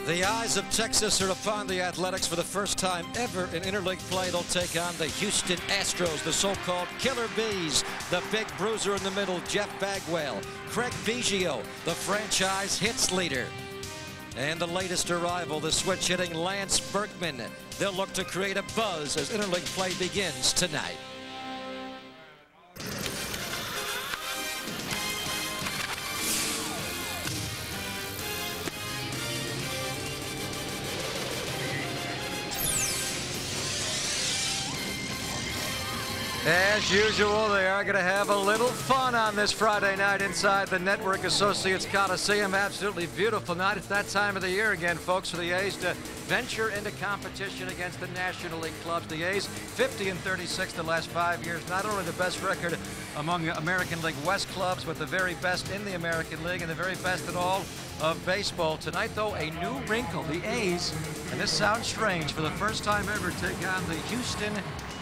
The eyes of Texas are upon the Athletics for the first time ever in interleague play. They'll take on the Houston Astros, the so-called Killer Bees. The big bruiser in the middle, Jeff Bagwell. Craig Biggio, the franchise hits leader. And the latest arrival, the switch-hitting Lance Berkman. They'll look to create a buzz as interleague play begins tonight. As usual, they are going to have a little fun on this Friday night inside the Network Associates Coliseum. Absolutely beautiful night. It's that time of the year again, folks, for the A's to venture into competition against the National League clubs. The A's 50-36 the last 5 years. Not only the best record among American League West clubs, but the very best in the American League and the very best in all of baseball. Tonight, though, a new wrinkle. The A's, and this sounds strange, for the first time ever take on the Houston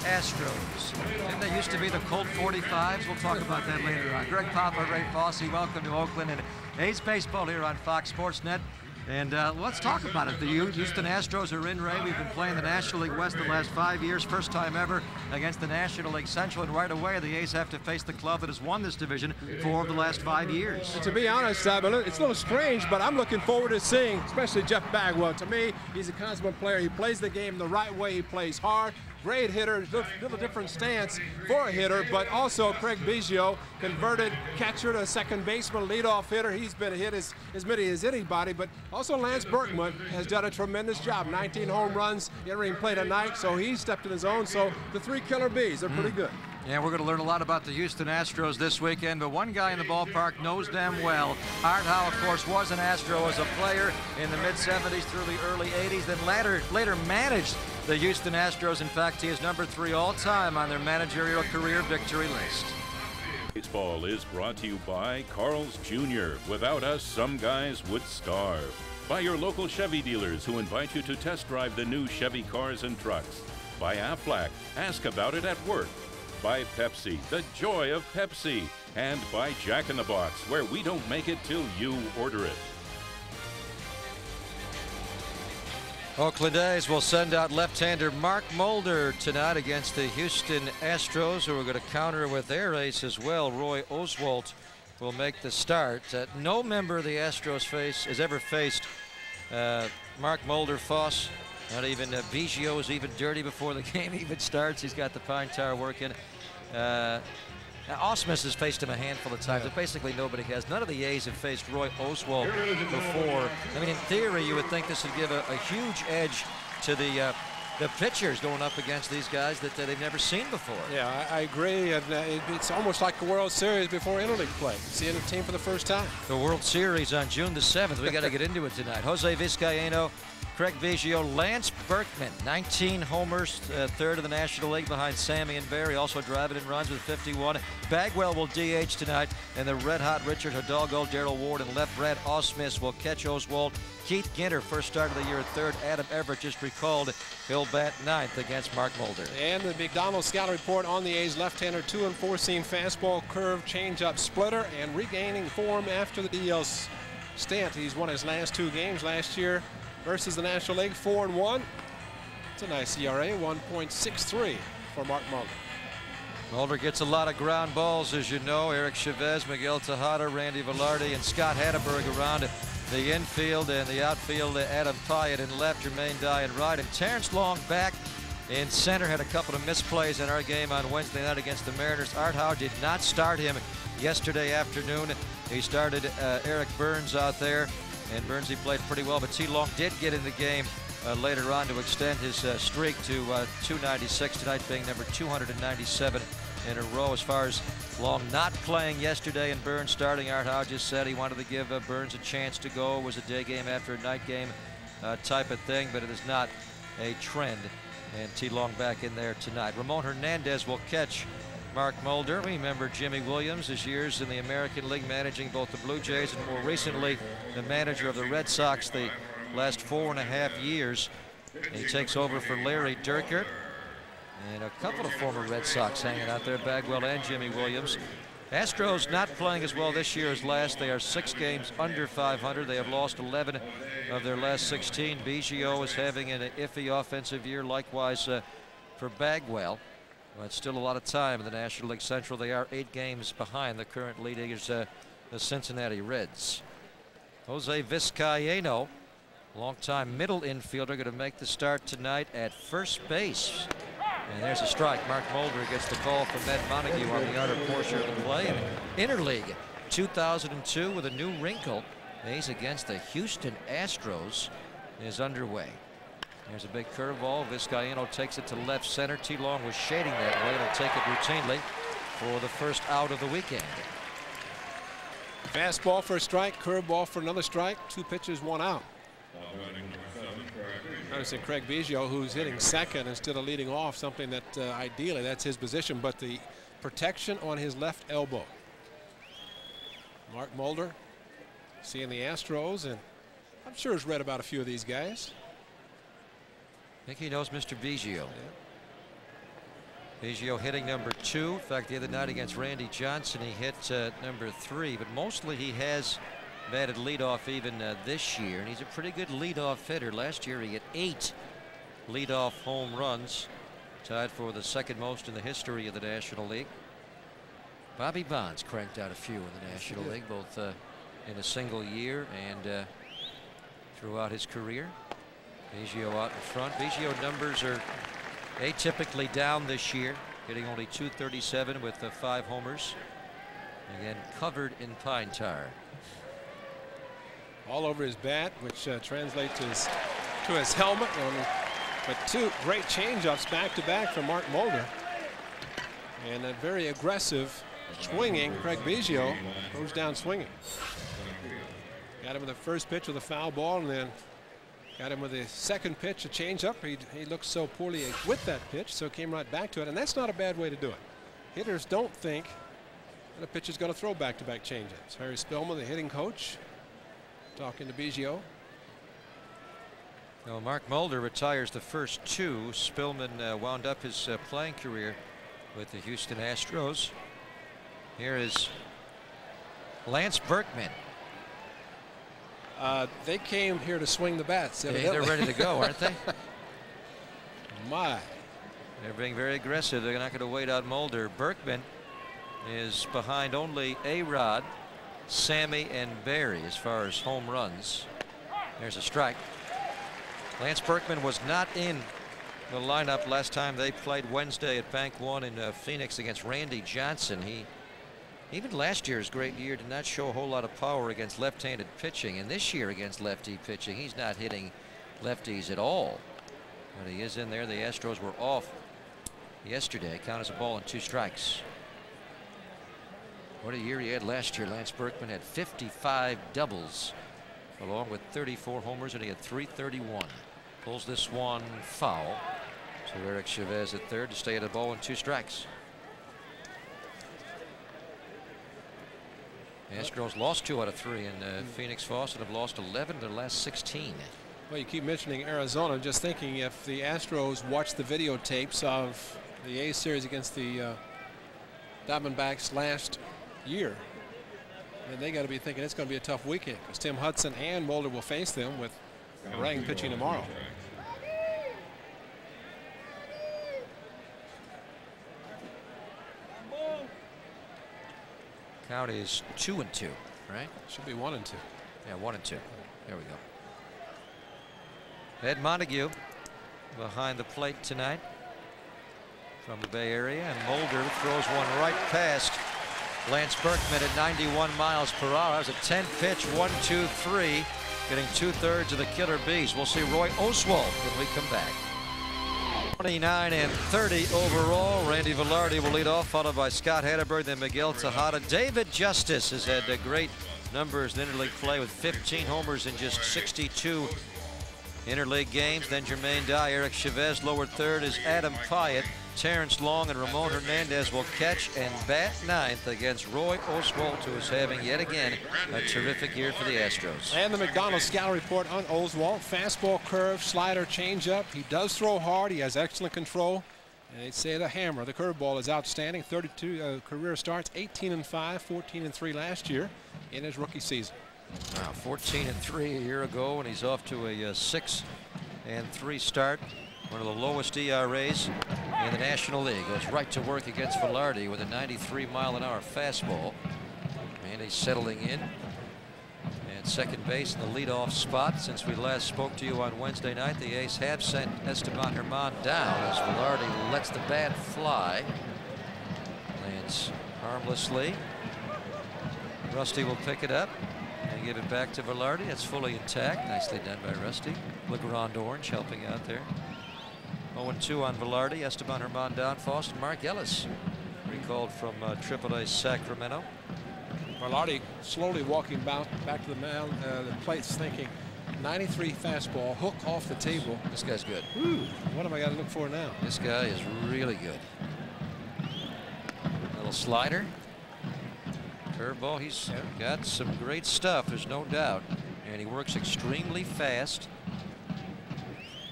Astros. Didn't they used to be the Colt 45s? We'll talk about that later on. Greg Papa, Ray Fosse, welcome to Oakland and A's Baseball here on Fox Sports Net. And let's talk about it. The Houston Astros are in, Ray. We've been playing the National League West the last 5 years, first time ever against the National League Central, and right away the A's have to face the club that has won this division 4 of the last 5 years. And to be honest, it's a little strange, but I'm looking forward to seeing, especially Jeff Bagwell. To me, he's a consummate player. He plays the game the right way. He plays hard. Great hitter, little different stance for a hitter, but also Craig Biggio, converted catcher to second baseman, leadoff hitter. He's been hit as many as anybody, but also Lance Berkman has done a tremendous job. 19 home runs entering play tonight, so he stepped in his own. So the 3 Killer Bees, they're pretty good. Yeah, we're going to learn a lot about the Houston Astros this weekend, but one guy in the ballpark knows them well. Art Howe, of course, was an Astro as a player in the mid-70s through the early 80s, then later managed the Houston Astros. In fact, he is number 3 all-time on their managerial career victory list. Baseball is brought to you by Carl's Jr. Without us, some guys would starve. By your local Chevy dealers who invite you to test drive the new Chevy cars and trucks. By Aflac, ask about it at work. By Pepsi, the joy of Pepsi. And by Jack in the Box, where we don't make it till you order it. Oakland A's will send out left-hander Mark Mulder tonight against the Houston Astros, who are going to counter with their ace as well. Roy Oswalt will make the start. No member of the Astros has ever faced Mark Mulder. Fosse, not even Biggio is even dirty before the game even starts. He's got the pine tar working. Now, Osmus has faced him a handful of times, but basically nobody has. None of the A's have faced Roy Oswalt before. I mean, in theory, you would think this would give a huge edge to the pitchers going up against these guys that they've never seen before. Yeah, I agree. And it's almost like the World Series before interleague play. Seeing the team for the first time. The World Series on June the 7th. We got to get into it tonight. Jose Vizcaino, Craig Biggio, Lance Berkman, 19 homers, 3rd of the National League behind Sammy and Barry, also driving in runs with 51. Bagwell will DH tonight, and the red-hot Richard Hidalgo, Darrell Ward, and left Brad Osmus will catch Oswalt. Keith Ginter, first start of the year at 3rd. Adam Everett just recalled. He'll bat 9th against Mark Mulder. And the McDonald scouting report on the A's left-hander, 2 and 4 seam fastball, curve, changeup, splitter, and regaining form after the DL stint. He's won his last 2 games last year versus the National League, 4-1. It's a nice ERA, 1.63 for Mark Mulder. Mulder gets a lot of ground balls, as you know. Eric Chavez, Miguel Tejada, Randy Velarde, and Scott Hatteberg around the infield, and the outfield, Adam Pyatt in left, Jermaine Dye in right, and Terrence Long back in center. Had a couple of misplays in our game on Wednesday night against the Mariners. Art Howe did not start him yesterday afternoon. He started Eric Burns out there, and Burns, he played pretty well, but T. Long did get in the game later on to extend his streak to 296 tonight, being number 297 in a row. As far as Long not playing yesterday and Burns starting, Art Howe just said he wanted to give Burns a chance to go. It was a day game after a night game type of thing, but it is not a trend. And T. Long back in there tonight. Ramon Hernandez will catch Mark Mulder. Remember Jimmy Williams, his years in the American League managing both the Blue Jays and more recently the manager of the Red Sox the last 4.5 years. He takes over for Larry Durkert. And a couple of former Red Sox hanging out there, Bagwell and Jimmy Williams. Astros not playing as well this year as last. They are 6 games under 500. They have lost 11 of their last 16. Biggio is having an iffy offensive year. Likewise for Bagwell. But still a lot of time in the National League Central. They are 8 games behind the current leaders, the Cincinnati Reds. Jose Vizcaíno, longtime middle infielder, going to make the start tonight at first base. And there's a strike. Mark Mulder gets the call from Ed Montague on the outer portion of the play. And Interleague 2002 with a new wrinkle. A's against the Houston Astros is underway. There's a big curveball. Vizcaíno takes it to left center. T-Long was shading that way. He'll take it routinely for the first out of the weekend. Fastball for a strike, curveball for another strike. 2 pitches, 1 out. Noticing Craig Biggio, who's hitting second instead of leading off, something that ideally that's his position, but the protection on his left elbow. Mark Mulder seeing the Astros, and I'm sure has read about a few of these guys. I think he knows Mr. Biggio. Biggio hitting number 2. In fact, the other night against Randy Johnson, he hit number 3, but mostly he has batted leadoff even this year, and he's a pretty good leadoff hitter. Last year he hit 8 leadoff home runs, tied for the second most in the history of the National League. Bobby Bonds cranked out a few in the National League, both in a single year and throughout his career. Biggio out in front. Biggio numbers are atypically down this year, hitting only .237 with 5 homers. Again, covered in pine tar. All over his bat, which translates to his helmet. But 2 great changeups back-to-back from Mark Mulder. And a very aggressive swinging Craig Biggio goes down swinging. Got him with the first pitch with a foul ball, and then got him with the second pitch, a changeup. He looked so poorly with that pitch, so came right back to it. And that's not a bad way to do it. Hitters don't think that a pitcher's going to throw back-to-back changeups. Harry Spillman, the hitting coach, talking to Biggio. Well, Mark Mulder retires the first 2. Spillman wound up his playing career with the Houston Astros. Here is Lance Berkman. They came here to swing the bats. They're ready to go, aren't they? My. They're being very aggressive. They're not going to wait out Mulder. Berkman is behind only A-Rod, Sammy, and Barry as far as home runs. There's a strike. Lance Berkman was not in the lineup last time they played Wednesday at Bank One in Phoenix against Randy Johnson. Even last year's great year did not show a whole lot of power against left-handed pitching, and this year against lefty pitching he's not hitting lefties at all. But he is in there. The Astros were off yesterday. Count as a ball and 2 strikes. What a year he had last year. Lance Berkman had 55 doubles along with 34 homers, and he had 331. Pulls this one foul. So Eric Chavez at third to stay at a ball and 2 strikes. Astros lost 2 out of 3 in Phoenix. Fosse have lost 11 of their last 16. Well, you keep mentioning Arizona. Just thinking if the Astros watch the videotapes of the A series against the Diamondbacks last year, then they got to be thinking it's going to be a tough weekend because Tim Hudson and Mulder will face them with Rang pitching tomorrow. Count is 2-2, right? Should be 1-2. Yeah, 1-2. There we go. Ed Montague behind the plate tonight from the Bay Area, and Mulder throws one right past Lance Berkman at 91 miles per hour. That was a 10-pitch 1-2-3, getting 2/3 of the killer bees. We'll see Roy Oswalt when we come back. 29 and 30 overall. Randy Velarde will lead off, followed by Scott Hatterberg, then Miguel Tejada. David Justice has had great numbers in interleague play with 15 homers in just 62 interleague games. Then Jermaine Dye, Eric Chavez. Lower third is Adam Pyatt. Terrence Long and Ramon Hernandez will catch and bat 9th against Roy Oswalt, who is having yet again a terrific year for the Astros. And the McDonald's scout report on Oswalt. Fastball, curve, slider, changeup. He does throw hard. He has excellent control. And they'd say the hammer, the curveball, is outstanding. 32 career starts, 18-5, 14-3 last year in his rookie season. Wow, 14-3 a year ago, and he's off to a 6-3 start. One of the lowest ERAs in the National League. Goes right to work against Velarde with a 93-mile-an-hour fastball. And he's settling in at second base in the leadoff spot. Since we last spoke to you on Wednesday night, the A's have sent Esteban Germán down as Velarde lets the bat fly. Lands harmlessly. Rusty will pick it up and give it back to Velarde. It's fully intact. Nicely done by Rusty. LeGrand Orange helping out there. 0-2 on Velarde. Esteban Germán down. Fosse and Mark Ellis recalled from AAA Sacramento. Velarde slowly walking back to the mound, the plate's thinking 93 fastball, hook off the table. This guy's good. Ooh, what have I got to look for now? This guy is really good. Little slider. Curveball. He's got some great stuff, there's no doubt. And he works extremely fast.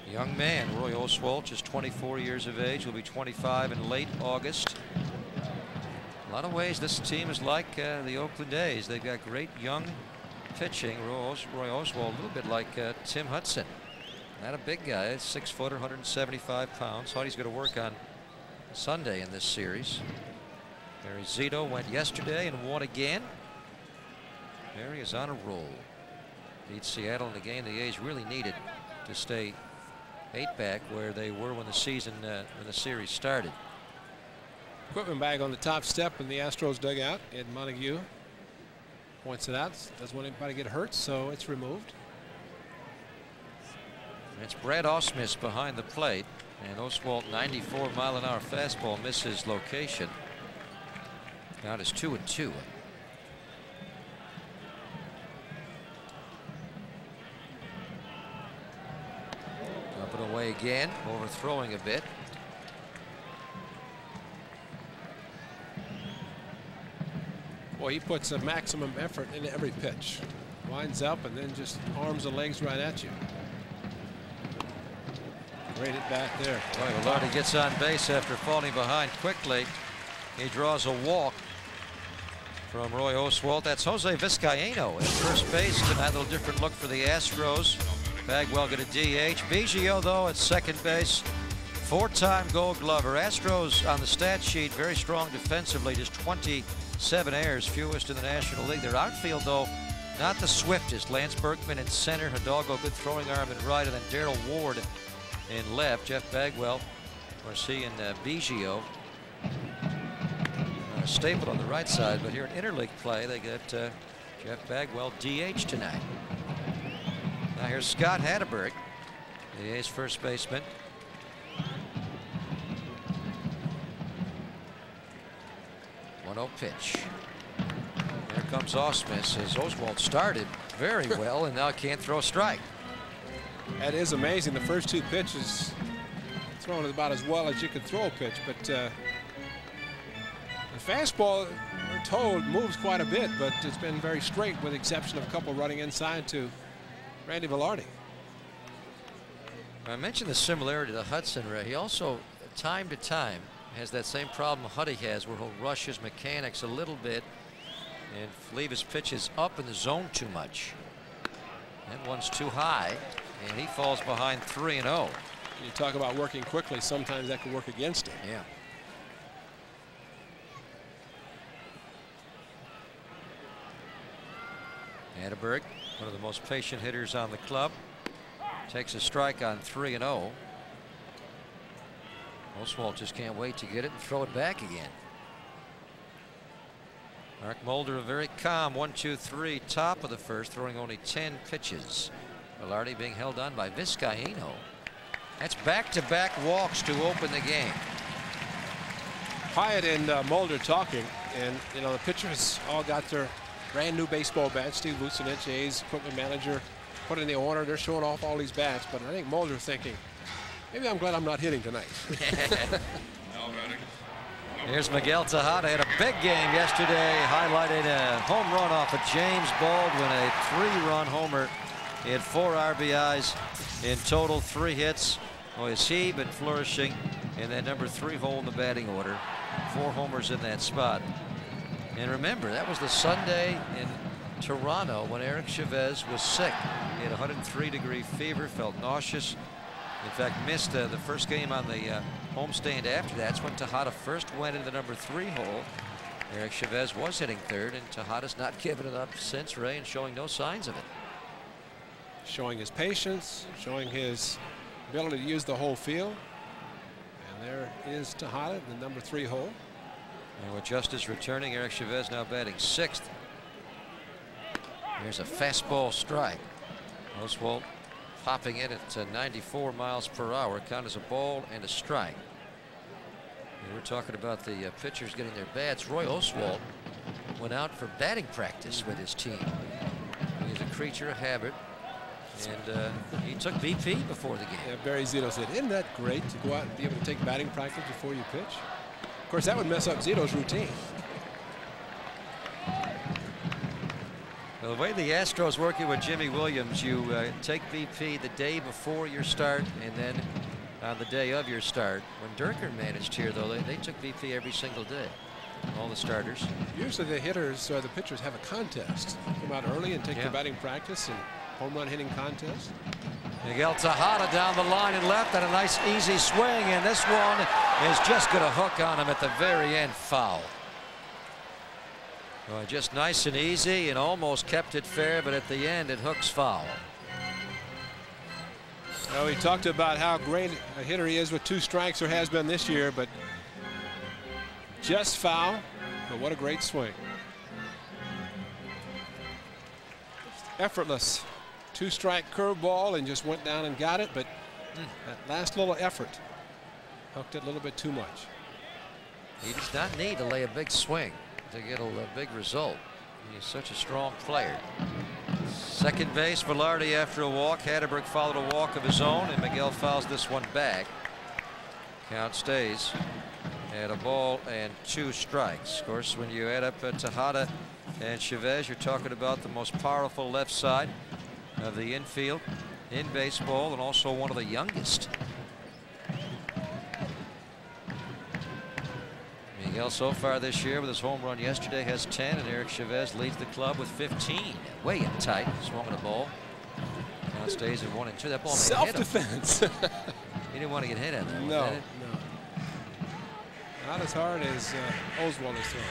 Young man, Roy Oswalt, just 24 years of age, will be 25 in late August. A lot of ways this team is like the Oakland A's. They've got great young pitching. Roy Oswalt, a little bit like Tim Hudson. Not a big guy, 6-footer, 175 pounds. Thought he's going to work on Sunday in this series. Barry Zito went yesterday and won again. Barry is on a roll. Beat Seattle in the game the A's really needed to stay 8 back where they were when the season, when the series started. Equipment bag on the top step in the Astros dugout. Ed Montague points it out. Doesn't want anybody to get hurt, so it's removed. It's Brad Ausmus behind the plate, and Oswalt 94-mile-an-hour fastball misses location. Count is 2-2. Up and away again, overthrowing a bit. Boy, he puts a maximum effort into every pitch. Winds up and then just arms and legs right at you. Great at bat there. Boy, Velarde gets on base after falling behind quickly. He draws a walk from Roy Oswalt. That's Jose Vizcaíno at first base tonight. A little different look for the Astros. Bagwell got a DH. Biggio, though, at second base. 4-time Gold Glover. Astros on the stat sheet very strong defensively. Just 27 errors, fewest in the National League. Their outfield, though, not the swiftest. Lance Berkman in center. Hidalgo, good throwing arm in right, and then Darrell Ward in left. Jeff Bagwell, we're seeing Biggio. A staple on the right side, but here in interleague play, they get Jeff Bagwell DH tonight. Now here's Scott Hatteberg, the A's first baseman. Pitch. Here comes Ausmus as Oswalt started very well and now can't throw a strike. That is amazing. The first 2 pitches thrown about as well as you could throw a pitch, but the fastball, we're told, moves quite a bit, but it's been very straight with the exception of a couple running inside to Randy Velarde. I mentioned the similarity to Hudson, Ray. He also, time to time, has that same problem Huddy has, where he'll rush his mechanics a little bit and leave his pitches up in the zone too much. That one's too high, and he falls behind 3-0. You talk about working quickly, sometimes that can work against him. Yeah. Hatteberg, one of the most patient hitters on the club, takes a strike on 3-0. Oswalt just can't wait to get it and throw it back again. Mark Mulder, a very calm 1-2-3 top of the first, throwing only 10 pitches. Velarde being held on by Vizcaíno. That's back-to-back walks to open the game. Hyatt and Mulder talking, and you know the pitchers all got their brand new baseball bats. Steve Vucinich, A's equipment manager, put in the order. They're showing off all these bats, but I think Mulder thinking, maybe I'm glad I'm not hitting tonight. Here's Miguel Tejada. Had a big game yesterday, highlighted a home run off of James Baldwin, a 3-run homer. He had 4 RBIs in total, 3 hits. Boy, has he been flourishing in that number 3 hole in the batting order. 4 homers in that spot. And remember, that was the Sunday in Toronto when Eric Chavez was sick. He had a 103-degree fever, felt nauseous. In fact, missed the first game on the homestand after that. That's when Tejada first went into the number 3 hole. Eric Chavez was hitting third, and Tejada's not given it up since, Ray, and showing no signs of it. Showing his patience, showing his ability to use the whole field. And there is Tejada in the number 3 hole. And with Justice returning, Eric Chavez now batting 6th. Here's a fastball strike. Oswalt popping in at 94 miles per hour. Count as a ball and a strike. And we're talking about the pitchers getting their bats. Roy Oswalt went out for batting practice with his team. He's a creature of habit. And he took BP before the game. Yeah, Barry Zito said, isn't that great to go out and be able to take batting practice before you pitch? Of course, that would mess up Zito's routine. Well, the way the Astros working with Jimmy Williams, you take BP the day before your start and then on the day of your start. When Durker managed here, though, they took BP every single day, all the starters. Usually the hitters or the pitchers have a contest. Come out early and take their batting practice and home run hitting contest. Miguel Tejada down the line and left, and a nice easy swing, and this one is just going to hook on him at the very end. Foul. Well, just nice and easy and almost kept it fair, but at the end it hooks foul. Well, we talked about how great a hitter he is with 2 strikes, or has been this year, but just foul. But what a great swing. Effortless. 2-strike curveball and just went down and got it, but that last little effort hooked it a little bit too much. He does not need to lay a big swing to get a big result. He's such a strong player. Second base, Velarde after a walk. Hatterberg followed a walk of his own, and Miguel fouls this one back. Count stays at a ball and 2 strikes. Of course, when you add up Tejada and Chavez, you're talking about the most powerful left side of the infield in baseball, and also one of the youngest. Miguel so far this year with his home run yesterday has 10, and Eric Chavez leads the club with 15. Way in tight. Swung at a ball. Now stays at 1 and 2. That ball self-defense. He didn't want to get hit at that. No. Not as hard as Oswalt is throwing.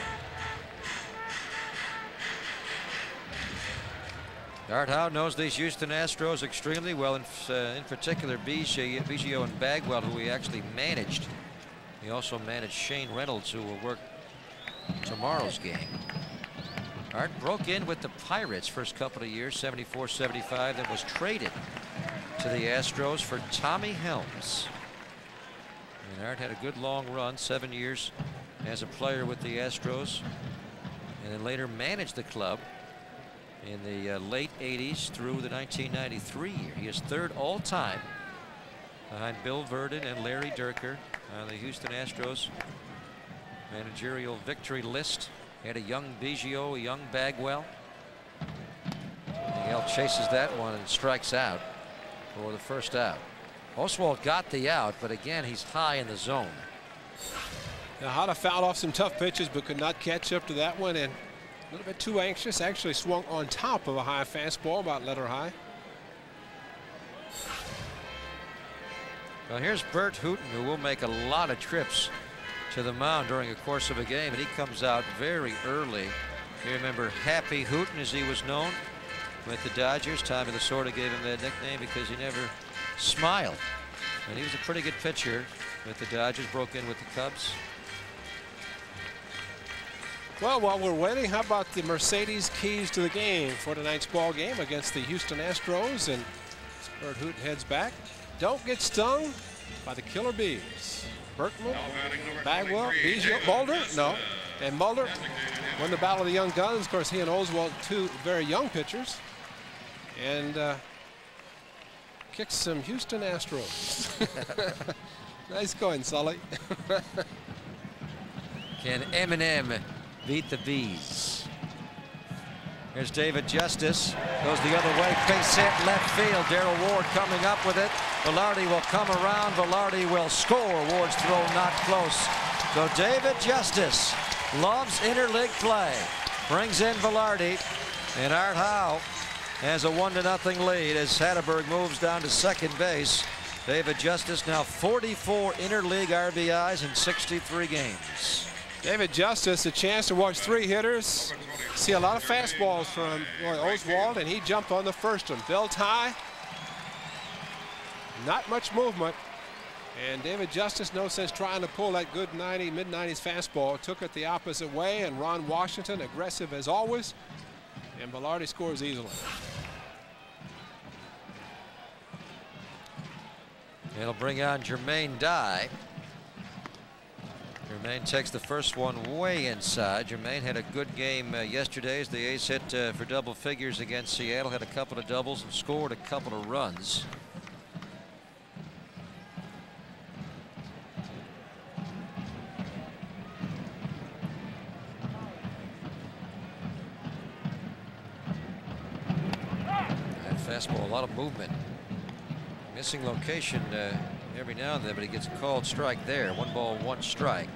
Art Howe knows these Houston Astros extremely well, in particular Biggio and Bagwell, who he actually managed. He also managed Shane Reynolds, who will work tomorrow's game. Art broke in with the Pirates first couple of years, 74, 75, then was traded to the Astros for Tommy Helms. And Art had a good long run, 7 years as a player with the Astros, and then later managed the club in the late 80s through the 1993 year. He is 3rd all-time behind Bill Verdon and Larry Durker on the Houston Astros managerial victory list. Had a young Biggio, a young Bagwell. Miguel chases that one and strikes out for the first out. Oswalt got the out, but again, he's high in the zone. Now, Hada fouled off some tough pitches, but could not catch up to that one, and a little bit too anxious. Actually swung on top of a high fastball, about letter high. Well, here's Bert Hooton, who will make a lot of trips to the mound during the course of a game, and he comes out very early. You remember Happy Hooton, as he was known with the Dodgers. Tommy Lasorda gave him that nickname because he never smiled. And he was a pretty good pitcher with the Dodgers, broke in with the Cubs. Well, while we're waiting, how about the Mercedes keys to the game for tonight's ball game against the Houston Astros? And Bert Hooton heads back. Don't get stung by the killer bees. Berkman, Bagwell, Biggio, Mulder, no. And Mulder won the battle of the young guns. Of course, he and Oswalt, 2 very young pitchers. And kicks some Houston Astros. Nice going, Sully. Can Eminem beat the bees? Here's David Justice. Goes the other way. Base hit left field. Darrell Ward coming up with it. Velarde will come around. Velarde will score. Ward's throw not close. So David Justice loves interleague play. Brings in Velarde. And Art Howe has a 1-0 lead as Hatteberg moves down to second base. David Justice now 44 interleague RBIs in 63 games. David Justice, a chance to watch 3 hitters. See a lot of fastballs from Roy Oswalt, and he jumped on the first one. Belt high. Not much movement. And David Justice, no sense trying to pull that good mid-90s fastball. Took it the opposite way, and Ron Washington, aggressive as always. And Velarde scores easily. It'll bring on Jermaine Dye. Jermaine takes the first one way inside. Jermaine had a good game yesterday as the A's hit for double figures against Seattle. Had a couple of doubles and scored a couple of runs. That fastball, a lot of movement. Missing location every now and then, but he gets a called strike there. 1 ball, 1 strike.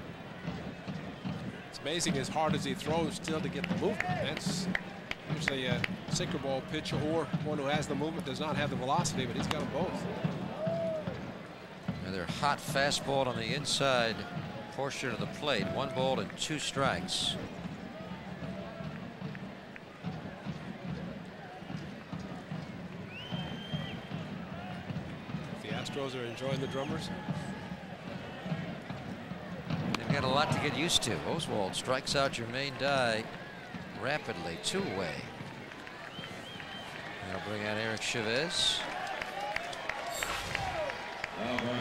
It's amazing as hard as he throws still to get the movement. That's usually a sinker ball pitcher or one who has the movement, does not have the velocity, but he's got them both. Another hot fastball on the inside portion of the plate. 1 ball and 2 strikes. Astros are enjoying the drummers. They've got a lot to get used to. Oswalt strikes out Jermaine Dye rapidly, 2-away. That'll bring out Eric Chavez.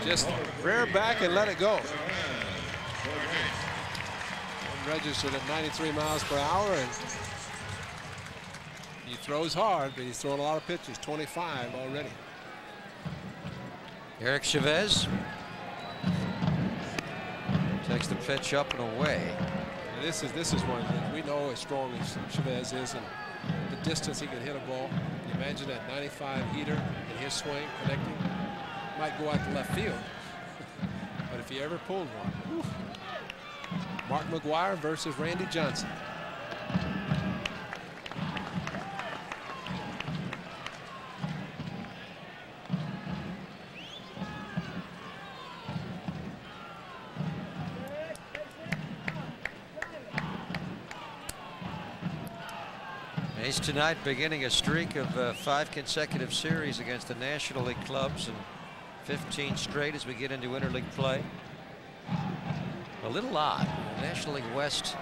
Just rear back and let it go. Registered at 93 miles per hour, and he throws hard, but he's throwing a lot of pitches. 25 already. Eric Chavez takes the pitch up and away. And this is one that we know as strong as Chavez is, and the distance he can hit a ball. You imagine that 95 heater in his swing connecting. Might go out to left field, but if he ever pulled one. Whew. Mark McGwire versus Randy Johnson. A's tonight beginning a streak of 5 consecutive series against the National League clubs and 15 straight as we get into interleague play. A little odd. National League West,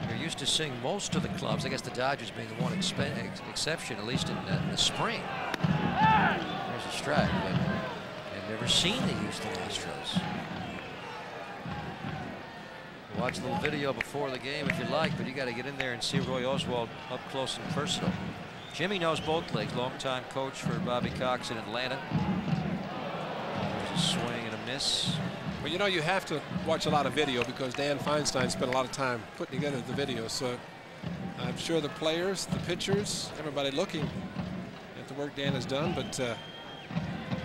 you're used to seeing most of the clubs, I guess the Dodgers being the one exception, at least in the spring. There's a strike, but I've never seen the Houston Astros. Watch a little video before the game if you like, but you got to get in there and see Roy Oswalt up close and personal. Jimmy knows both leagues, longtime coach for Bobby Cox in Atlanta. There's a swing and a miss. Well, you know, you have to watch a lot of video because Dan Feinstein spent a lot of time putting together the video. So I'm sure the players, the pitchers, everybody looking at the work Dan has done. But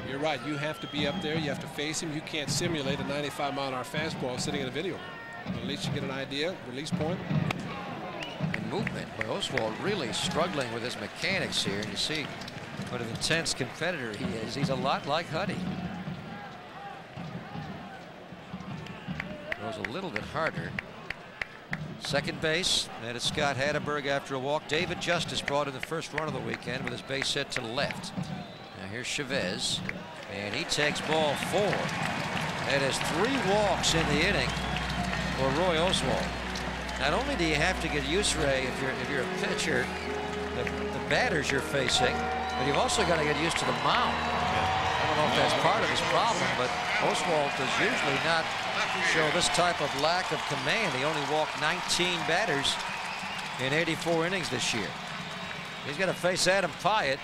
you're right. You have to be up there. You have to face him. You can't simulate a 95-mile-an-hour fastball sitting in a video. At least you get an idea, release point. And movement. But Oswalt really struggling with his mechanics here. And you see what an intense competitor he is. He's a lot like Huddy. Goes a little bit harder. Second base, that is Scott Hatteberg after a walk. David Justice brought in the first run of the weekend with his base hit to the left. Now here's Chavez, and he takes ball 4. That is 3 walks in the inning for Roy Oswalt. Not only do you have to get used, Ray, if you're a pitcher, the batters you're facing, but you've also got to get used to the mound. I don't know if that's part of his problem, but Oswalt does usually not show this type of lack of command. He only walked 19 batters in 84 innings this year. He's got to face Adam Pyatt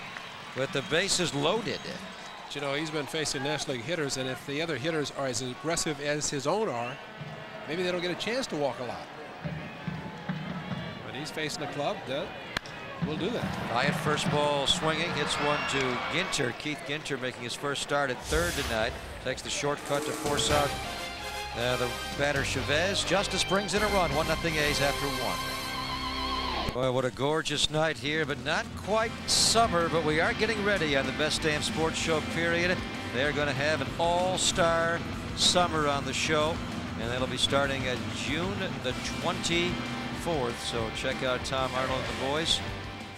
with the bases loaded. But, you know, he's been facing National League hitters, and if the other hitters are as aggressive as his own are, maybe they don't get a chance to walk a lot. But he's facing a club that We'll do that. High at first, ball swinging, hits one to Ginter. Keith Ginter making his first start at third tonight. Takes the shortcut to force out the batter Chavez. Justice brings in a run. 1-0 A's after one. Boy, what a gorgeous night here, but not quite summer, but we are getting ready on the Best Damn Sports Show period. They're going to have an all-star summer on the show, and that'll be starting at June the 24th. So check out Tom Arnold and the boys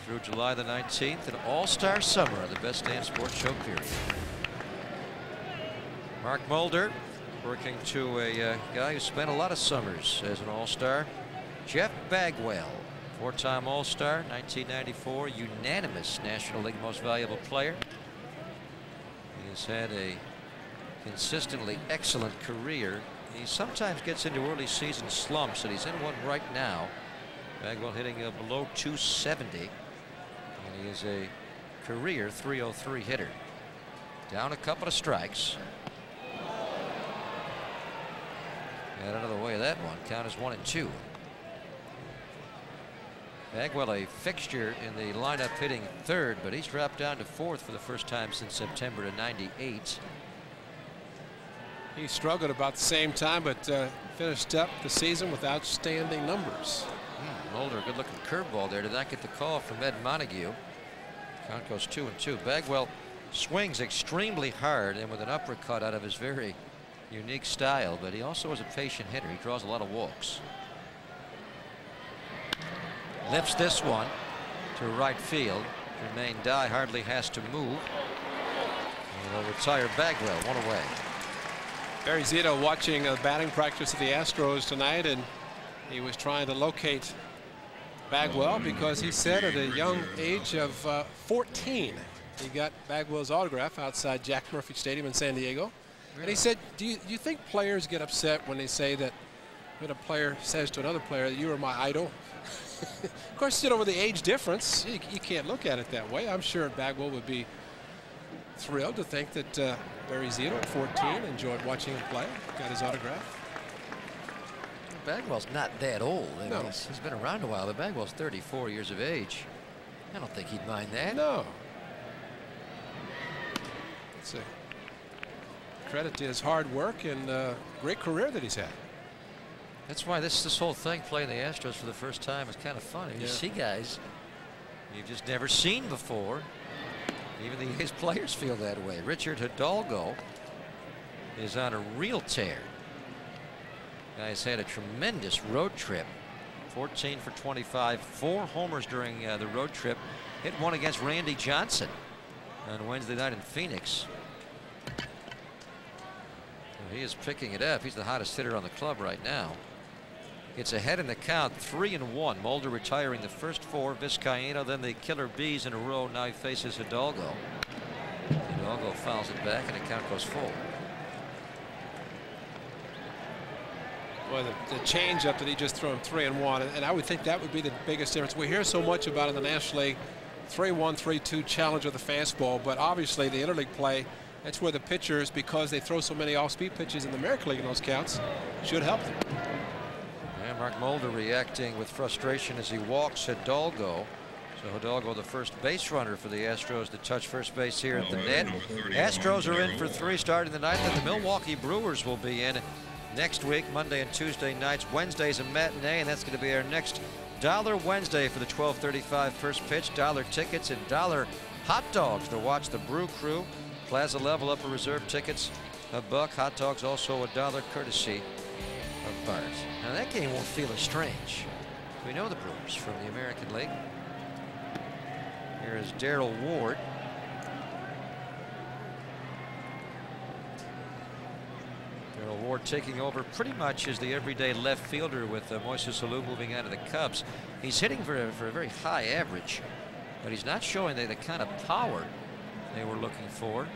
through July the 19th, an all-star summer on the Best Damn Sports Show period. Mark Mulder working to a guy who spent a lot of summers as an all-star. Jeff Bagwell, four-time all-star, 1994, unanimous National League Most Valuable Player. He has had a consistently excellent career. He sometimes gets into early season slumps, and he's in one right now. Bagwell hitting below 270. And he is a career .303 hitter. Down a couple of strikes. Got out of the way of that one. Count is 1-2. Bagwell a fixture in the lineup hitting third, but he's dropped down to fourth for the first time since September of '98. He struggled about the same time, but finished up the season with outstanding numbers. Mulder, good looking curveball there. Did not get the call from Ed Montague. Count goes 2-2. Bagwell swings extremely hard and with an uppercut out of his very unique style, but he also is a patient hitter. He draws a lot of walks. Lifts this one to right field. Jermaine Dye hardly has to move. And they'll retire Bagwell, one away. Barry Zito watching batting practice of the Astros tonight, and he was trying to locate Bagwell because he said at a young age of 14 he got Bagwell's autograph outside Jack Murphy Stadium in San Diego. Really? And he said, do you think players get upset when they say that, when a player says to another player, you are my idol? Of course, you know, with the age difference, you can't look at it that way. I'm sure Bagwell would be thrilled to think that Barry Zito at 14 enjoyed watching him play, got his autograph. Bagwell's not that old. I mean, no. He's been around a while, but Bagwell's 34 years of age. I don't think he'd mind that. No. It's a credit to his hard work and great career that he's had. That's why this whole thing, playing the Astros for the first time, is kind of fun. You see guys you've just never seen before. Even the A's players feel that way. Richard Hidalgo is on a real tear. Guy's had a tremendous road trip. 14 for 25, 4 homers during the road trip. Hit one against Randy Johnson on Wednesday night in Phoenix. He is picking it up. He's the hottest hitter on the club right now. It's ahead in the count, 3-1. Mulder retiring the first 4. Vizcaíno, then the killer bees in a row. Now he faces Hidalgo. Hidalgo fouls it back, and the count goes full. Well, the changeup that he just threw him 3-1, and I would think that would be the biggest difference. We hear so much about in the National League, 3-1, 3-2 challenge of the fastball, but obviously the interleague play, that's where the pitchers, because they throw so many off-speed pitches in the American League in those counts, should help them. And Mark Mulder reacting with frustration as he walks Hidalgo. So Hidalgo, the first base runner for the Astros to touch first base here at the net. Astros are in for 3 starting the night. Then the Milwaukee Brewers will be in next week, Monday and Tuesday nights. Wednesday's a matinee, and that's going to be our next Dollar Wednesday for the 12:35 first pitch. $1 tickets and $1 hot dogs to watch the Brew Crew. Plaza level upper reserve tickets $1. Hot dogs also $1 courtesy of Bart. Now that game won't feel as strange. We know the Brewers from the American League. Here is Darrell Ward. Darrell Ward taking over pretty much as the everyday left fielder with Moises Alou moving out of the Cubs. He's hitting for a very high average, but he's not showing the kind of power they were looking for.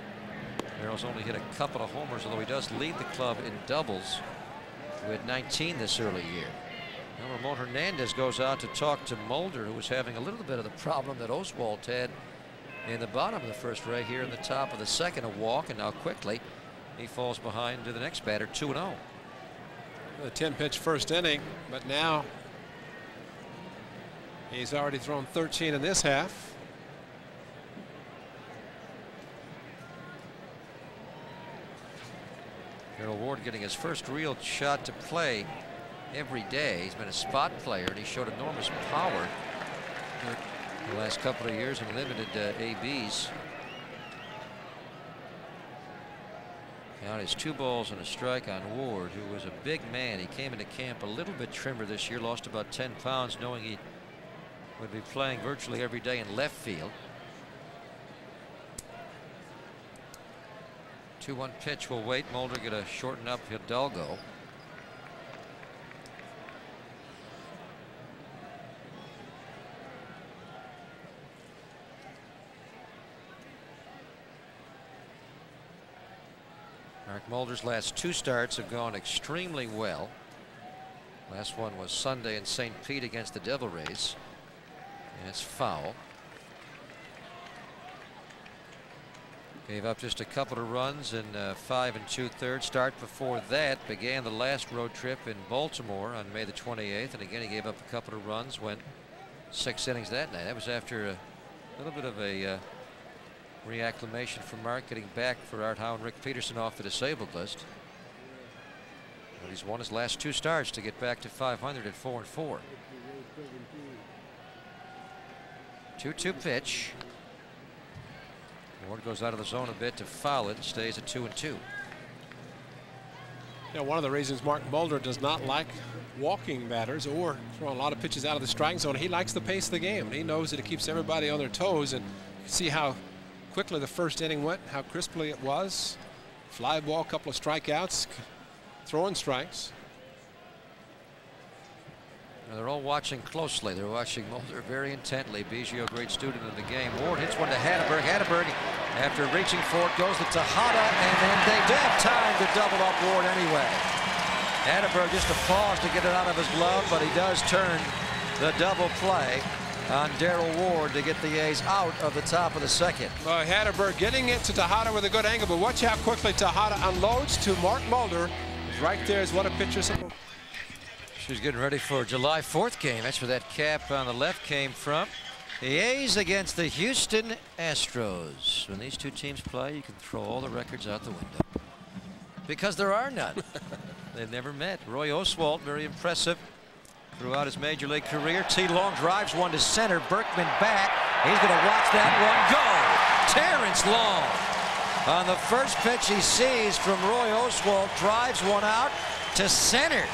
Darrell's only hit a couple of homers, although he does lead the club in doubles with 19 this early year. Now Ramon Hernandez goes out to talk to Mulder, who was having a little bit of the problem that Oswalt had in the bottom of the first right here in the top of the second. A walk, and now quickly he falls behind to the next batter, 2-0. A 10-pitch first inning, but now He's already thrown 13 in this half. Gerald Ward getting his first real shot to play every day. He's been a spot player, and he showed enormous power the last couple of years in limited ABs. Count is 2 balls and a strike on Ward, who was a big man. He came into camp a little bit trimmer this year, lost about 10 pounds, knowing he would be playing virtually every day in left field. 2-1 pitch will wait. Mulder get a shorten up Hidalgo. Mark Mulder's last 2 starts have gone extremely well. Last one was Sunday in St. Pete against the Devil Rays, and it's foul. Gave up just a couple of runs in 5 2/3. Start before that began the last road trip in Baltimore on May the 28th, and again he gave up a couple of runs. Went 6 innings that night. That was after a little bit of a reacclimation for Mark, getting back for Art Howe and Rick Peterson off the disabled list. But he's won his last 2 starts to get back to 500 at 4-4. 2-2 pitch. Ward goes out of the zone a bit to foul it and stays at 2-2. Yeah, one of the reasons Mark Mulder does not like walking batters or throwing a lot of pitches out of the striking zone, he likes the pace of the game, and he knows that it keeps everybody on their toes. And you see how quickly the first inning went, how crisply it was. Fly ball, couple of strikeouts, throwing strikes. Now they're all watching closely. They're watching Mulder very intently. Biggio, great student of the game. Ward hits one to Hatteberg. Hatteberg, after reaching for it, goes to Tejada, and then they do have time to double up Ward anyway. Hatteberg just a pause to get it out of his glove, but he does turn the double play on Darrell Ward to get the A's out of the top of the second. Hatteberg getting it to Tejada with a good angle, but watch how quickly Tejada unloads to Mark Mulder. Right there is what a pitcher's supposed. She's getting ready for July 4th game. That's where that cap on the left came from. The A's against the Houston Astros. When these 2 teams play, you can throw all the records out the window, because there are none. They've never met. Roy Oswalt, very impressive throughout his major league career. T. Long drives one to center. Berkman back. He's going to watch that one go. Terrence Long, on the first pitch he sees from Roy Oswalt, drives one out to center.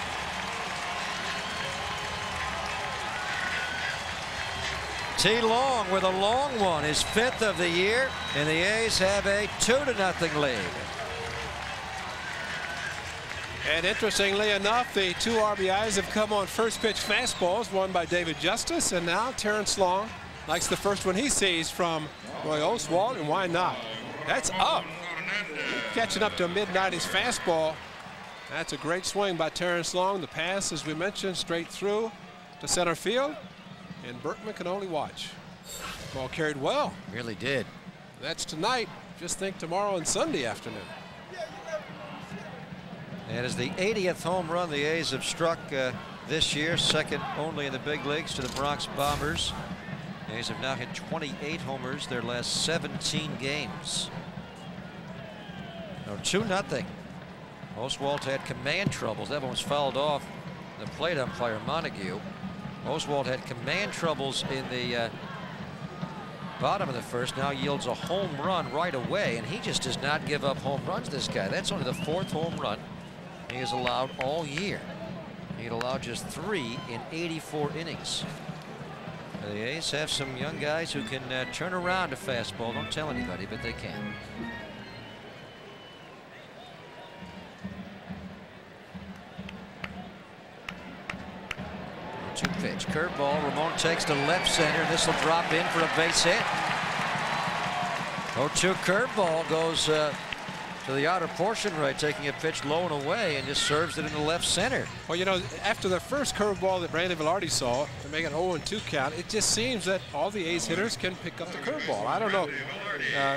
T. Long with a long one, his 5th of the year, and the A's have a 2-0 lead. And interestingly enough, the 2 RBIs have come on first pitch fastballs, one by David Justice, and now Terrence Long likes the first one he sees from Roy Oswalt, and why not? That's up. Catching up to a mid-90s fastball. That's a great swing by Terrence Long. The pass, as we mentioned, straight through to center field, and Berkman can only watch. Ball carried well. Really did. That's tonight. Just think tomorrow and Sunday afternoon. And as the 80th home run the A's have struck this year, second only in the big leagues to the Bronx Bombers. The A's have now hit 28 homers their last 17 games. Now 2-0. Oswalt had command troubles. That one was fouled off the plate umpire Montague. Oswalt had command troubles in the bottom of the first. Now yields a home run right away, and he just does not give up home runs, this guy. That's only the 4th home run he has allowed all year. He'd allowed just 3 in 84 innings. The A's have some young guys who can turn around a fastball. Don't tell anybody, but they can. Pitch, curveball. Ramon takes to left center. This will drop in for a base hit. 0-2 curveball goes to the outer portion right, taking a pitch low and away, and just serves it in the left chavez. Well, you know, after the first curveball that Randy Velarde saw to make an 0-2 count, it just seems that all the A's hitters can pick up the curveball. I don't know.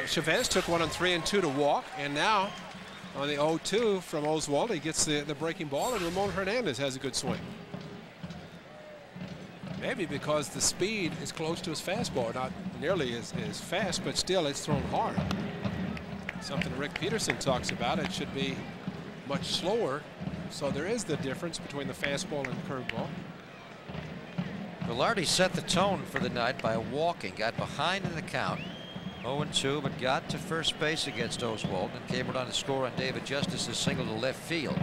Chavez took one on 3-2 to walk, and now on the 0-2 from Oswalt, he gets the breaking ball, and Ramon Hernandez has a good swing. Maybe because the speed is close to his fastball, not nearly as fast, but still it's thrown hard. Something Rick Peterson talks about. It should be much slower. So there is the difference between the fastball and the curveball. Velarde set the tone for the night by walking, got behind in the count, 0-2, but got to first base against Oswald and came around to score on David Justice's single to left field.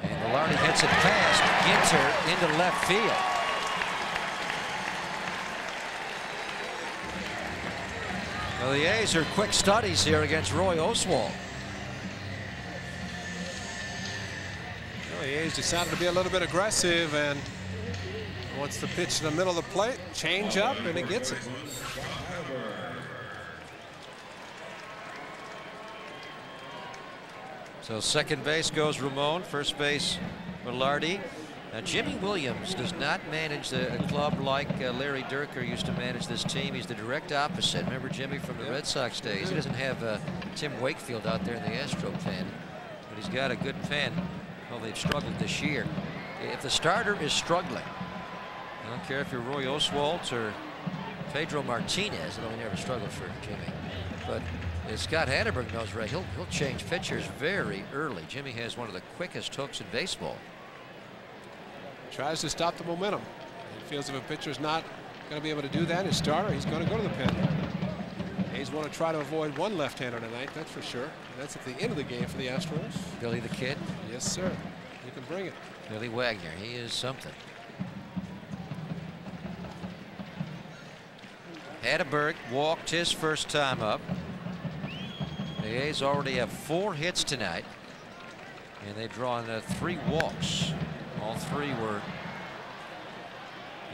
And Velarde hits it past Ginter into left field. Well, the A's are quick studies here against Roy Oswald. Well, the A's decided to be a little bit aggressive and wants the pitch in the middle of the plate, change up, and it gets it. So second base goes Ramon, first base Velarde. Now Jimmy Williams does not manage a club like Larry Dierker used to manage this team. He's the direct opposite. Remember Jimmy from the Red Sox days? He doesn't have Tim Wakefield out there in the Astro pen, but he's got a good pen. Well, they've struggled this year. If the starter is struggling, I don't care if you're Roy Oswalt or Pedro Martinez, although he never struggled for Jimmy. But as Scott Hatteberg knows, right, he'll change pitchers very early. Jimmy has one of the quickest hooks in baseball. Tries to stop the momentum. He feels if a pitcher's not going to be able to do that, his starter, he's going to go to the pen. A's want to try to avoid one left-hander tonight, that's for sure. And that's at the end of the game for the Astros. Billy the Kid? Yes, sir. He can bring it. Billy Wagner, he is something. Hatteberg walked his first time up. The A's already have 4 hits tonight, and they've drawn 3 walks. All 3 were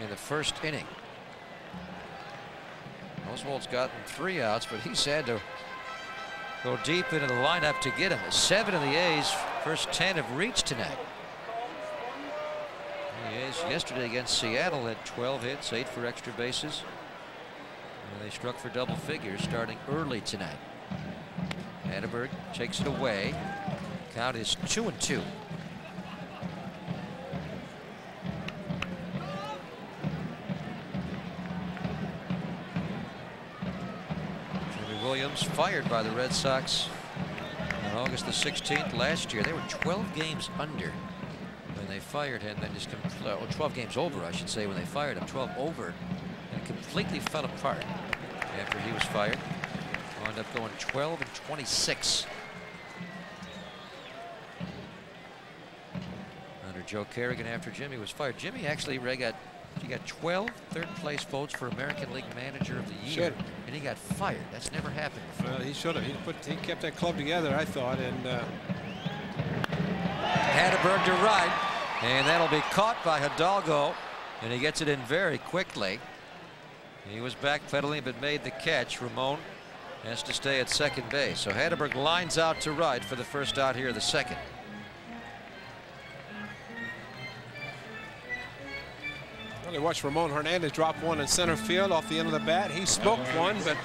in the first inning. Oswald's gotten 3 outs, but he's had to go deep into the lineup to get him. 7 of the A's first 10 have reached tonight. The A's yesterday against Seattle had 12 hits, 8 for extra bases. And they struck for double figures starting early tonight. Hatteberg takes it away. Count is 2-2. Williams fired by the Red Sox on August the 16th last year. They were 12 games under when they fired him. Then just 12 games over, I should say, when they fired him. 12 over, and completely fell apart after he was fired. Wound up going 12-26 under Joe Kerrigan after Jimmy was fired. Jimmy actually, Ray, got 12 third-place votes for American League Manager of the Year, and he got fired. That's never happened before. Well, he should have. He kept that club together, I thought. And Hatteberg to right, and that'll be caught by Hidalgo, and he gets it in very quickly. He was backpedaling but made the catch. Ramon has to stay at second base. So Hatteberg lines out to right for the first out here of the second. Well, watch Ramon Hernandez drop one in center field off the end of the bat. He smoked one, but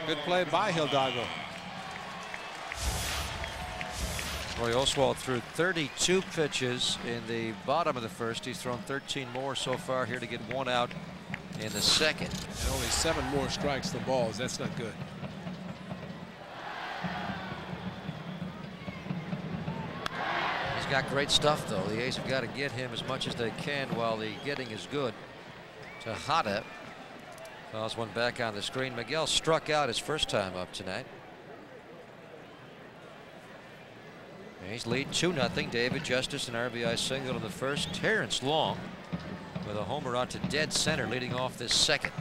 good play by Hidalgo. Roy Oswalt threw 32 pitches in the bottom of the first. He's thrown 13 more so far here to get 1 out in the second. And only 7 more strikes than balls. That's not good. He's got great stuff, though. The A's have got to get him as much as they can while the getting is good. Tejada calls one back on the screen. Miguel struck out his first time up tonight. A's lead 2-0. David Justice an RBI single in the first. Terrence Long with a homer out to dead center leading off this second.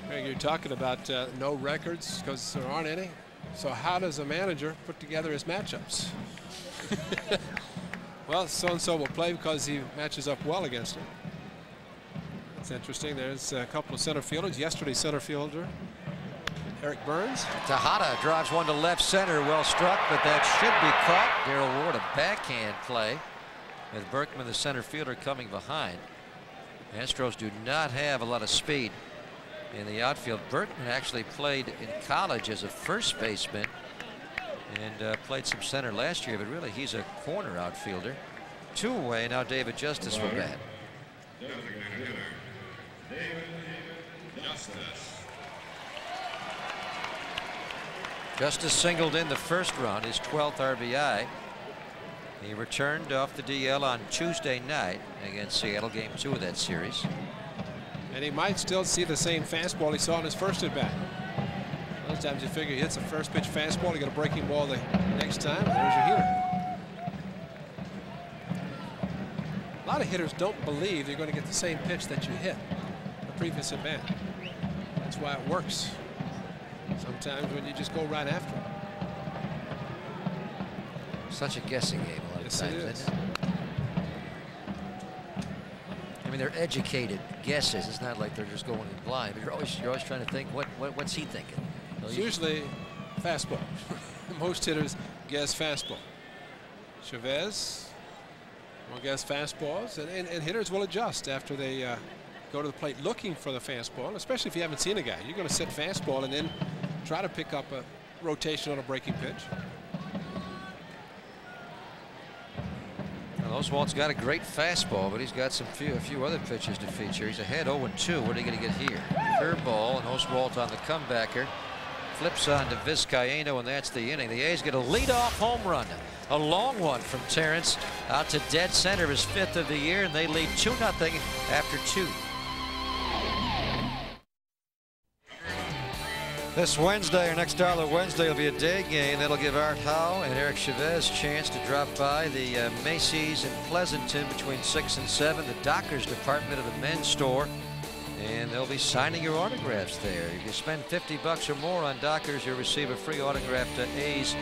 Greg, you're talking about no records because there aren't any. So how does a manager put together his matchups? Well, so-and-so will play because he matches up well against him. It's interesting. There's a couple of center fielders. Yesterday's center fielder, Eric Burns. Tejada drives one to left center. Well struck, but that should be caught. Darrell Ward, a backhand play with Berkman, the center fielder, coming behind. Astros do not have a lot of speed in the outfield. Berkman actually played in college as a first baseman and played some center last year, but really he's a corner outfielder. 2 away. Now David Justice will bat. Justice singled in the first run, his 12th RBI. He returned off the DL on Tuesday night against Seattle, game 2 of that series. And he might still see the same fastball he saw in his first at bat. Most times you figure he hits a first pitch fastball, you get a breaking ball the next time, there's your hitter. A lot of hitters don't believe you're going to get the same pitch that you hit the previous at bat. That's why it works sometimes when you just go right after it. Such a guessing game a lot of times, isn't it? I mean, they're educated guesses. It's not like they're just going in blind. But you're always trying to think, what's he thinking? It's usually fastball. Most hitters guess fastball. Chavez will guess fastballs, and hitters will adjust after they go to the plate looking for the fastball, especially if you haven't seen a guy. You're going to set fastball and then try to pick up a rotation on a breaking pitch. Oswalt's got a great fastball, but he's got a few other pitches to feature. He's ahead 0-2. What are you going to get here? Curveball, and Oswalt on the comebacker. Flips on to Vizcaíno, and that's the inning. The A's get a leadoff home run. A long one from Terrence out to dead center, his 5th of the year, and they lead 2-0 after 2. This Wednesday, or next Dollar Wednesday, will be a day game. That'll give Art Howe and Eric Chavez a chance to drop by the Macy's in Pleasanton between 6 and 7, the Dockers department of the men's store. And they'll be signing your autographs there. If you spend $50 or more on Dockers, you'll receive a free autographed A's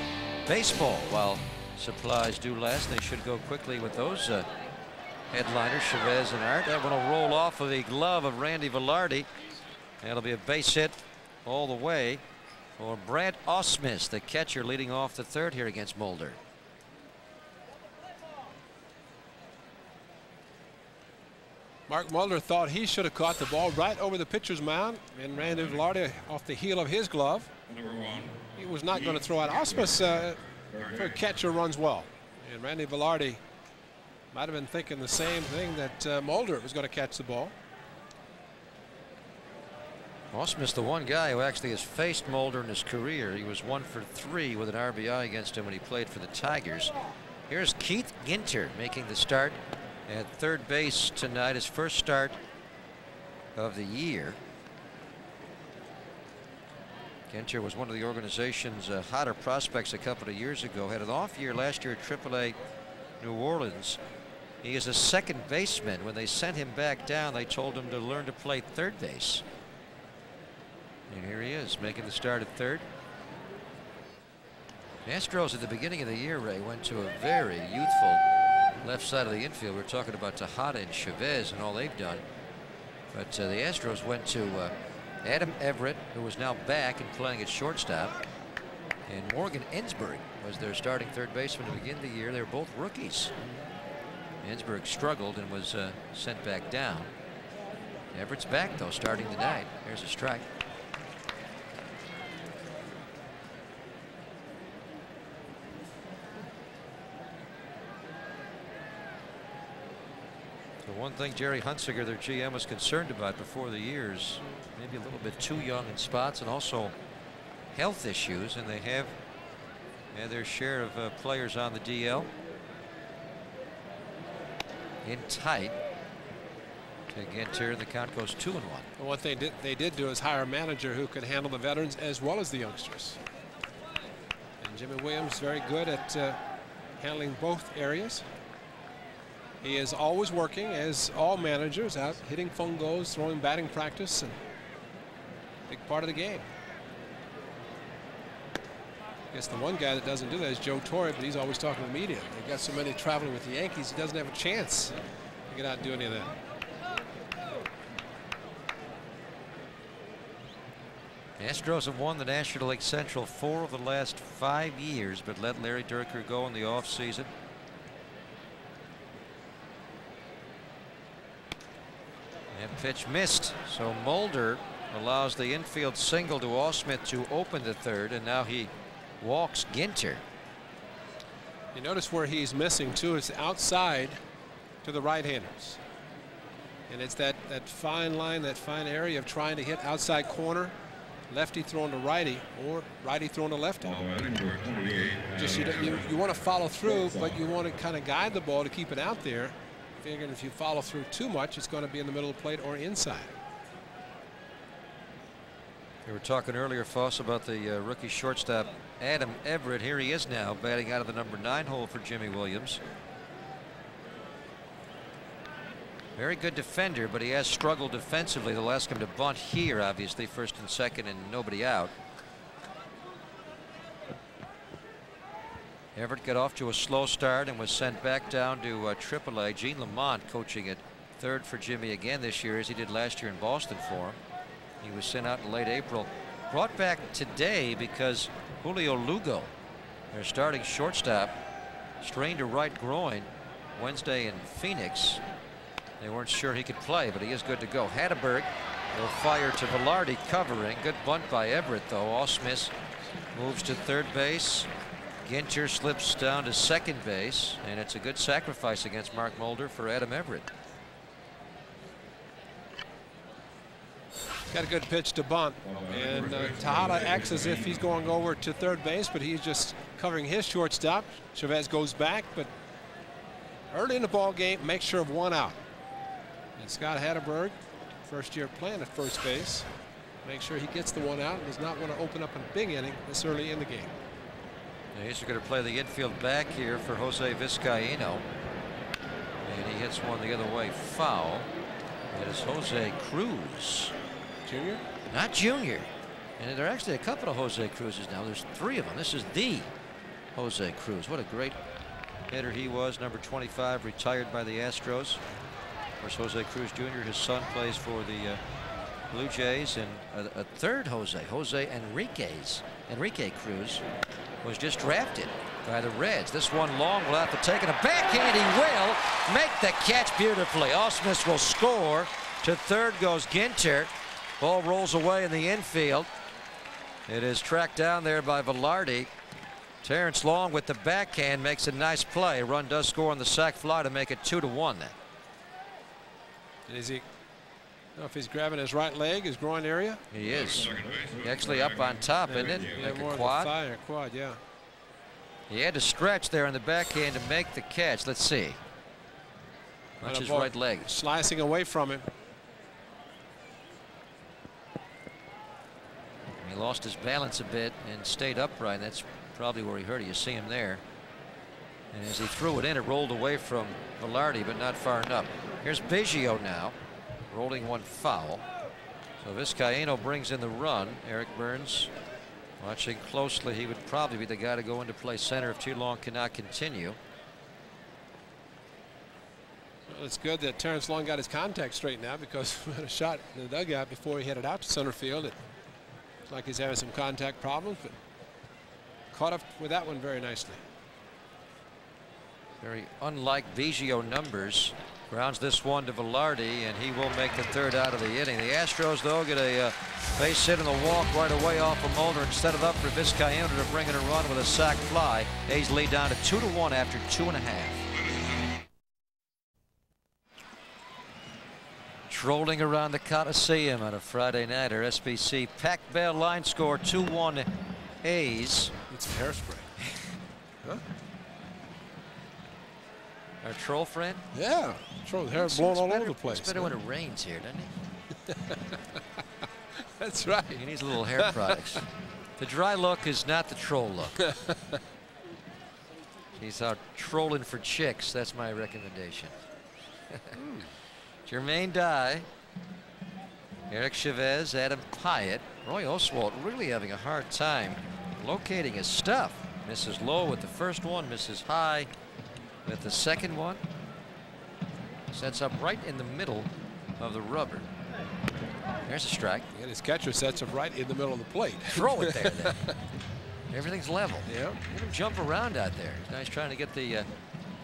baseball while supplies do last. They should go quickly with those headliners, Chavez and Art. That one will roll off of the glove of Randy Velarde. That'll be a base hit all the way for Brad Ausmus, the catcher, leading off the 3rd here against Mulder. Mark Mulder thought he should have caught the ball right over the pitcher's mound, and Randy Velarde off the heel of his glove. He was not going to throw out. Ausmus, for a catcher, runs well, and Randy Velarde might have been thinking the same thing, that Mulder was going to catch the ball. Ausmus, the one guy who actually has faced Mulder in his career. He was 1 for 3 with an RBI against him when he played for the Tigers. Here's Keith Ginter making the start at 3rd base tonight, his first start of the year. Ginter was one of the organization's hotter prospects a couple of years ago. Had an off year last year at AAA New Orleans. He is a second baseman. When they sent him back down, they told him to learn to play 3rd base. And here he is making the start at 3rd. The Astros at the beginning of the year, Ray, went to a very youthful left side of the infield. We're talking about Tejada and Chavez and all they've done. But the Astros went to Adam Everett, who is now back and playing at shortstop. And Morgan Ensberg was their starting 3rd baseman to begin the year. They were both rookies. Ensberg struggled and was sent back down. Everett's back, though, starting tonight. Here's a strike. One thing Jerry Hunsiker, their GM, was concerned about before the years, maybe a little bit too young in spots, and also health issues, and they have had their share of players on the DL. In tight to Ginter, the count goes 2-1. Well, what they did do is hire a manager who could handle the veterans as well as the youngsters. And Jimmy Williams very good at handling both areas. He is always working, as all managers, out hitting phone goals, throwing batting practice, and big part of the game. I guess the one guy that doesn't do that is Joe Torre, but he's always talking to the media. They got so many traveling with the Yankees, he doesn't have a chance to get out and do any of that. The Astros have won the National League Central 4 of the last 5 years, but let Larry Dierker go in the offseason. And pitch missed, so Mulder allows the infield single to Ausmith to open the 3rd, and now he walks Ginter. You notice where he's missing too. It's outside to the right-handers. And it's that fine line, that fine area of trying to hit outside corner, lefty throwing to righty, or righty throwing to lefty. Just you want to follow through, but you want to kind of guide the ball to keep it out there. Figuring if you follow through too much, it's going to be in the middle of the plate or inside. We were talking earlier, Fosse, about the rookie shortstop Adam Everett. Here he is now, batting out of the number 9 hole for Jimmy Williams. Very good defender, but he has struggled defensively. They'll ask him to bunt here, obviously, first and second, and nobody out. Everett got off to a slow start and was sent back down to AAA. Gene Lamont coaching at third for Jimmy again this year, as he did last year in Boston for him. He was sent out in late April. Brought back today because Julio Lugo, their starting shortstop, strained a right groin Wednesday in Phoenix. They weren't sure he could play, but he is good to go. Hatteberg will fire to Velarde covering. Good bunt by Everett, though. Ausmus moves to third base. Ginter slips down to second base, and it's a good sacrifice against Mark Mulder for Adam Everett. Got a good pitch to bunt, and Tejada acts as if he's going over to third base, but he's just covering his shortstop. Chavez goes back, but early in the ball game, makes sure of 1 out. And Scott Hatteberg, first year playing at first base, make sure he gets the 1 out and does not want to open up a big inning this early in the game. Now he's going to play the infield back here for Jose Vizcaino, and he hits one the other way foul. It is Jose Cruz. Junior? Not Junior. And there are actually a couple of Jose Cruzes now. There's 3 of them. This is the Jose Cruz. What a great hitter he was. Number 25, retired by the Astros. Of course, Jose Cruz Jr., his son, plays for the Blue Jays. And a third Jose Enrique Cruz, was just drafted by the Reds. This one long will have to take it. A backhand, he will make the catch beautifully. Ausmus will score. To third goes Ginter. Ball rolls away in the infield. It is tracked down there by Velarde. Terrence Long with the backhand makes a nice play. Run does score on the sac fly to make it 2-1 then. Is he? I don't know if he's grabbing his right leg, his groin area. He is. Actually up on top, isn't it? Yeah, like more a quad. Of the quad, yeah. He had to stretch there in the backhand to make the catch. Let's see. Watch his right leg. Slicing away from him. He lost his balance a bit and stayed upright. That's probably where he hurt it. You see him there. And as he threw it in, it rolled away from Velarde, but not far enough. Here's Biggio now, rolling one foul. So Vizcaino brings in the run. Eric Burns watching closely. He would probably be the guy to go into play center if too long cannot continue. Well, it's good that Terrence Long got his contact straight now, because we had a shot in the dugout before he headed out to center field. It looks like he's having some contact problems, but caught up with that one very nicely. Very unlike Biggio numbers. Grounds this one to Velarde, and he will make the third out of the inning. The Astros, though, get a base hit in the walk right away off of Mulder and set it up for Vizcaino to bring in a run with a sac fly. A's lead down to 2-1 after 2.5. Trolling around the Coliseum on a Friday night. Our SBC Pac Bell line score 2-1 A's. It's hairspray. Huh? Our troll friend? Yeah. Troll hair blowing all over the place. It's better when it rains here, doesn't it? That's right. He needs a little hair products. The dry look is not the troll look. He's out trolling for chicks. That's my recommendation. Jermaine Dye, Eric Chavez, Adam Pyatt. Roy Oswalt really having a hard time locating his stuff. Misses low with the first one, misses high with the second one. Sets up right in the middle of the rubber. There's a strike. And his catcher sets up right in the middle of the plate. Throw it there then. Everything's level. Yeah. Let him jump around out there. Now he's trying to get the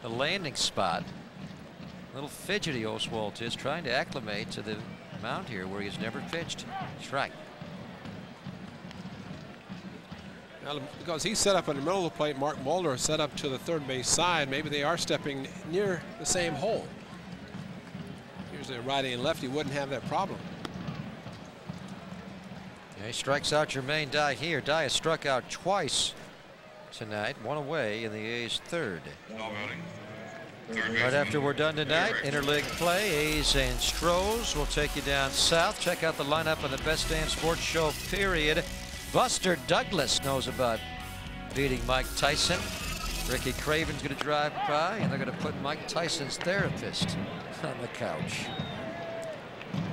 landing spot. A little fidgety Oswalt is, trying to acclimate to the mound here where he's never pitched. Strike. Well, because he's set up in the middle of the plate, Mark Mulder is set up to the third base side. Maybe they are stepping near the same hole. Usually a righty and lefty wouldn't have that problem. Yeah, he strikes out Jermaine Dye here. Dye has struck out twice tonight, one away in the A's third. Right after we're done tonight, interleague play, A's and Astros. We'll take you down south. Check out the lineup on the Best Damn Sports Show, period. Buster Douglas knows about beating Mike Tyson. Ricky Craven's going to drive by, and they're going to put Mike Tyson's therapist on the couch.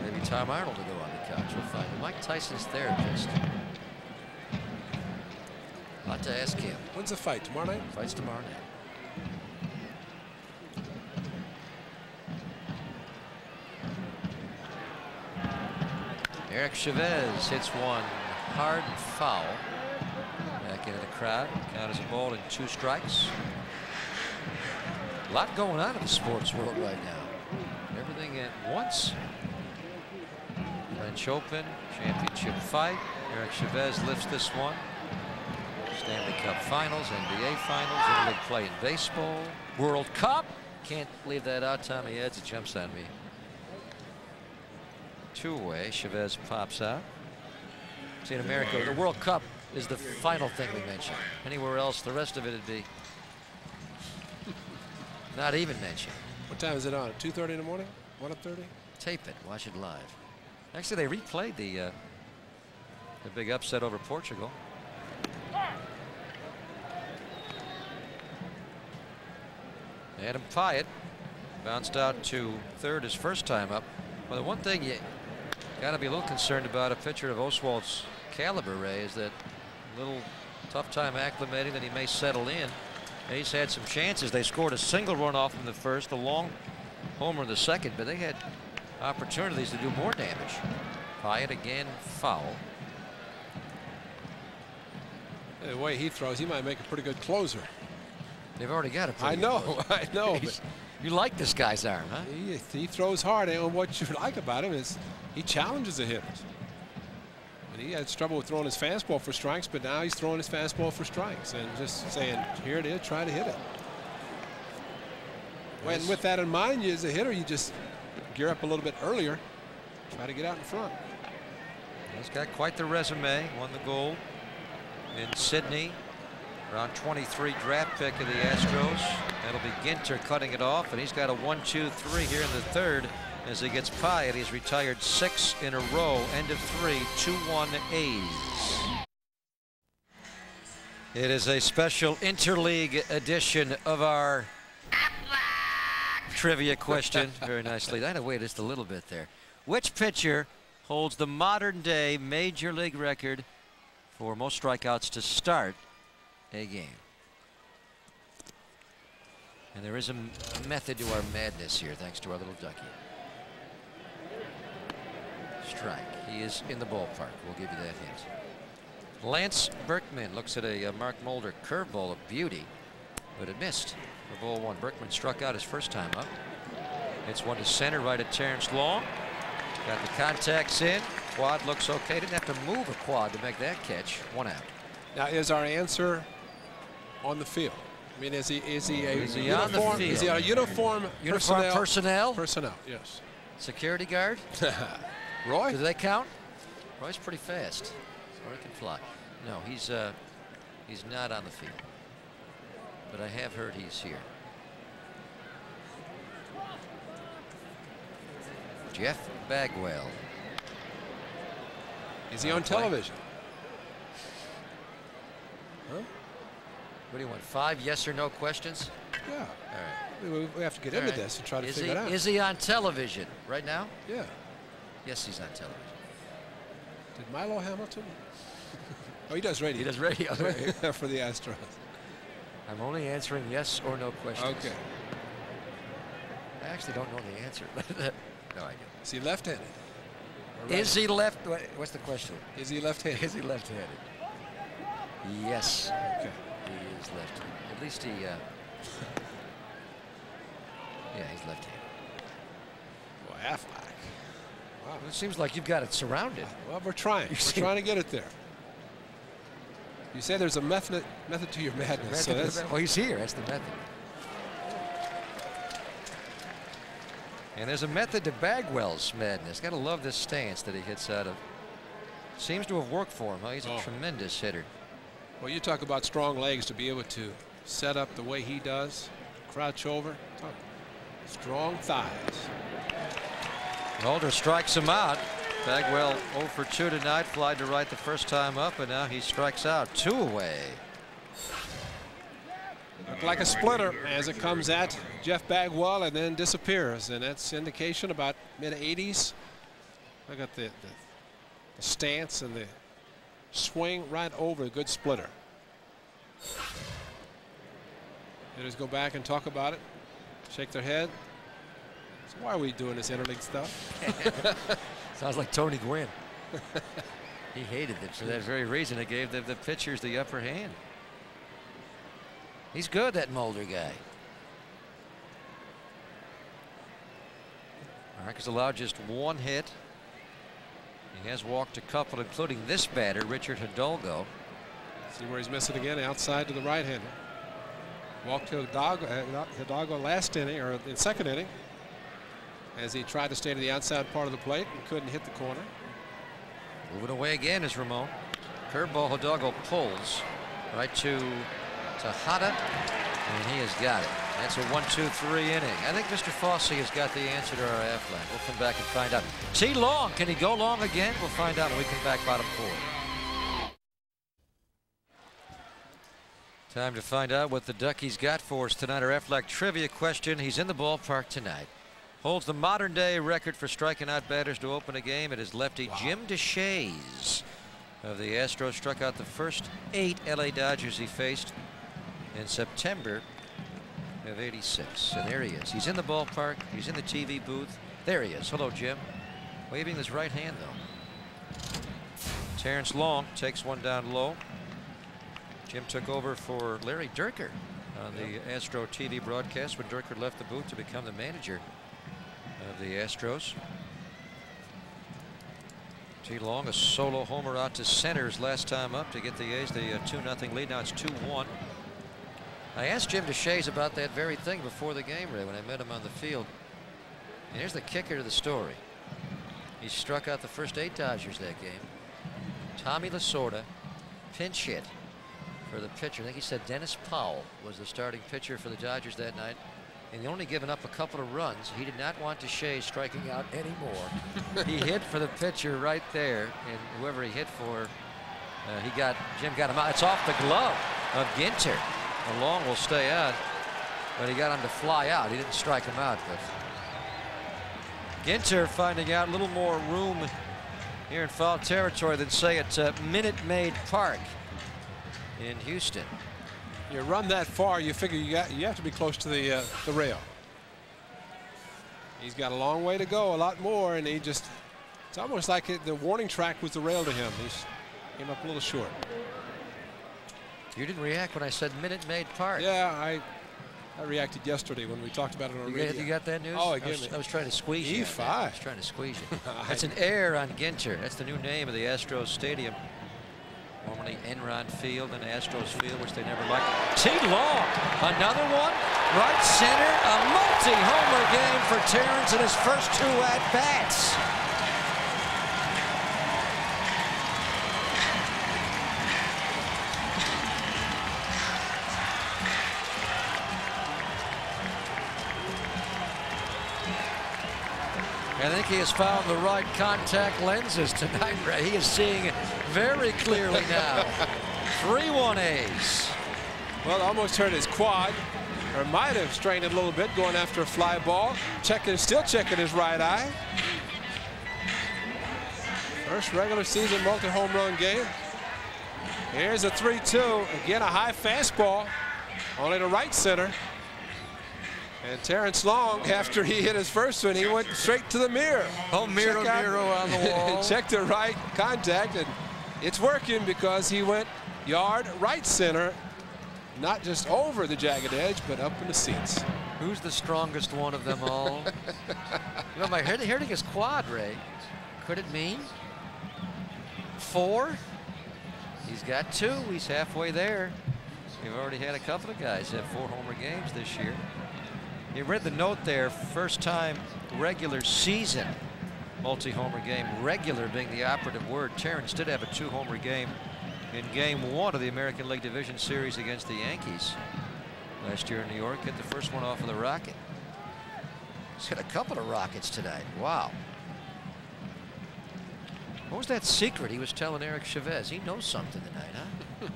Maybe Tom Arnold will go on the couch. We'll find Mike Tyson's therapist. I'll have to ask him. When's the fight? Tomorrow night? Fight's tomorrow night. Eric Chavez hits one hard and foul. Back into the crowd. Count as a ball and 2 strikes. A lot going on in the sports world right now. Everything at once. French Open, championship fight. Eric Chavez lifts this one. Stanley Cup Finals, NBA Finals, interleague play in baseball, World Cup. Can't leave that out. Tommy Ed's, it jumps on me. 2 away. Chavez pops out. See, in America, the World Cup is the final thing we mention. Anywhere else, the rest of it would be not even mentioned. What time is it on? 2:30 in the morning? 1:30? Tape it. Watch it live. Actually, they replayed the big upset over Portugal. Adam Pyatt bounced out to third his first time up. Well, the one thing you got to be a little concerned about a pitcher of Oswald's caliber, Ray, is that little tough time acclimating, that he may settle in. A's had some chances. They scored a single run off in the first, a long homer in the second, but they had opportunities to do more damage. Pyatt again foul. The way he throws, he might make a pretty good closer. They've already got a I know, I know. But you like this guy's arm, huh? He throws hard, and what you like about him is he challenges the hitters. And he had trouble with throwing his fastball for strikes, but now he's throwing his fastball for strikes and just saying, here it is, try to hit it. And with that in mind, you as a hitter, you just gear up a little bit earlier, try to get out in front. He's got quite the resume. Won the gold in Sydney. Round 23 draft pick of the Astros. That'll be Ginter cutting it off, and he's got a 1-2-3 here in the third as he gets Pyatt. He's retired 6 in a row. End of 3, 2-1 A's. It is a special interleague edition of our trivia question. Very nicely. I had to wait just a little bit there. Which pitcher holds the modern day major league record for most strikeouts to start a game? And there is a method to our madness here, thanks to our little ducky. Strike. He is in the ballpark. We'll give you that hint. Lance Berkman looks at a Mark Mulder curveball of beauty, but it missed for ball 1. Berkman struck out his first time up. Hits one to center, right at Terrence Long. Got the contacts in. Quad looks okay. Didn't have to move a quad to make that catch. 1 out. Now, is our answer on the field? I mean, is he a Is he uniform? on the field? Is he a uniform personnel? Personnel, yes. Security guard? Roy? Do they count? Roy's pretty fast. Roy can fly. No, he's not on the field. But I have heard he's here. Jeff Bagwell. Is he on television? Huh? What do you want? 5 yes or no questions? Yeah. All right. We have to get into this and try to figure it out. Is he on television right now? Yeah. Yes, he's on television. Did Milo Hamilton? Oh, he does radio. He does radio. For the Astros. I'm only answering yes or no questions. Okay. I actually don't know the answer. No idea. Is he left-handed? Is he left? What's the question? Is he left-handed? Is he left-handed? Yes. Okay. He is left-handed. At least he. Yeah, he's lefty. Well, Affleck. Wow. It seems like you've got it surrounded. Well, we're trying. We're trying to get it there. You say there's a method to your madness. So that's, well, he's here. That's the method. And there's a method to Bagwell's madness. Gotta love this stance that he hits out of. Seems to have worked for him. Huh? He's a tremendous hitter. Well, you talk about strong legs to be able to set up the way he does, crouch over. Strong thighs. Mulder strikes him out. Bagwell 0 for 2 tonight. Flied to right the first time up, and now he strikes out. 2 away. Looked like a splitter as it comes at Jeff Bagwell and then disappears, and that's indication about mid-80s. Look at the stance and the swing right over a good splitter. Hitters go back and talk about it, shake their head. So why are we doing this interleague stuff? Sounds like Tony Gwynn. He hated it for that very reason. It gave the pitchers the upper hand. He's good, that Mulder guy. Marcus allowed just 1 hit. He has walked a couple, including this batter, Richard Hidalgo. See where he's missing again, outside to the right-hander. Walked to Hidalgo last inning, or in second inning, as he tried to stay to the outside part of the plate and couldn't hit the corner. Moving away again is Ramon. Curveball, Hidalgo pulls right to Tejada, and he has got it. That's a 1-2-3 inning. I think Mr. Fosse has got the answer to our Aflac. We'll come back and find out. T. Long, can he go long again? We'll find out when we come back, bottom 4. Time to find out what the Duckies got for us tonight. Our Aflac trivia question. He's in the ballpark tonight. Holds the modern-day record for striking out batters to open a game. It is lefty Jim DeShays of the Astros. Struck out the first 8 LA Dodgers he faced in September of '86. And there he is. He's in the ballpark. He's in the TV booth. There he is. Hello, Jim. Waving his right hand, though. Terrence Long takes one down low. Jim took over for Larry Dierker on the Astro TV broadcast when Dierker left the booth to become the manager of the Astros. T. Long, a solo homer out to centers last time up to get the A's the 2-0 lead. Now it's 2-1. I asked Jim DeShays about that very thing before the game, Ray, when I met him on the field. And here's the kicker to the story. He struck out the first 8 Dodgers that game. Tommy Lasorda pinch hit for the pitcher. I think he said Dennis Powell was the starting pitcher for the Dodgers that night. And he only given up a couple of runs. He did not want DeShays striking out anymore. He hit for the pitcher right there, and whoever he hit for, Jim got him out. It's off the glove of Ginter. The Long will stay out, but he got him to fly out. He didn't strike him out, but Ginter finding out a little more room here in foul territory than, say, at Minute Maid Park in Houston. You run that far, you figure you have to be close to the rail. He's got a long way to go, a lot more, and it's almost like the warning track was the rail to him. He came up a little short. You didn't react when I said Minute Maid Park. Yeah, I reacted yesterday when we talked about it on radio. You got that news? Oh, I was trying to squeeze you. E5. I was trying to squeeze you. That's an error on Ginter. That's the new name of the Astros Stadium. Formerly Enron Field and Astros Field, which they never liked. T. Long, another one, right center, a multi-homer game for Terrence in his first 2 at-bats. I think he has found the right contact lenses tonight, Ray. He is seeing very clearly now. 3-1 A's. Well, almost hurt his quad, or might have strained it a little bit going after a fly ball. Still checking his right eye. First regular season multi-home run game. Here's a 3-2. Again, a high fastball, only to right center. And Terrence Long, after he hit his first one, he went straight to the mirror. Oh, mirror on the wall. Checked the right contact, and it's working because he went yard right center, not just over the jagged edge, but up in the seats. Who's the strongest one of them all? You know, my hurting his quad, Ray. Could it mean 4? He's got 2. He's halfway there. We've already had a couple of guys have 4 homer games this year. You read the note there, first time regular season multi-homer game, regular being the operative word. Terrence did have a 2-homer game in game 1 of the American League Division Series against the Yankees last year in New York. Get the first one off of the rocket. He's hit a couple of rockets tonight. Wow. What was that secret he was telling Eric Chavez? He knows something tonight, huh?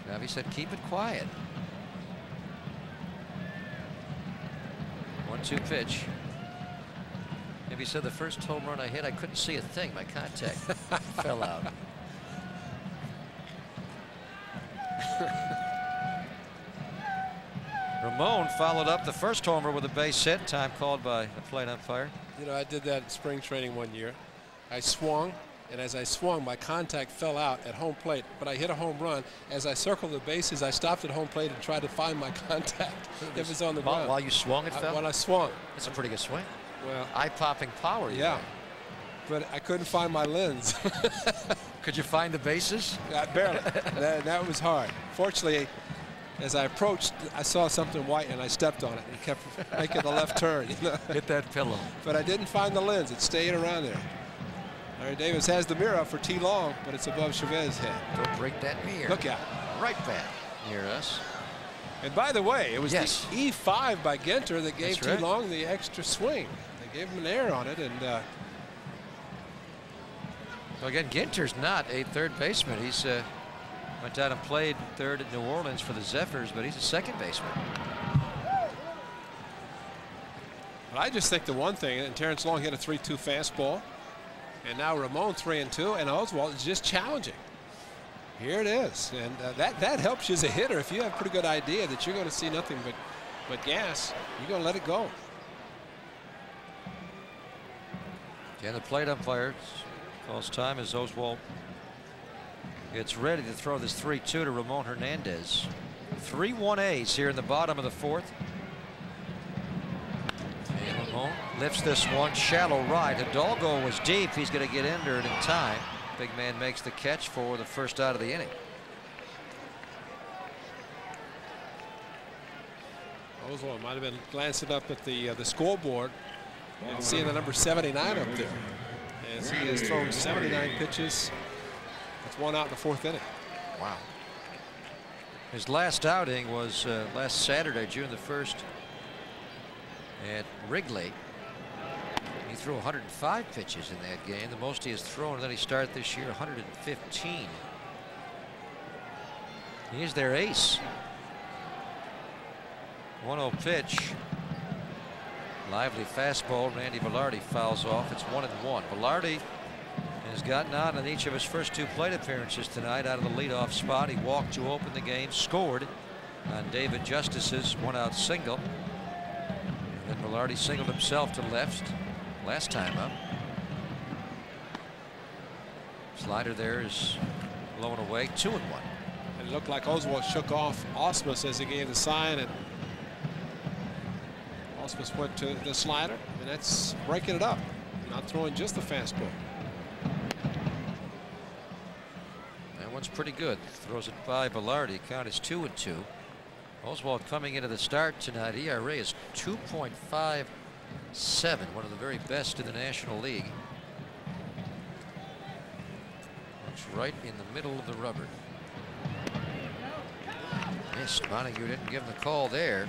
Ravi said, keep it quiet. 1-2 pitch. Maybe he said the first home run I hit, I couldn't see a thing. My contact fell out. Ramon followed up the first homer with a base hit, time called by the plate umpire. You know, I did that in spring training one year. I swung, and as I swung, my contact fell out at home plate, but I hit a home run. As I circled the bases, I stopped at home plate and tried to find my contact. It was on the ground. While you swung, it fell? When I swung. That's a pretty good swing. Well, eye-popping power. Yeah, but I couldn't find my lens. Could you find the bases? Barely. that was hard. Fortunately, as I approached, I saw something white and I stepped on it and kept making the left turn. You know? Hit that pillow. But I didn't find the lens. It stayed around there. Larry Davis has the mirror up for T. Long, but it's above Chavez's head. Don't break that mirror. Look out. Right back near us. And by the way, it was the E5 by Ginter that gave T. right. Long the extra swing. They gave him an error on it, and well, again, Ginter's not a third baseman. He's went out and played third at New Orleans for the Zephyrs, but he's a second baseman. But I just think the one thing, and Terrence Long hit a 3-2 fastball, and now Ramon 3-2, and Oswalt is just challenging. Here it is, and that helps you as a hitter. If you have a pretty good idea that you're going to see nothing but gas, you're going to let it go. And the plate umpire calls time as Oswalt gets ready to throw this 3-2 to Ramon Hernandez. 3-1 A's here in the bottom of the 4th. And Ramon lifts this one shallow right. Hidalgo was deep. He's going to get under it in time. Big man makes the catch for the first out of the inning. Oswalt might have been glancing up at the scoreboard and seeing the number 79 up there. As he has thrown 79 pitches. That's 1 out in the 4th inning. Wow. His last outing was last Saturday, June the 1st, at Wrigley. He threw 105 pitches in that game, the most he has thrown, and then he started this year 115. He is their ace. 1-0 pitch. Lively fastball. Randy Velarde fouls off. It's 1-1. Velarde has gotten out in each of his first 2 plate appearances tonight out of the leadoff spot. He walked to open the game, scored on David Justice's 1-out single. And then Velarde singled himself to left last time up. Slider there is blown away. 2-1. And it looked like Oswalt shook off Ausmus as he gave the sign, and Ausmus went to the slider, and that's breaking it up, not throwing just the fastball. That one's pretty good. Throws it by Velarde. Count is 2-2. Oswalt coming into the start tonight. ERA is 2.57, one of the very best in the National League. Looks right in the middle of the rubber. Missed. Montague didn't give him the call there.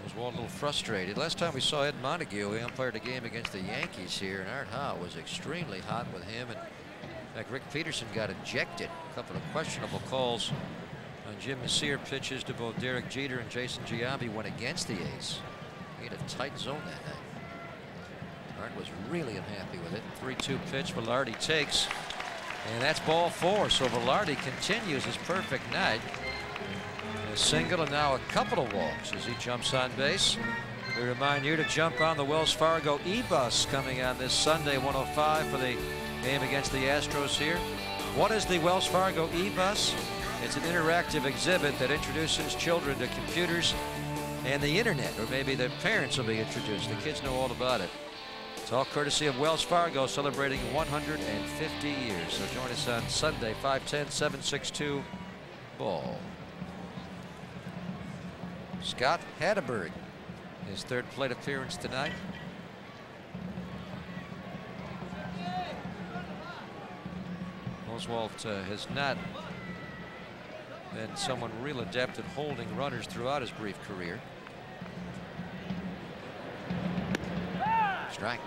Oswalt a little frustrated. Last time we saw Ed Montague, he umpired a game against the Yankees here, and Art Howe was extremely hot with him. And in fact, Rick Peterson got ejected. A couple of questionable calls on Jim Messier pitches to both Derek Jeter and Jason Giambi went against the A's. He had a tight zone that night. Art was really unhappy with it. 3-2 pitch. Velarde takes, and that's ball 4. So Velarde continues his perfect night. A single and now a couple of walks as he jumps on base. We remind you to jump on the Wells Fargo e-bus coming on this Sunday 1:05 for the game against the Astros here. What is the Wells Fargo e-bus? It's an interactive exhibit that introduces children to computers and the internet, or maybe their parents will be introduced. The kids know all about it. It's all courtesy of Wells Fargo, celebrating 150 years. So join us on Sunday, 5-10-7-6-2 ball. Scott Hatteberg, his third plate appearance tonight. Oswalt has not been someone real adept at holding runners throughout his brief career. Strike.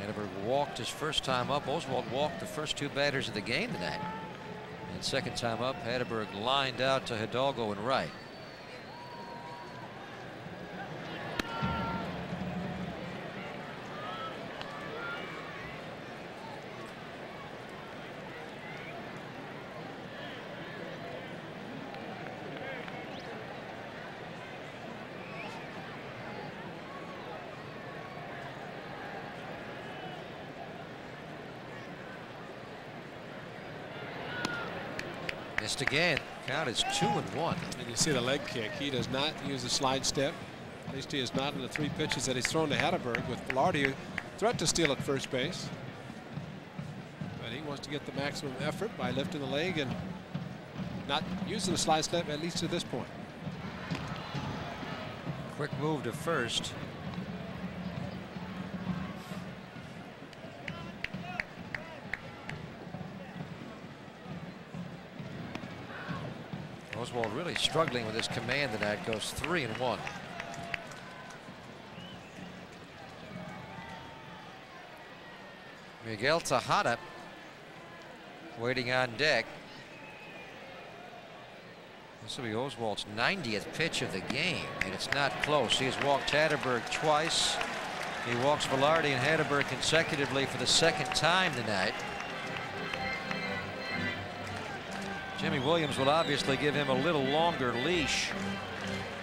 Hatteberg walked his first time up. Oswalt walked the first two batters of the game tonight. And second time up, Hatteberg lined out to Hidalgo and right. Missed again. Count is 2-1. And you see the leg kick. He does not use the slide step. At least he is not in the 3 pitches that he's thrown to Hatteberg, with Velarde threat to steal at first base. But he wants to get the maximum effort by lifting the leg and not using the slide step, at least to this point. Quick move to first. Oswalt really struggling with his command tonight. Goes 3-1. Miguel Tejada waiting on deck. This will be Oswalt's 90th pitch of the game, and it's not close. He has walked Hatteberg twice. He walks Velarde and Hatteberg consecutively for the second time tonight. Jimmy Williams will obviously give him a little longer leash,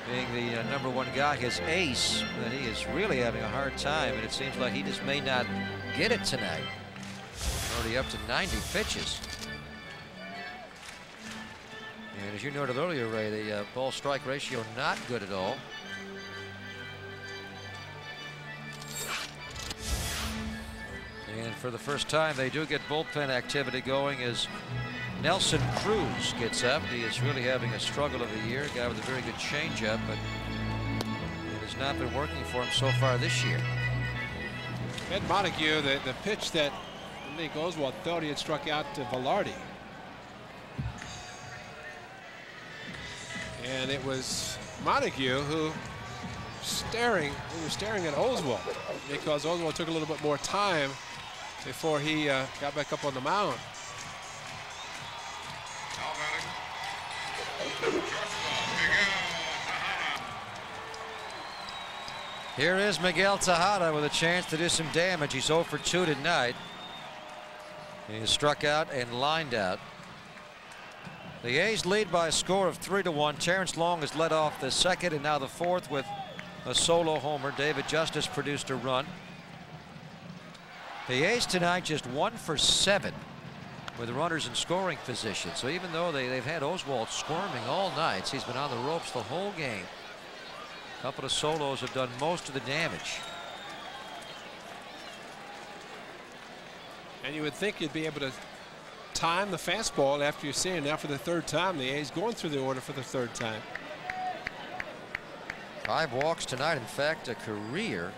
being the #1 guy, his ace, but he is really having a hard time, and it seems like he just may not get it tonight. Already up to 90 pitches. And as you noted earlier, Ray, the ball strike ratio not good at all. And for the first time, they do get bullpen activity going as Nelson Cruz gets up. He is really having a struggle of the year. A guy with a very good changeup, but it has not been working for him so far this year. Ed Montague, the pitch that I think Oswalt thought he had struck out to Velarde. And it was Montague who was staring at Oswalt, because Oswalt took a little bit more time before he got back up on the mound. Here is Miguel Tejada with a chance to do some damage. He's 0 for 2 tonight. He is struck out and lined out. The A's lead by a score of 3-1. Terrence Long has led off the second and now the fourth with a solo homer. David Justice produced a run. The A's tonight just 1 for 7 with runners in scoring position. So even though they've had Oswalt squirming all night, he's been on the ropes the whole game. A couple of solos have done most of the damage. And you would think you'd be able to time the fastball after you're seeing now for the third time. The A's going through the order for the third time. 5 walks tonight. In fact, a career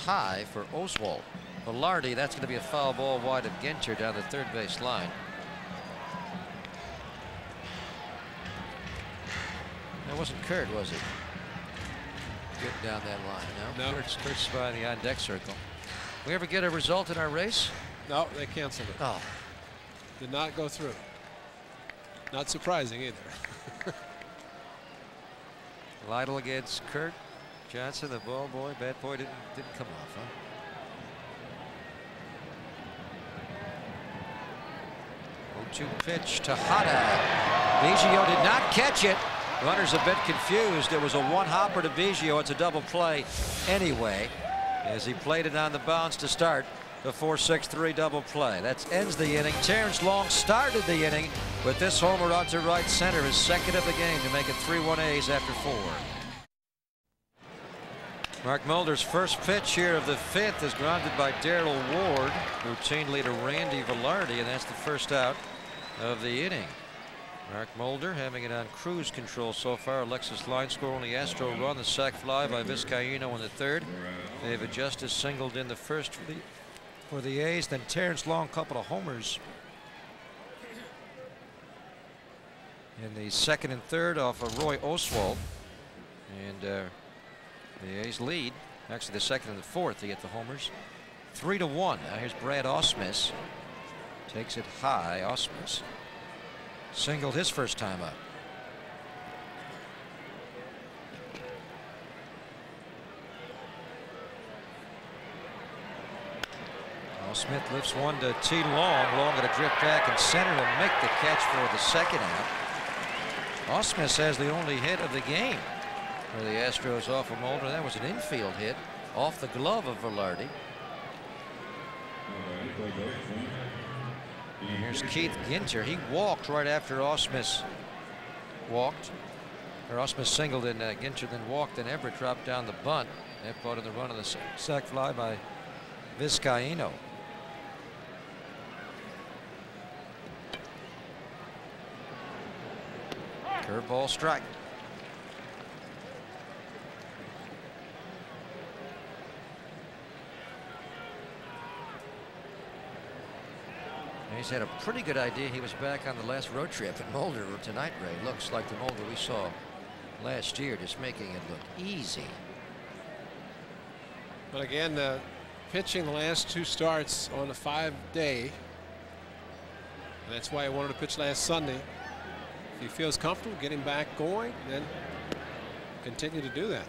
high for Oswalt. Velarde, that's going to be a foul ball wide of Ginter down the third base line. That wasn't Kurt, was it? Getting down that line. No. Kurt's by the on-deck circle. We ever get a result in our race? No, they canceled it. Oh. Did not go through. Not surprising either. Lytle against Kurt Johnson, the ball boy. Bat boy didn't come off, huh? 0-2 pitch to Tejada. Biggio did not catch it. Runner's a bit confused. It was a one hopper to Biggio. It's a double play anyway, as he played it on the bounce to start the 4-6-3 double play. That ends the inning. Terrence Long started the inning with this homer out to right center, his second of the game, to make it 3-1 A's after 4. Mark Mulder's first pitch here of the 5th is grounded by Darrell Ward, routine leader Randy Velarde, and that's the first out of the inning. Mark Mulder having it on cruise control so far. Alexis line score only Astro run, the sac fly by Vizcaino in the 3rd. David Justice singled in the 1st for the A's. Then Terrence Long, couple of homers in the 2nd and 3rd off of Roy Oswalt. And the A's lead, actually the 2nd and the 4th, to get the homers. 3-1. Now here's Brad Ausmus. Takes it high. Ausmus singled his first time up. Smith lifts one to T. Long. Long at a drip back and center will make the catch for the 2nd out. Ausmus has the only hit of the game for the Astros off of Mulder. That was an infield hit off the glove of Velarde. And here's Keith Ginter. He walked right after Ausmus walked. Or Ausmus singled and Ginter then walked, and Everett dropped down the bunt. That brought in the run of the sac fly by Vizcaino. Curveball strike. He's had a pretty good idea. He was back on the last road trip in Mulder tonight, Ray. Looks like the Mulder we saw last year, just making it look easy. But again, pitching the last 2 starts on a 5-day. And that's why I wanted to pitch last Sunday. If he feels comfortable, get him back going, then continue to do that.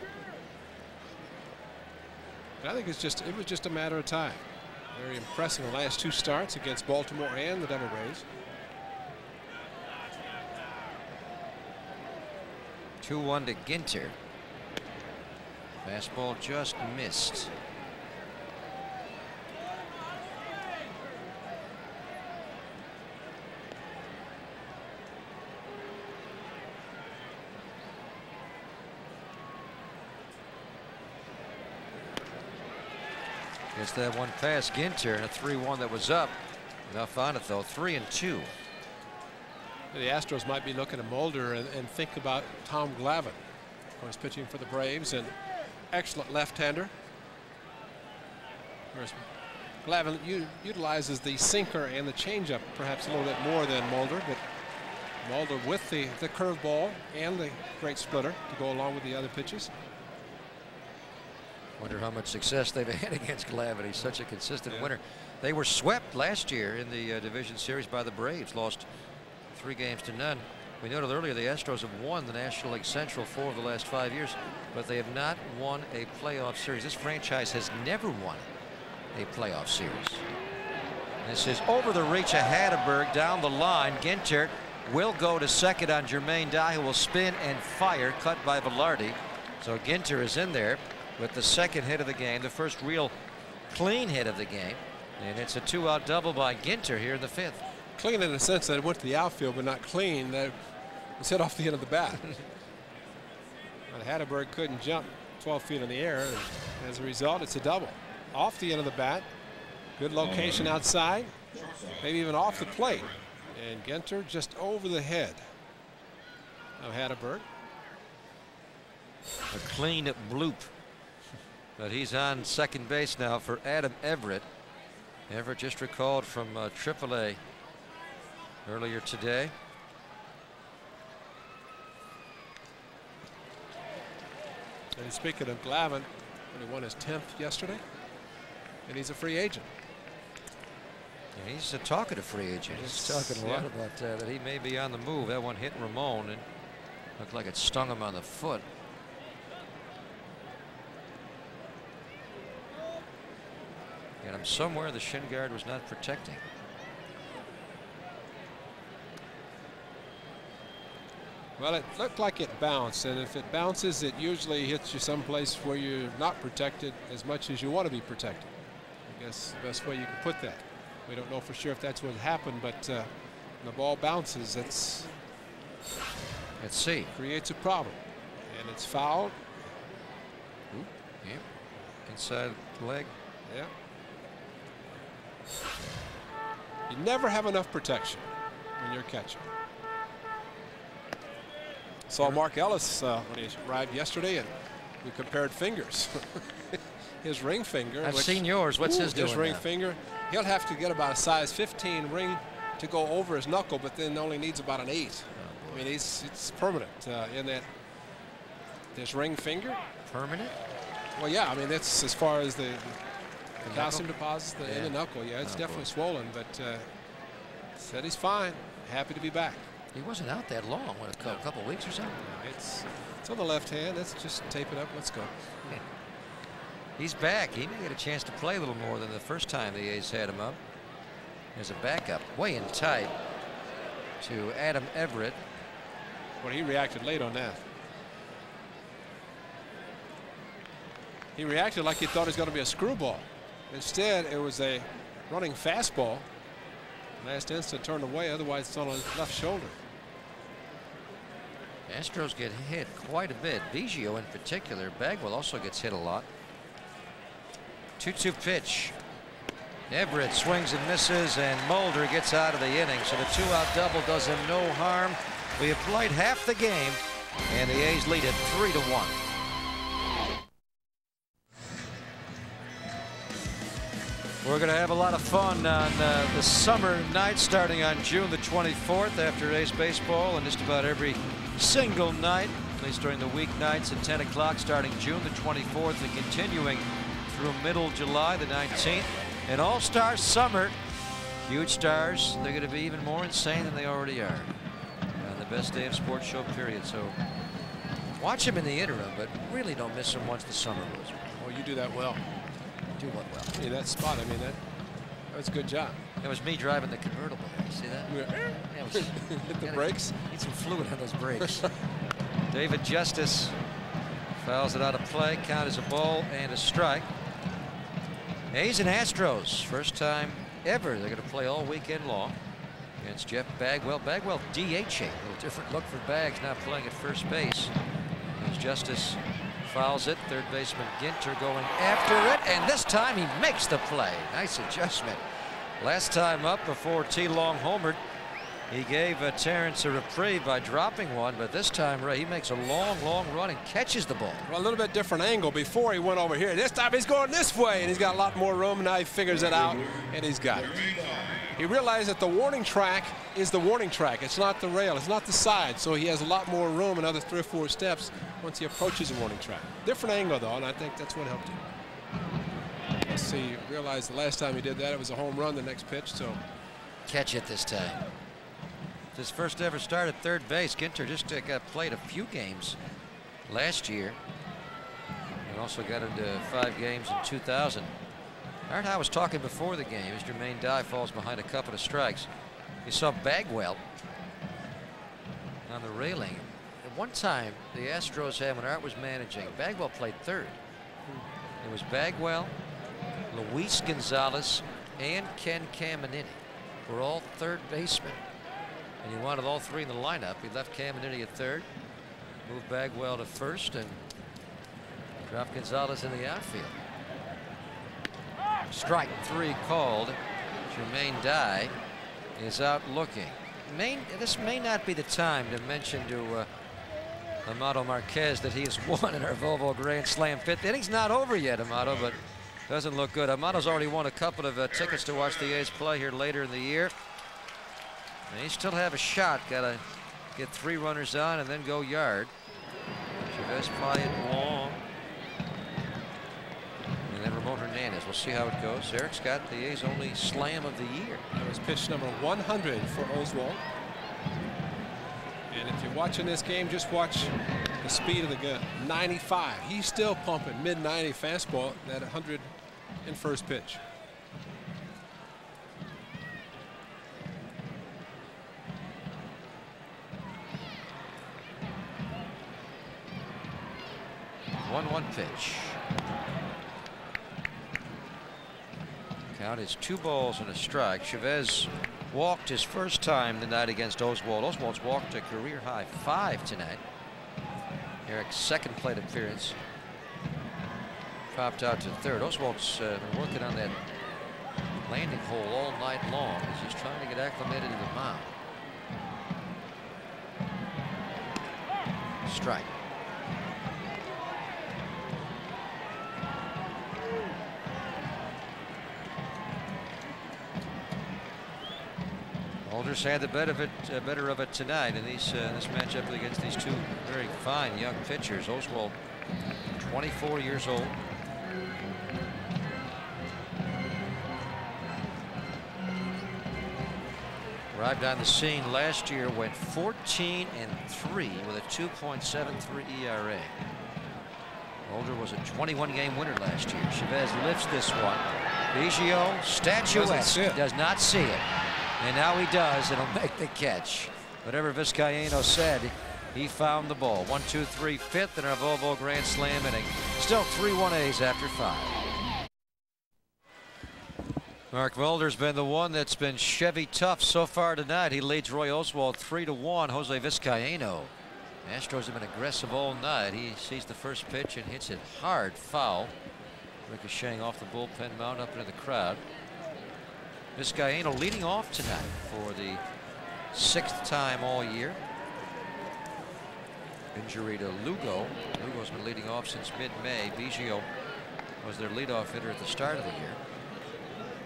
But I think it was just a matter of time. Very impressive the last 2 starts against Baltimore and the Devil Rays. 2-1 to Ginter. Fastball just missed. Gets that one past Ginter, and a 3-1 that was up. Enough on it though. 3-2. The Astros might be looking at Mulder and think about Tom Glavine, of course, pitching for the Braves, and excellent left-hander. Glavine utilizes the sinker and the changeup perhaps a little bit more than Mulder, but Mulder with the curveball and the great splitter to go along with the other pitches. Wonder how much success they've had against Glavine. He's such a consistent winner. They were swept last year in the division series by the Braves, lost 3 games to none. We noted earlier the Astros have won the National League Central 4 of the last 5 years, but they have not won a playoff series. This franchise has never won a playoff series. This is over the reach of Hatteberg down the line. Ginter will go to 2nd on Jermaine Dye, who will spin and fire, cut by Velarde. So Ginter is in there with the 2nd hit of the game, the first real clean hit of the game, and it's a 2-out double by Ginter here in the 5th. Clean in the sense that it went to the outfield, but not clean. That was hit off the end of the bat. But Hatteberg couldn't jump 12 feet in the air, and as a result, it's a double. Off the end of the bat, good location outside, maybe even off the plate, and Ginter just over the head of Hatteberg. A clean bloop. But he's on 2nd base now for Adam Everett. Everett just recalled from AAA earlier today. And speaking of Glavine, he won his 10th yesterday, and he's a free agent. Yeah, he's a talkative free agent. He's talking a lot about that he may be on the move. That one hit Ramon and looked like it stung him on the foot. Got him somewhere the shin guard was not protecting. Well, it looked like it bounced, and if it bounces, it usually hits you someplace where you're not protected as much as you want to be protected. I guess the best way you can put that. We don't know for sure if that's what happened, but when the ball bounces, let's see. Creates a problem, and it's fouled. Yep. Inside leg. Yeah. You never have enough protection when you're catching. Saw Mark Ellis when he arrived yesterday, and we compared fingers. His ring finger. I've seen yours. What's his doing? His ring now? finger. He'll have to get about a size 15 ring to go over his knuckle, but then only needs about an 8. Oh, I mean, it's permanent in that. This ring finger. Permanent? Well, yeah. I mean, that's as far as the calcium deposits in the knuckle. Yeah, it's definitely swollen, but said he's fine. Happy to be back. He wasn't out that long. What, a couple weeks or something? It's on the left hand. Let's just tape it up. Let's go. He's back. He may get a chance to play a little more than the first time the A's had him up. As a backup, way in tight to Adam Everett. Well, he reacted late on that. He reacted like he thought it was going to be a screwball. Instead, it was a running fastball. Last instant turned away, otherwise it's on his left shoulder. Astros get hit quite a bit. Biggio in particular. Bagwell also gets hit a lot. 2-2 pitch. Everett swings and misses, and Mulder gets out of the inning. So the 2-out double does him no harm. We have played half the game, and the A's lead it 3-1. We're going to have a lot of fun on the summer night starting on June the 24th after A's baseball, and just about every single night, at least during the weeknights at 10 o'clock starting June the 24th and continuing through middle July the 19th. An all-star summer. Huge stars. They're going to be even more insane than they already are on the best day of sports show period. So watch them in the interim, but really don't miss them once the summer goes. Well, you do that well. Do what well? Yeah, that spot, I mean, that's a good job. That was me driving the convertible. You see that? Yeah. Was, hit the brakes. Need some fluid on those brakes. David Justice fouls it out of play. Count as a ball and a strike. A's and Astros, first time ever they're going to play all weekend long against Jeff Bagwell. Bagwell DHing, a little different look for Bags, now playing at first base. As Justice fouls it, third baseman Ginter going after it, and this time he makes the play. Nice adjustment. Last time up before T-Long homered, he gave Terrence a reprieve by dropping one, but this time he makes a long run and catches the ball. Well, a little bit different angle before he went over here. This time he's going this way, and he's got a lot more room. Now he figures it out, and he's got it. He realized that the warning track is the warning track. It's not the rail. It's not the side. So he has a lot more room, another 3 or 4 steps once he approaches the warning track. Different angle, though, and I think that's what helped him. Let's see. He realized the last time he did that, it was a home run the next pitch. So catch it this time. It's his first ever start at third base. Ginter just got played a few games last year. And also got into 5 games in 2000. Art Howe was talking before the game as Jermaine Dye falls behind a couple of strikes. You saw Bagwell on the railing. At one time, the Astros had, when Art was managing, Bagwell played third. It was Bagwell, Luis Gonzalez, and Ken Caminiti were all third basemen. And he wanted all 3 in the lineup. He left Caminiti at third, moved Bagwell to first, and dropped Gonzalez in the outfield. Strike 3 called. Jermaine Dye is out looking. This may not be the time to mention to Amado Marquez that he has won in our Volvo Grand Slam 5th inning's not over yet, Amado, but doesn't look good. Amado's already won a couple of tickets to watch the A's play here later in the year. They still have a shot. Got to get 3 runners on and then go yard. Chavez flying long. And then Ramon Hernandez. We'll see how it goes. Eric's got the A's only slam of the year. That was pitch number 100 for Oswald. And if you're watching this game, just watch the speed of the gun. 95. He's still pumping mid-90 fastball at 100 in first pitch. One pitch. Count is 2 balls and a strike. Chavez walked his first time tonight against Oswald. Oswald's walked a career high 5 tonight. Eric's second plate appearance. popped out to third. Oswald's been working on that landing hole all night long as he's trying to get acclimated to the mound. Strike. Mulder's had the better of it tonight in this matchup against these two very fine young pitchers. Oswald, 24 years old. Arrived on the scene last year, went 14-3 with a 2.73 ERA. Mulder was a 21-game winner last year. Chavez lifts this one. Biggio, statuesque, does not see it. And now he does, and he'll make the catch. Whatever Vizcaino said, he found the ball. 1-2-3, fifth in our Volvo Grand Slam inning. Still 3-1 A's after 5. Mark Mulder's been the one that's been Chevy tough so far tonight. He leads Roy Oswald 3-1. Jose Vizcaino. Astros have been aggressive all night. He sees the first pitch and hits it hard foul, ricocheting off the bullpen mound up into the crowd. Vizcaino leading off tonight for the 6th time all year. Injury to Lugo. Lugo's been leading off since mid-May. Biggio was their leadoff hitter at the start of the year.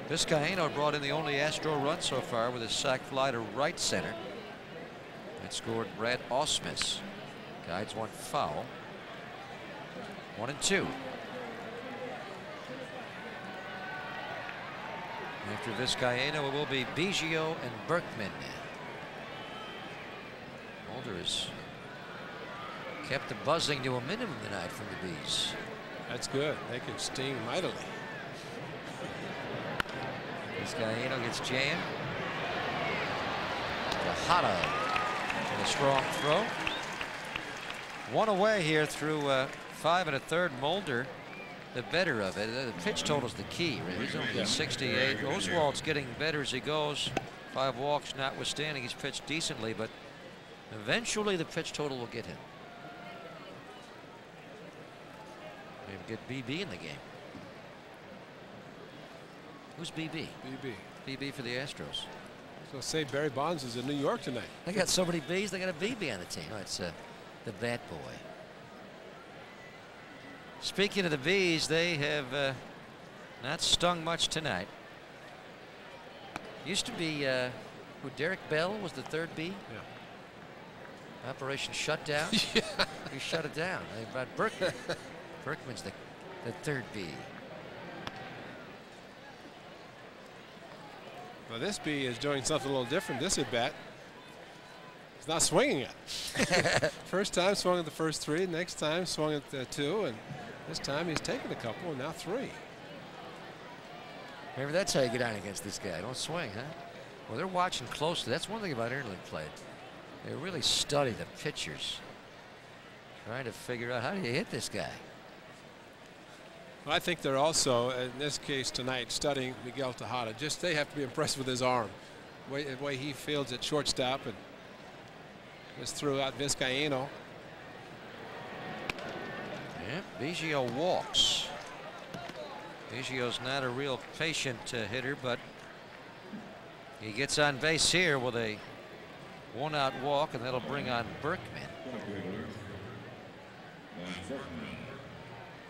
Vizcaino brought in the only Astro run so far with his sac fly to right center. It scored Brad Ausmus. Guides one foul. 1-2. After Vizcaino, it will be Biggio and Berkman. Mulder has kept the buzzing to a minimum tonight from the Bees. That's good. They can sting mightily. Vizcaino gets jammed. Tejada with a strong throw. One away here through 5 1/3. Mulder, the better of it. The pitch total's the key. Right? He's only at 68. Oswald's getting better as he goes. 5 walks notwithstanding. He's pitched decently, but eventually the pitch total will get him. Maybe get BB in the game. Who's BB? BB for the Astros. So say Barry Bonds is in New York tonight. They got so many Bs, they got a BB on the team. Oh, it's the Bat Boy. Speaking of the Bs, they have not stung much tonight. Used to be who Derek Bell was the 3rd B. Yeah. Operation Shutdown. Yeah. You shut it down. They brought Berkman. Berkman's the 3rd B. Well, this B is doing something a little different. This at bat, he's not swinging it. First time swung at the first 3, next time swung at the 2, and this time he's taken a couple, and now 3. Maybe that's how you get on against this guy. Don't swing, huh? Well, they're watching closely. That's one thing about interleague play. They really study the pitchers, trying to figure out how do you hit this guy. Well, I think they're also, in this case tonight, studying Miguel Tejada. Just they have to be impressed with his arm. The way he fields at shortstop and just threw out Vizcaino. Yeah, Biggio walks. Biggio's not a real patient hitter, but he gets on base here with a 1-out walk, and that'll bring on Berkman.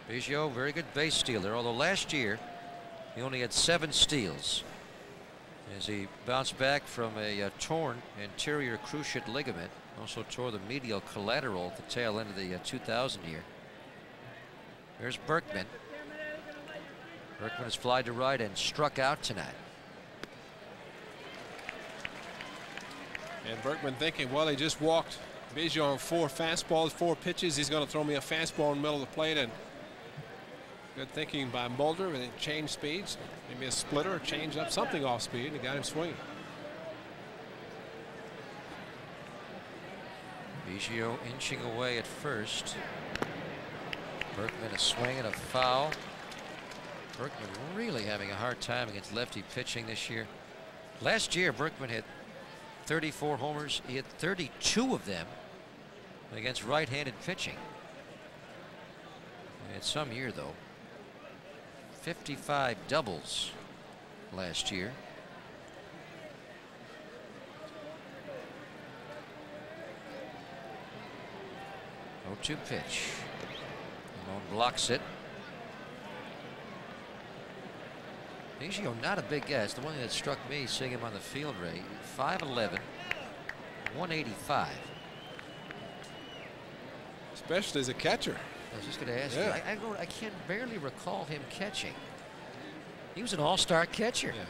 Biggio, very good base stealer, although last year he only had 7 steals as he bounced back from a torn anterior cruciate ligament. Also tore the medial collateral at the tail end of the 2000 year. There's Berkman. Berkman has flied to right and struck out tonight. And Berkman thinking, well, he just walked Biggio on 4 fastballs, 4 pitches. He's going to throw me a fastball in the middle of the plate, and good thinking by Mulder, and then change speeds, maybe a splitter, change up something off speed, and got him swinging. Biggio inching away at first. Berkman a swing and a foul. Berkman really having a hard time against lefty pitching this year. Last year, Berkman had 34 homers. He had 32 of them against right-handed pitching. He had some year, though. 55 doubles last year. 0-2 pitch. Malone blocks it. Biggio, not a big guy. It's the one that struck me seeing him on the field, Ray. 5'11", 185. Especially as a catcher. I was just going to ask you. I can barely recall him catching. He was an all-star catcher. Yeah.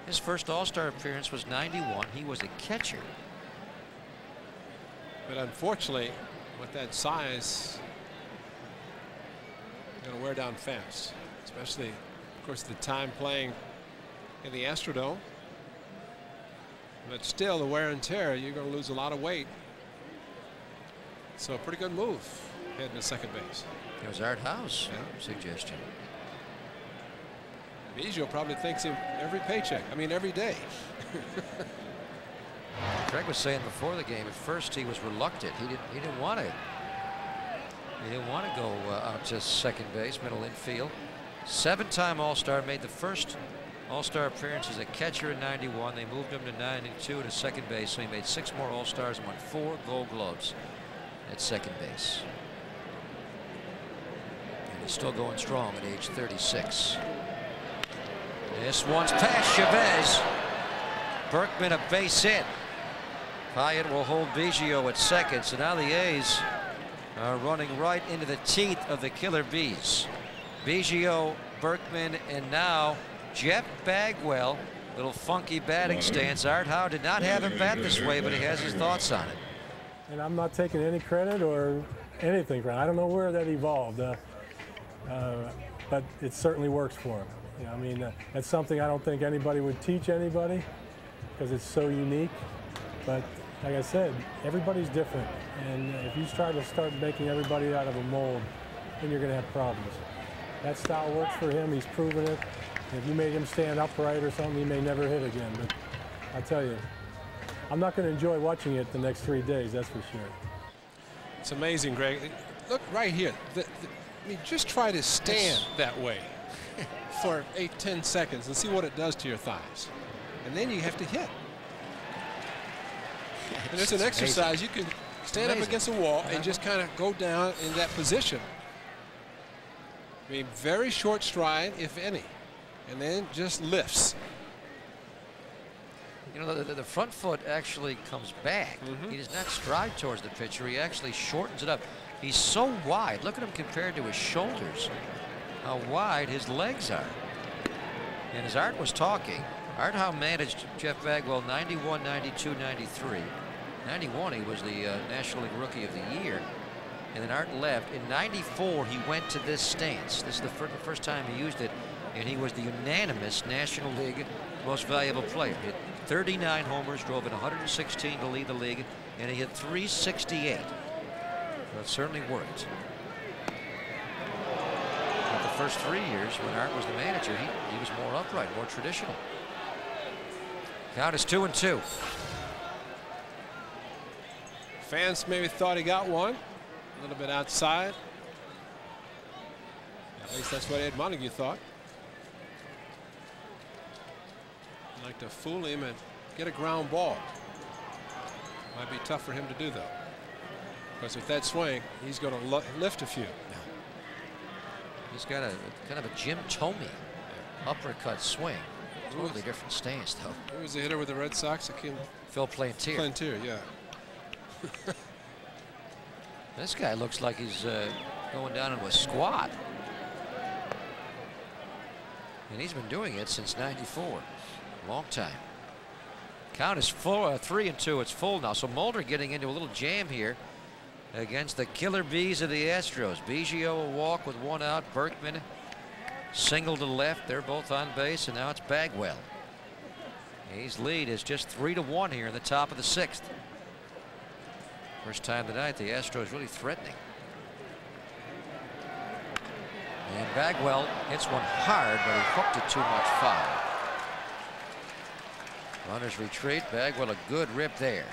His first all-star appearance was 91. He was a catcher. But unfortunately, with that size, going to wear down fast, especially, of course, the time playing in the Astrodome. But still, the wear and tear, you're going to lose a lot of weight. So a pretty good move heading to second base. There's Art House suggestion. Biggio probably thanks him every paycheck. I mean, every day. Craig was saying before the game, at first he was reluctant. He didn't want to. He didn't want to go out to second base, middle infield. 7-time All-Star, made the first All-Star appearance as a catcher in 91. They moved him to 92 to second base, so he made 6 more All-Stars and won 4 Gold Gloves at second base. And he's still going strong at age 36. This one's past Chavez. Berkman a base hit. Pyatt will hold Biggio at second, so now the A's are running right into the teeth of the Killer Bees. Biggio, Berkman, and now Jeff Bagwell. Little funky batting stance. Art Howe did not have him bat this way, but he has his thoughts on it. And I'm not taking any credit or anything for it. I don't know where that evolved, but it certainly works for him. You know, I mean, that's something I don't think anybody would teach anybody because it's so unique. But like I said, everybody's different. And if you try to start making everybody out of a mold, then you're going to have problems. That style works for him. He's proven it. If you made him stand upright or something, he may never hit again. But I tell you, I'm not going to enjoy watching it the next 3 days, that's for sure. It's amazing, Greg. Look right here. I mean, just try to stand that way for 8-10 seconds and see what it does to your thighs. And then you have to hit. And it's an exercise. You can stand up against a wall and just kind of go down in that position. I mean, very short stride, if any, and then just lifts. You know, the front foot actually comes back. He does not stride towards the pitcher. He actually shortens it up. He's so wide. Look at him compared to his shoulders, how wide his legs are. And as Art was talking, Art Howe managed Jeff Bagwell 91, 92, 93. 91, he was the National League Rookie of the Year. And then Art left. In 94, he went to this stance. This is the first time he used it. And he was the unanimous National League Most Valuable Player. He hit 39 homers, drove in 116 to lead the league, and he hit 368. So it certainly worked. But the first 3 years when Art was the manager, he was more upright, more traditional. Count is 2-2. Fans maybe thought he got one. A little bit outside. At least that's what Ed Montague thought. Like to fool him and get a ground ball. Might be tough for him to do, though. Because with that swing, he's going to lift a few. He's got a kind of a Jim Thome uppercut swing. Totally different stance, though. Who was the hitter with the Red Sox? Phil Plantier. Plantier, yeah. This guy looks like he's going down into a squat. And he's been doing it since 94. Long time. Count is 3-2. It's full now. So Mulder getting into a little jam here against the Killer Bees of the Astros. Biggio a walk with 1 out. Berkman single to left. They're both on base, and now it's Bagwell. A's lead is just 3-1 here in the top of the 6th. First time tonight the Astros really threatening. And Bagwell hits one hard, but he hooked it too much foul. Runners retreat. Bagwell a good rip there.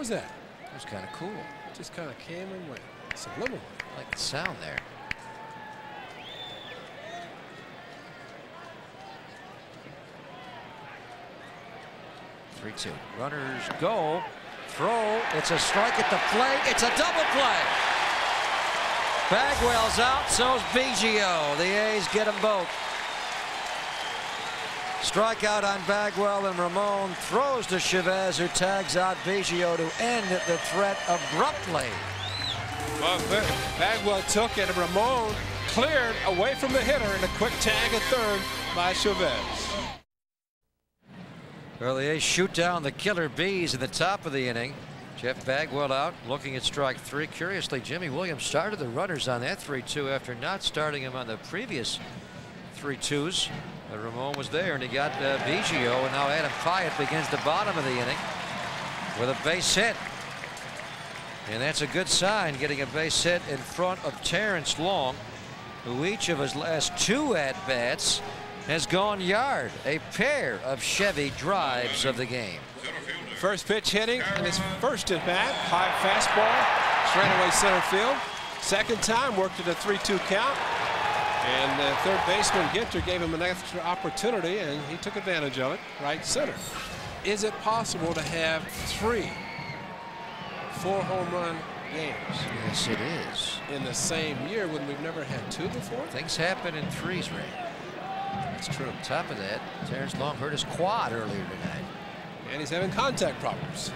was that? It was kind of cool. Just kind of came and went. Subliminal. I like the sound there. Three-two. Runners go. Throw. It's a strike at the plate. It's a double play. Bagwell's out. So's Biggio. The A's get them both. Strikeout on Bagwell, and Ramon throws to Chavez, who tags out Biggio to end the threat abruptly. Well, Bagwell took it, and Ramon cleared away from the hitter, and a quick tag at third by Chavez. Well, the A's shoot down the killer bees in the top of the inning. Jeff Bagwell out, looking at strike three. Curiously, Jimmy Williams started the runners on that 3-2 after not starting him on the previous 3-2s. Ramon was there, and he got Biggio, and now Adam Pyatt begins the bottom of the inning with a base hit. And that's a good sign, getting a base hit in front of Terrence Long, who each of his last two at-bats has gone yard. A pair of Chevy drives of the game. First pitch hitting, and his first at bat, high fastball, straightaway center field. Second time worked at a 3-2 count. And the third baseman Ginter gave him an extra opportunity, and he took advantage of it. Right center. Is it possible to have 3 4-home run games? Yes, it is. In the same year when we've never had 2 before? Things happen in threes, Ray. That's true. On top of that, Terrence Long hurt his quad earlier tonight. And he's having contact problems.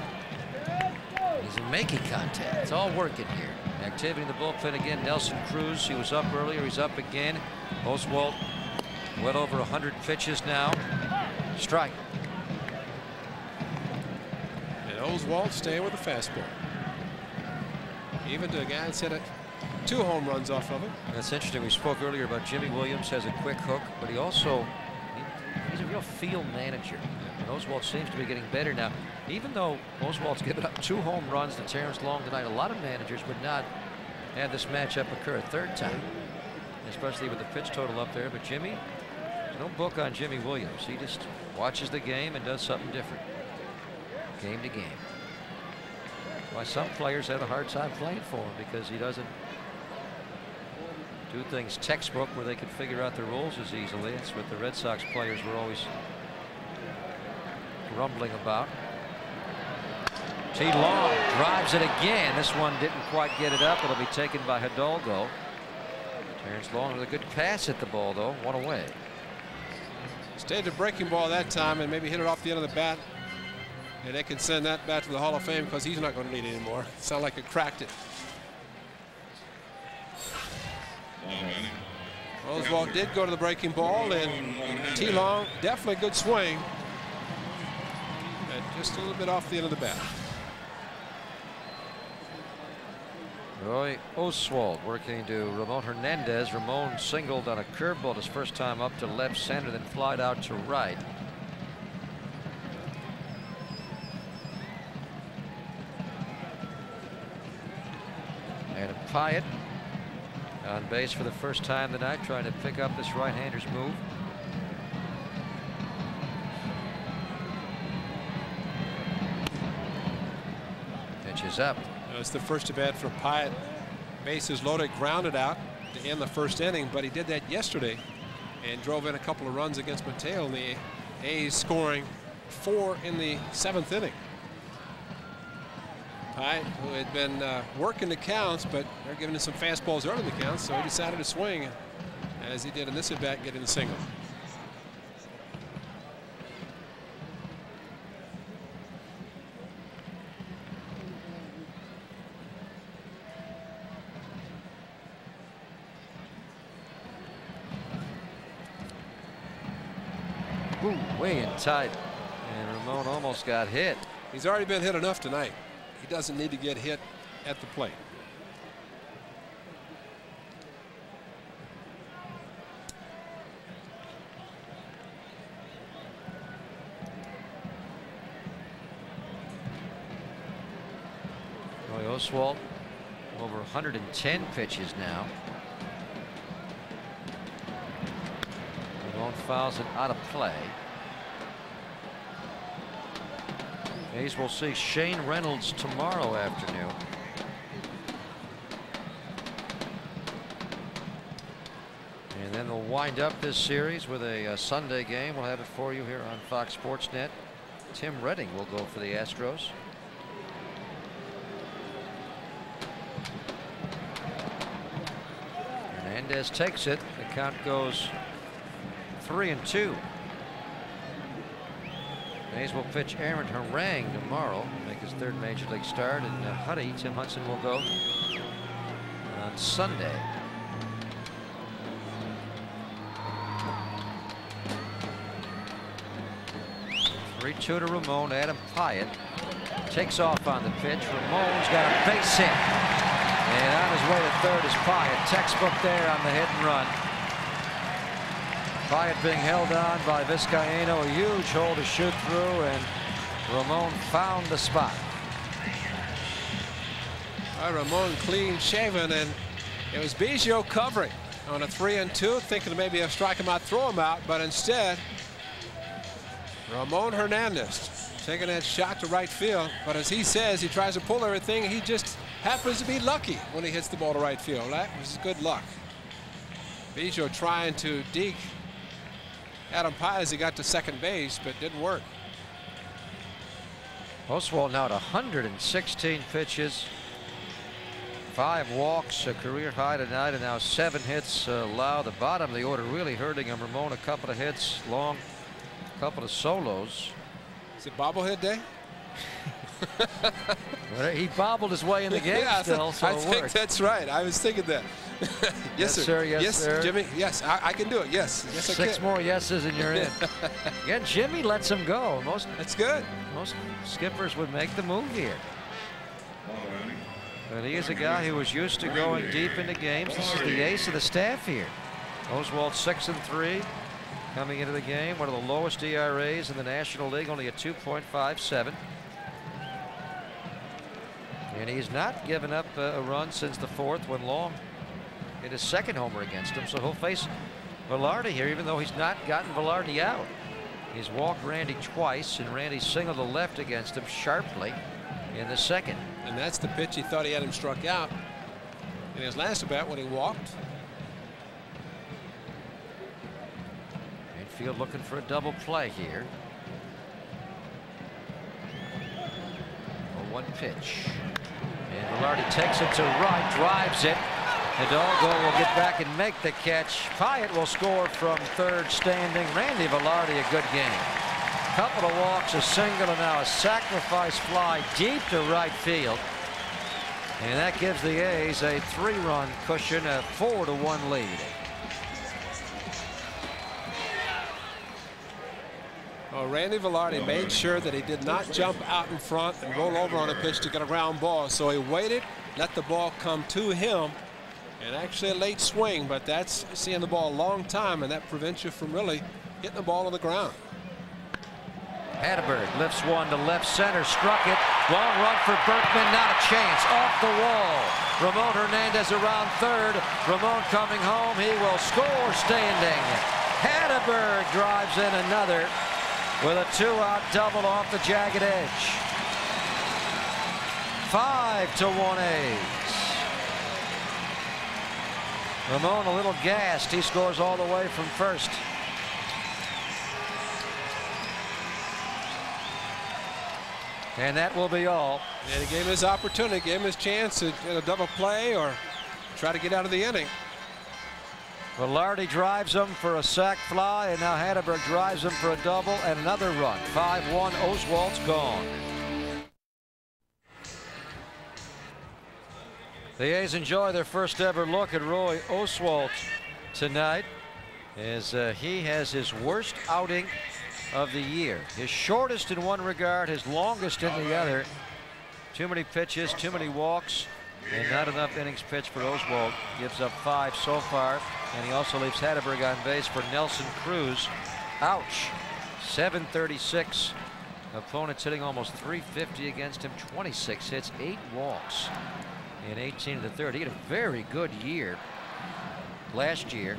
He's making contact. It's all working here. Activity in the bullpen again. Nelson Cruz, he was up earlier. He's up again. Oswalt, well over 100 pitches now. Strike. And Oswalt staying with the fastball. Even to a guy that's hit 2 home runs off of it. That's interesting. We spoke earlier about Jimmy Williams has a quick hook, but he also he's a real field manager. And Oswalt seems to be getting better now. Even though Oswalt's given up 2 home runs to Terrence Long tonight, a lot of managers would not have this matchup occur a third time, especially with the pitch total up there. But Jimmy, there's no book on Jimmy Williams. He just watches the game and does something different, game to game. Why some players have a hard time playing for him, because he doesn't do things textbook where they can figure out the rules as easily. It's what the Red Sox players were always grumbling about. T. Long drives it again. This one didn't quite get it up. It'll be taken by Hidalgo. Terrence Long with a good pass at the ball, though. One away. Stayed the breaking ball that time and maybe hit it off the end of the bat. And they can send that bat to the Hall of Fame, because he's not going to need it anymore. It sounded like it cracked it. Oswalt did go to the breaking ball, and T. Long, definitely a good swing. And just a little bit off the end of the bat. Roy Oswalt working to Ramon Hernandez. Ramon singled on a curveball his first time up to left center, then flied out to right. Adam Pyatt on base for the first time tonight, trying to pick up this right-hander's move. Pitch is up. It's the first at bat for Pyatt. Bases loaded, grounded out to end the first inning, but he did that yesterday and drove in a couple of runs against Mateo, and the A's scoring 4 in the 7th inning. Pyatt, who had been working the counts, but they're giving him some fastballs early in the counts, so he decided to swing, as he did in this at bat, getting the single. Ooh, way in tight, and Ramon almost got hit. He's already been hit enough tonight. He doesn't need to get hit at the plate. Roy Oswalt over 110 pitches now. Ramon fouls it out of play. A's will see Shane Reynolds tomorrow afternoon. And then they'll wind up this series with a Sunday game. We'll have it for you here on Fox Sports Net. Tim Redding will go for the Astros. Hernandez takes it. The count goes 3-2. A's will pitch Aaron Harang tomorrow, make his third major league start, and Huddy, Tim Hudson, will go on Sunday. Two to Ramon. Adam Pyatt takes off on the pitch. Ramon's got a base hit, and on his way to third is Pyatt. Textbook there on the hit and run. Pyatt being held on by Vizcaino, a huge hole to shoot through, and Ramon found the spot. Ramon clean shaven, and it was Biggio covering on a 3-2, thinking maybe he'll strike him out, throw him out, but instead Ramon Hernandez taking that shot to right field, but as he says, he tries to pull everything. He just happens to be lucky when he hits the ball to right field. That was good luck. Biggio trying to deke Adam Pyatt as he got to second base, but didn't work. Oswalt now at 116 pitches, 5 walks, a career high tonight, and now 7 hits allowed. The bottom of the order really hurting him. Ramon a couple of hits, Long couple of solos. Is it bobblehead day? Well, he bobbled his way in the game still, so I think that's right. I was thinking that. Yes, sir. Yes, sir. Jimmy. Yes, I can do it. Yes, I can. 6 more yeses and you're in. Again, Jimmy lets him go. That's good. Most skippers would make the move here. But he is a guy who was used to going deep into games. This is the ace of the staff here. Oswalt 6-3. Coming into the game, one of the lowest ERAs in the National League, only a 2.57. And he's not given up a run since the 4th when Long hit his second homer against him. So he'll face Velarde here, even though he's not gotten Velarde out. He's walked Randy twice, and Randy singled to left against him sharply in the second. And that's the pitch he thought he had him struck out in his last at bat when he walked. Field looking for a double play here. A 1 pitch. And Velarde takes it to right, drives it. Hidalgo will get back and make the catch. Pyatt will score from third standing. Randy Velarde, a good game. Couple of walks, a single, and now a sacrifice fly deep to right field. And that gives the A's a 3-run cushion, a 4-1 lead. Well, Randy Velarde made sure that he did not jump out in front and roll over on a pitch to get a ground ball. So he waited, let the ball come to him, and actually a late swing, but that's seeing the ball a long time, and that prevents you from really hitting the ball on the ground. Hatteberg lifts one to left center, struck it. Long run for Berkman, not a chance. Off the wall. Ramon Hernandez around third. Ramon coming home. He will score standing. Hatteberg drives in another with a 2-out double off the jagged edge. 5-1 A's. Ramon a little gassed. He scores all the way from first. And that will be all. And he gave him his opportunity, gave him his chance to get a double play or try to get out of the inning. Velarde drives him for a sac fly, and now Hatteberg drives him for a double and another run. 5-1, Oswalt's gone. The A's enjoy their first ever look at Roy Oswalt tonight, as he has his worst outing of the year. His shortest in one regard, his longest in the other. Too many pitches, too many walks, and not enough innings pitched for Oswalt. Gives up 5 so far, and he also leaves Hatteberg on base for Nelson Cruz. Ouch. 736. Opponents hitting almost 350 against him. 26 hits, 8 walks in 18 of the third. He had a very good year last year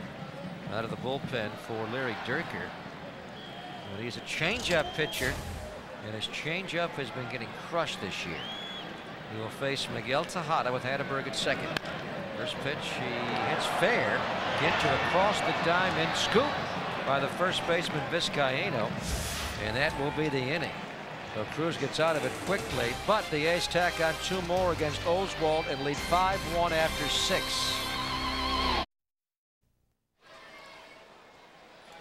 out of the bullpen for Larry Dierker. But he's a changeup pitcher. and his changeup has been getting crushed this year. He will face Miguel Tejada with Hatteberg at second. First pitch, he hits fair. Get to across the diamond, scoop by the first baseman Vizcaíno, and that will be the inning. So Cruz gets out of it quickly, but the A's tack on 2 more against Oswald and lead 5-1 after 6.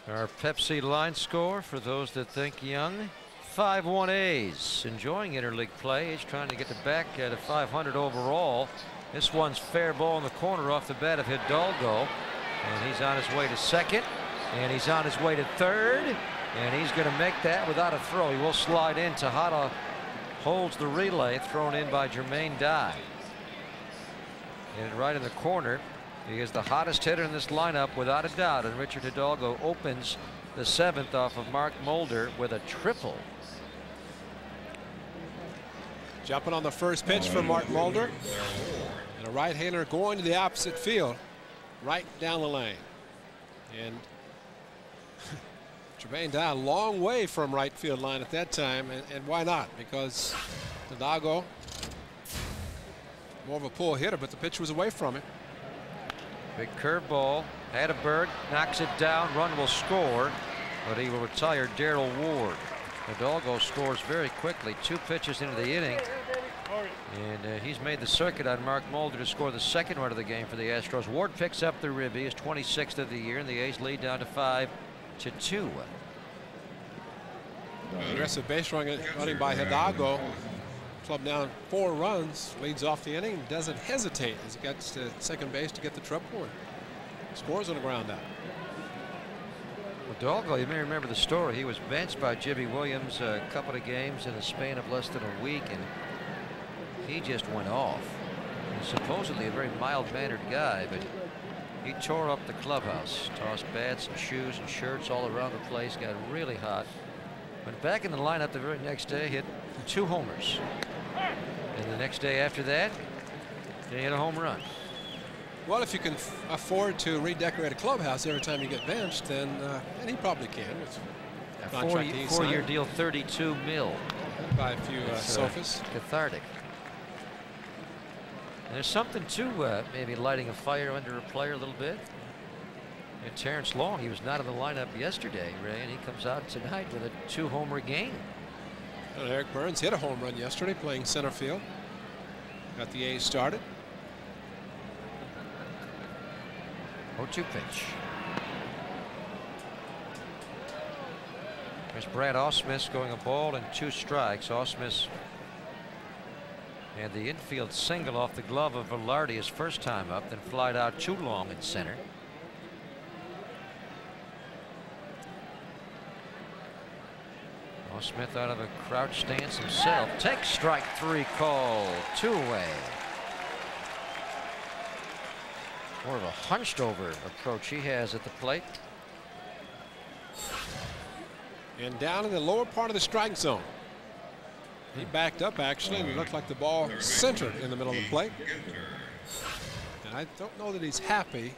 Our Pepsi line score for those that think young. 5-1 A's. Enjoying interleague play. He's trying to get the back to 500 overall. This one's fair ball in the corner off the bat of Hidalgo. And he's on his way to second. And he's on his way to third. And he's going to make that without a throw. He will slide in. Tejada holds the relay thrown in by Jermaine Dye. And right in the corner. He is the hottest hitter in this lineup without a doubt. And Richard Hidalgo opens the 7th off of Mark Mulder with a triple. Jumping on the first pitch from Mark Mulder. And a right-hander going to the opposite field. Right down the lane. And Jermaine Dye a long way from right field line at that time. And why not? Because Hidalgo, more of a pull hitter, but the pitch was away from him. Big curveball. Hatteberg knocks it down. Run will score, but he will retire Darrell Ward. Hidalgo scores very quickly. 2 pitches into the inning. And he's made the circuit on Mark Mulder to score the 2nd run of the game for the Astros. Ward picks up the ribby, his 26th of the year, and the A's lead down to 5-2. Aggressive base running by Hidalgo. Club down 4 runs, leads off the inning, doesn't hesitate as he gets to second base to get the triple and scores on the ground out. Hidalgo, you may remember the story. He was benched by Jimmy Williams a couple of games in a span of less than a week, and he just went off. He's supposedly a very mild-mannered guy, but he tore up the clubhouse, tossed bats and shoes and shirts all around the place, got really hot. Went back in the lineup the very next day, hit 2 homers. And the next day after that, he hit a home run. Well, if you can afford to redecorate a clubhouse every time you get benched, then and he probably can. It's a 4-year deal, $32 million. Buy a few sofas. Cathartic. And there's something to maybe lighting a fire under a player a little bit. And Terrence Long, he was not in the lineup yesterday, Ray, and he comes out tonight with a 2-homer game. And Eric Burns hit a home run yesterday playing center field. Got the A's started. 0-2 pitch. There's Brad Ausmus going a ball and 2 strikes. Ausmus had the infield single off the glove of Velarde his first time up, then flied out too long in center. Smith out of a crouch stance himself. Takes strike 3 call. 2-away. More of a hunched over approach he has at the plate. And down in the lower part of the strike zone. He backed up actually, and it looked like the ball centered in the middle of the plate. And I don't know that he's happy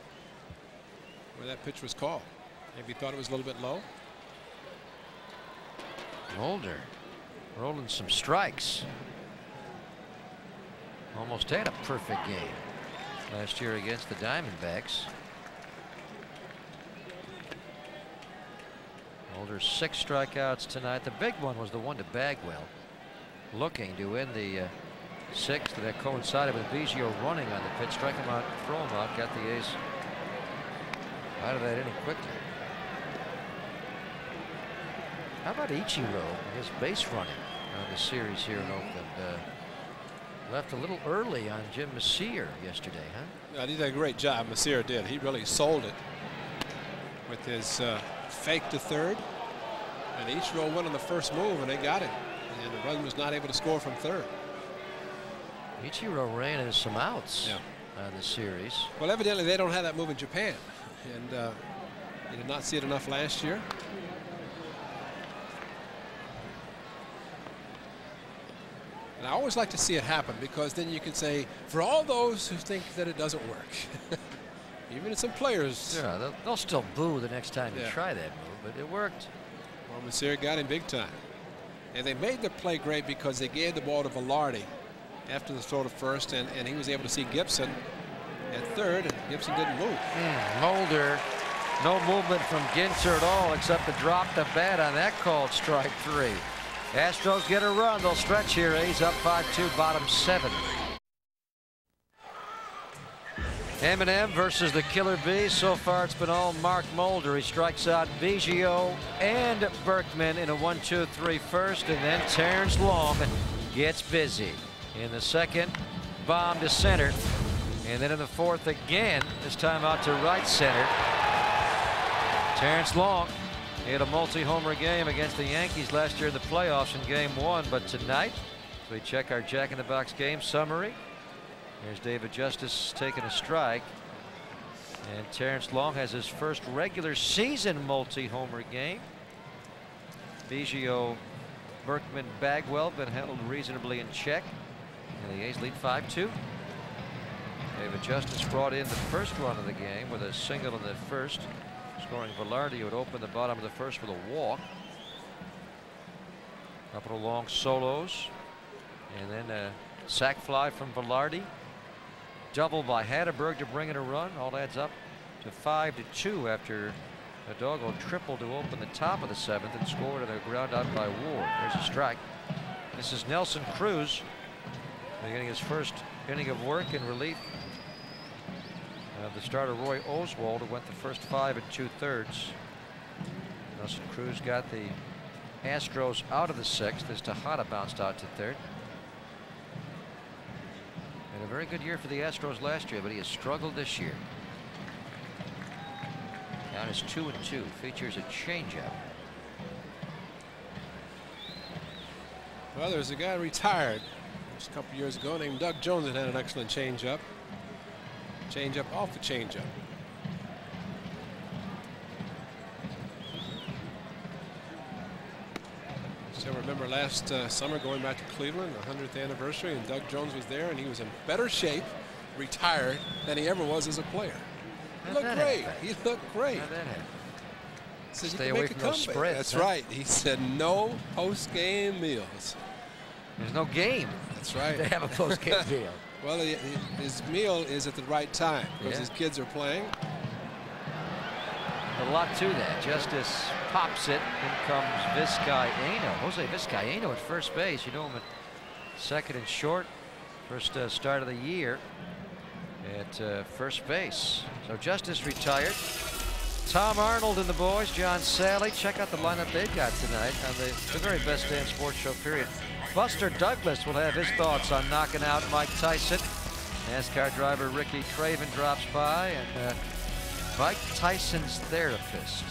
where that pitch was called. Maybe he thought it was a little bit low. Mulder rolling some strikes. Almost had a perfect game last year against the Diamondbacks. Mulder's 6 strikeouts tonight. The big one was the one to Bagwell, looking to win the 6th. That coincided with Biggio running on the pitch, strike him out, throw him out, got the A's out of that inning quickly. How about Ichiro, his base running on the series here in Oakland? Left a little early on Jim Messier yesterday, huh? Yeah, he did a great job. Messier did. He really sold it with his fake to third. And Ichiro went on the first move, and they got it. And the run was not able to score from third. Ichiro ran into some outs on the series. Well, evidently they don't have that move in Japan. And you did not see it enough last year. And I always like to see it happen, because then you can say, for all those who think that it doesn't work, even some players. Yeah, they'll still boo the next time you try that move, but it worked. Well, Messier got him big time. And they made the play great because they gave the ball to Velarde after the throw to first, and he was able to see Gibson at third, and Gibson didn't move. Mulder, no movement from Ginter at all except to drop the bat on that called strike 3. Astros get a run. They'll stretch here. A's up 5-2, bottom 7. M&M versus the Killer Bees. So far it's been all Mark Mulder. He strikes out Biggio and Berkman in a 1-2-3 first, and then Terrence Long gets busy. In the second, bomb to center, and then in the fourth again, this time out to right center. Terrence Long hit a multi-homer game against the Yankees last year in the playoffs in Game 1, but tonight, as we check our Jack-in-the-Box game summary, here's David Justice taking a strike, and Terrence Long has his first regular season multi-homer game. Biggio, Berkman, Bagwell been held reasonably in check, and the A's lead 5-2. David Justice brought in the first run of the game with a single in the first, scoring Velarde, who would open the bottom of the first with a walk. Couple of long solos, and then a sac fly from Velarde. Double by Hatterberg to bring in a run. All adds up to 5-2 after Hidalgo tripled to open the top of the 7th and scored on a ground out by Ward. There's a strike. This is Nelson Cruz beginning his first inning of work in relief of the starter Roy Oswald, who went the first 5 2/3. Nelson Cruz got the Astros out of the 6th as Tejada bounced out to 3rd. And a very good year for the Astros last year, but he has struggled this year. Count is 2-2. Features a changeup. Well, there's a guy retired just a couple years ago named Doug Jones that had an excellent changeup. Changeup off the changeup. Still remember last summer going back to Cleveland, the 100th anniversary, and Doug Jones was there, and he was in better shape, retired, than he ever was as a player. He looked great. He looked great. Said, stay away from those spreads. That's right. He said no post-game meals. There's no game. That's right. They have a post-game meal. Well, his meal is at the right time because his kids are playing. A lot to that. Justice pops it. In comes Vizcaino. Jose Vizcaino at first base. You know him at second and short. First start of the year at first base. So Justice retired. Tom Arnold and the boys, John Sally. Check out the lineup they've got tonight on the very best damn sports show, period. Buster Douglas will have his thoughts on knocking out Mike Tyson. NASCAR driver Ricky Craven drops by, and Mike Tyson's therapist.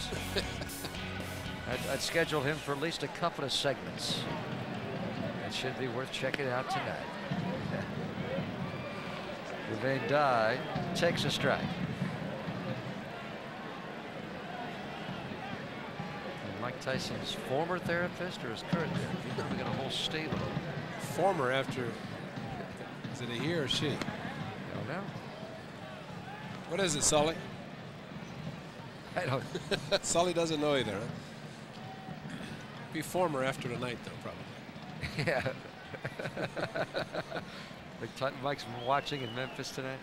I'd schedule him for at least a couple of segments. That should be worth checking out tonight. Remain Die takes a strike. Mike Tyson's former therapist or his current therapist? He's probably got a whole stable. Former after, is it a he or she? I don't know. What is it, Sully? I don't. Sully doesn't know either. Huh? Be former after tonight, though, probably. Yeah. Mike's watching in Memphis tonight.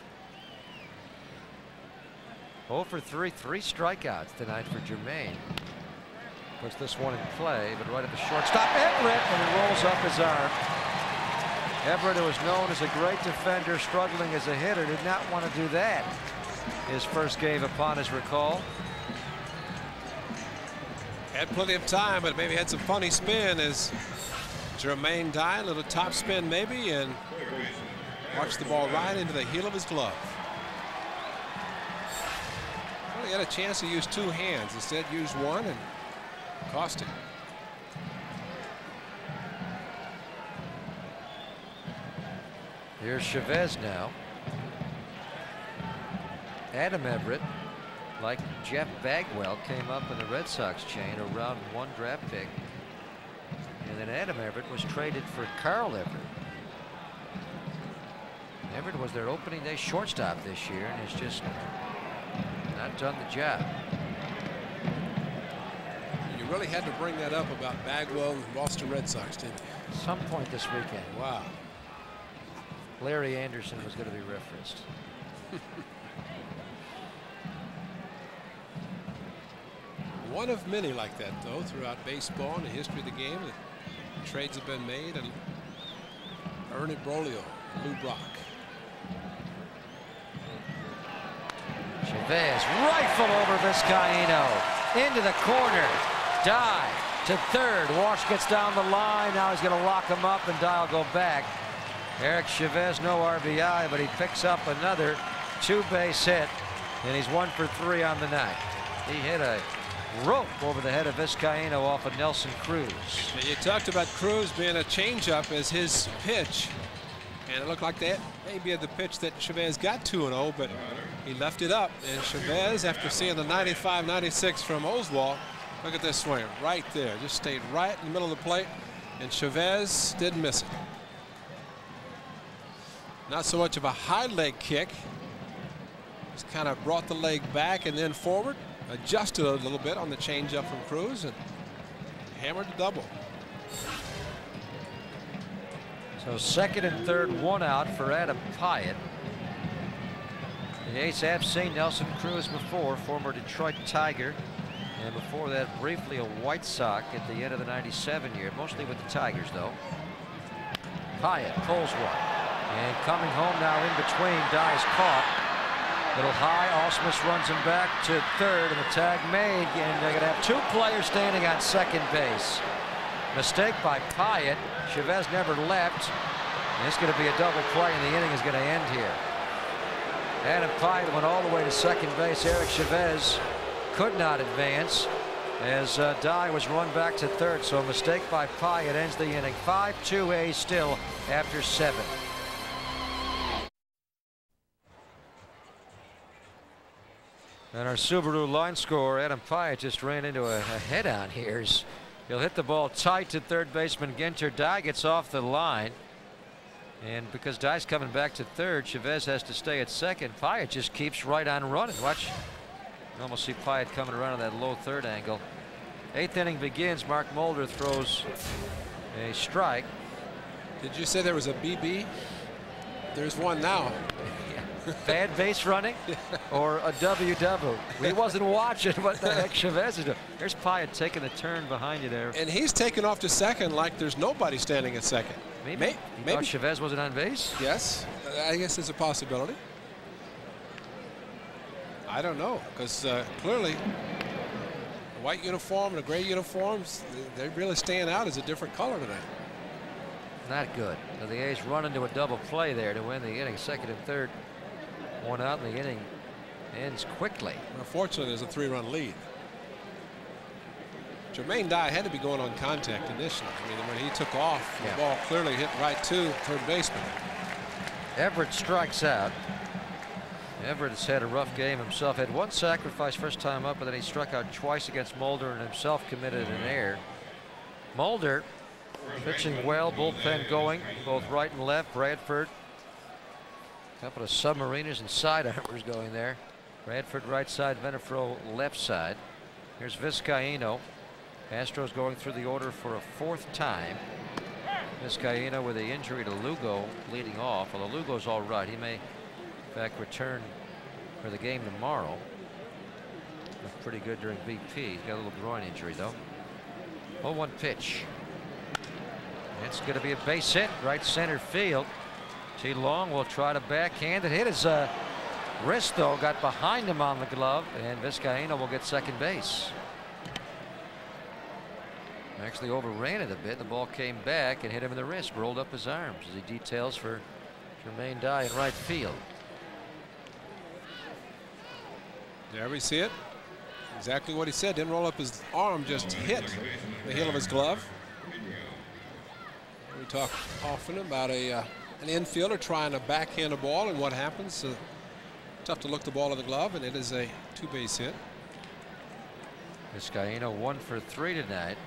0 for 3, 3 strikeouts tonight for Jermaine. Puts this one in play, but right at the shortstop, Everett, and he rolls up his arm. Everett, who is known as a great defender, struggling as a hitter, did not want to do that his first game upon his recall. Had plenty of time, but maybe had some funny spin as Jermaine Dye, a little top spin maybe, and watched the ball right into the heel of his glove. Well, he had a chance to use 2 hands. Instead, used one and cost him. Here's Chavez now. Adam Everett, like Jeff Bagwell, came up in the Red Sox chain, a round 1 draft pick. And then Adam Everett was traded for Carl Everett. Everett was their opening day shortstop this year and has just not done the job. You He really had to bring that up about Bagwell and the Boston Red Sox, didn't he? Some point this weekend. Wow. Larry Anderson was going to be referenced. One of many like that, though, throughout baseball and the history of the game. The trades have been made, and Ernie Broglio, Lou Brock. Chavez, rifle over Vizcaíno, into the corner, Dye to third. Walsh gets down the line. Now he's going to lock him up, and Dye will go back. Eric Chavez, no RBI, but he picks up another two-base hit, and he's 1 for 3 on the night. He hit a rope over the head of Vizcaíno off of Nelson Cruz. You talked about Cruz being a changeup as his pitch, and it looked like that maybe the pitch that Chavez got 2-0, but he left it up. And Chavez, after seeing the 95-96 from Oswalt, look at this swing right there, just stayed right in the middle of the plate, and Chavez didn't miss it. Not so much of a high leg kick, just kind of brought the leg back and then forward, adjusted a little bit on the changeup from Cruz, and hammered the double. So second and third, one out for Adam Pyatt. The A's have seen Nelson Cruz before, former Detroit Tiger, and before that briefly a White Sox at the end of the '97 year, mostly with the Tigers though. Pyatt pulls one, and coming home now in between, Dye's caught. Little high, Ausmus runs him back to third, and the tag made, and they're going to have two players standing on second base. Mistake by Pyatt. Chavez never left. And it's going to be a double play, and the inning is going to end here. Adam Pyatt went all the way to second base. Eric Chavez could not advance as Dye was run back to third. So a mistake by Pyatt ends the inning. 5-2 A's still after 7. And our Subaru line scorer, Adam Pyatt, just ran into a head-on here. He'll hit the ball tight to third baseman Ginter. Dye gets off the line. And because Dye's coming back to third, Chavez has to stay at second. Pyatt just keeps right on running. Watch. You almost see Pyatt coming around on that low third angle. 8th inning begins. Mark Mulder throws a strike. Did you say there was a BB? There's one now. Bad base running or a WW. We wasn't watching what the heck Chavez is doing. There's Pyatt taking the turn behind you there. And he's taking off to second like there's nobody standing at second. Maybe Chavez wasn't on base? Yes, I guess it's a possibility. I don't know, because clearly a white uniform and a gray uniforms, they really stand out as a different color tonight. Not good. So the A's run into a double play there to win the inning. Second and third. One out, and the inning ends quickly. Unfortunately, there's a 3-run lead. Jermaine Dye had to be going on contact initially. I mean, when he took off, the ball clearly hit right to third baseman. Everett strikes out. Everett has had a rough game himself. Had one sacrifice first time up, but then he struck out twice against Mulder and himself committed an error. Mulder pitching well, bullpen going, both right and left. Bradford. Couple of submariners and side armors going there. Bradford right side, Venafro left side. Here's Vizcaíno. Astros going through the order for a 4th time. Vizcaíno with the injury to Lugo leading off. Although Lugo's all right. He may in fact return for the game tomorrow. Looked pretty good during BP. He's got a little groin injury though. 0-1 pitch. It's going to be a base hit right center field. T. Long will try to backhand it. Hit his wrist, though, got behind him on the glove, and Vizcaíno will get second base. Actually overran it a bit. The ball came back and hit him in the wrist, rolled up his arms as he details for Jermaine Dye in right field. There we see it. Exactly what he said. Didn't roll up his arm, just hit the heel of his glove. We talk often about an infielder trying to backhand a ball and what happens. Tough to look the ball in the glove, and it is a 2-base hit. Vizcaíno 1 for 3 tonight.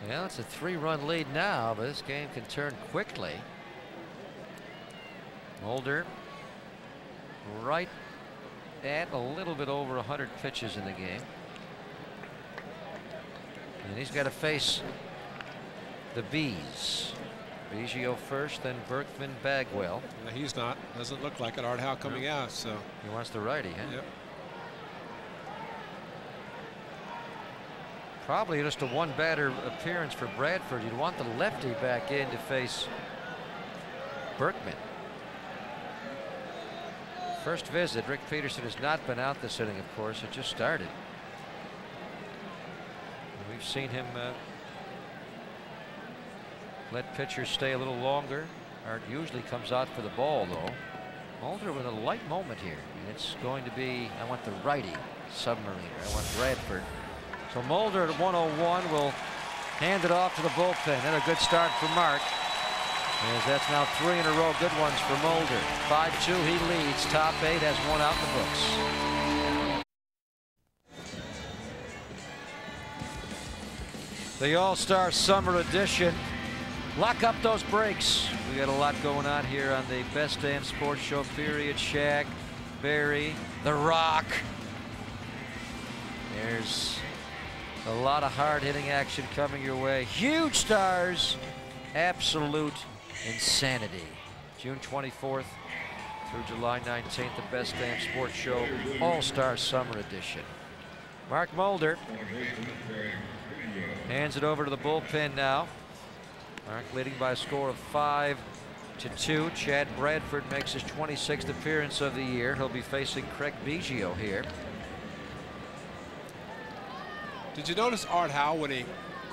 Well, it's a 3-run lead now, but this game can turn quickly. Mulder right at a little bit over 100 pitches in the game. And he's got to face the Bees. Biggio first, then Berkman, Bagwell. No, he's not. Doesn't look like it. Art Howe coming out, so. He wants the righty, huh? Yep. Probably just a one batter appearance for Bradford. You'd want the lefty back in to face Berkman. First visit. Rick Peterson has not been out this inning, of course. It just started. And we've seen him let pitchers stay a little longer. Art usually comes out for the ball, though. Mulder with a light moment here. And it's going to be, I want the righty submariner. I want Bradford. So Mulder at 101 will hand it off to the bullpen. And a good start for Mark, as that's now 3 in a row good ones for Mulder. 5-2 he leads. Top 8 has 1 out in the books. The All-Star Summer Edition. Lock up those brakes. We got a lot going on here on the Best Damn Sports Show period. Shaq, Barry, The Rock. There's a lot of hard-hitting action coming your way. Huge stars. Absolute insanity. June 24th through July 19th, the Best Damn Sports Show All-Star Summer Edition. Mark Mulder hands it over to the bullpen now. Mark leading by a score of 5-2. Chad Bradford makes his 26th appearance of the year. He'll be facing Craig Biggio here. Did you notice Art Howe when he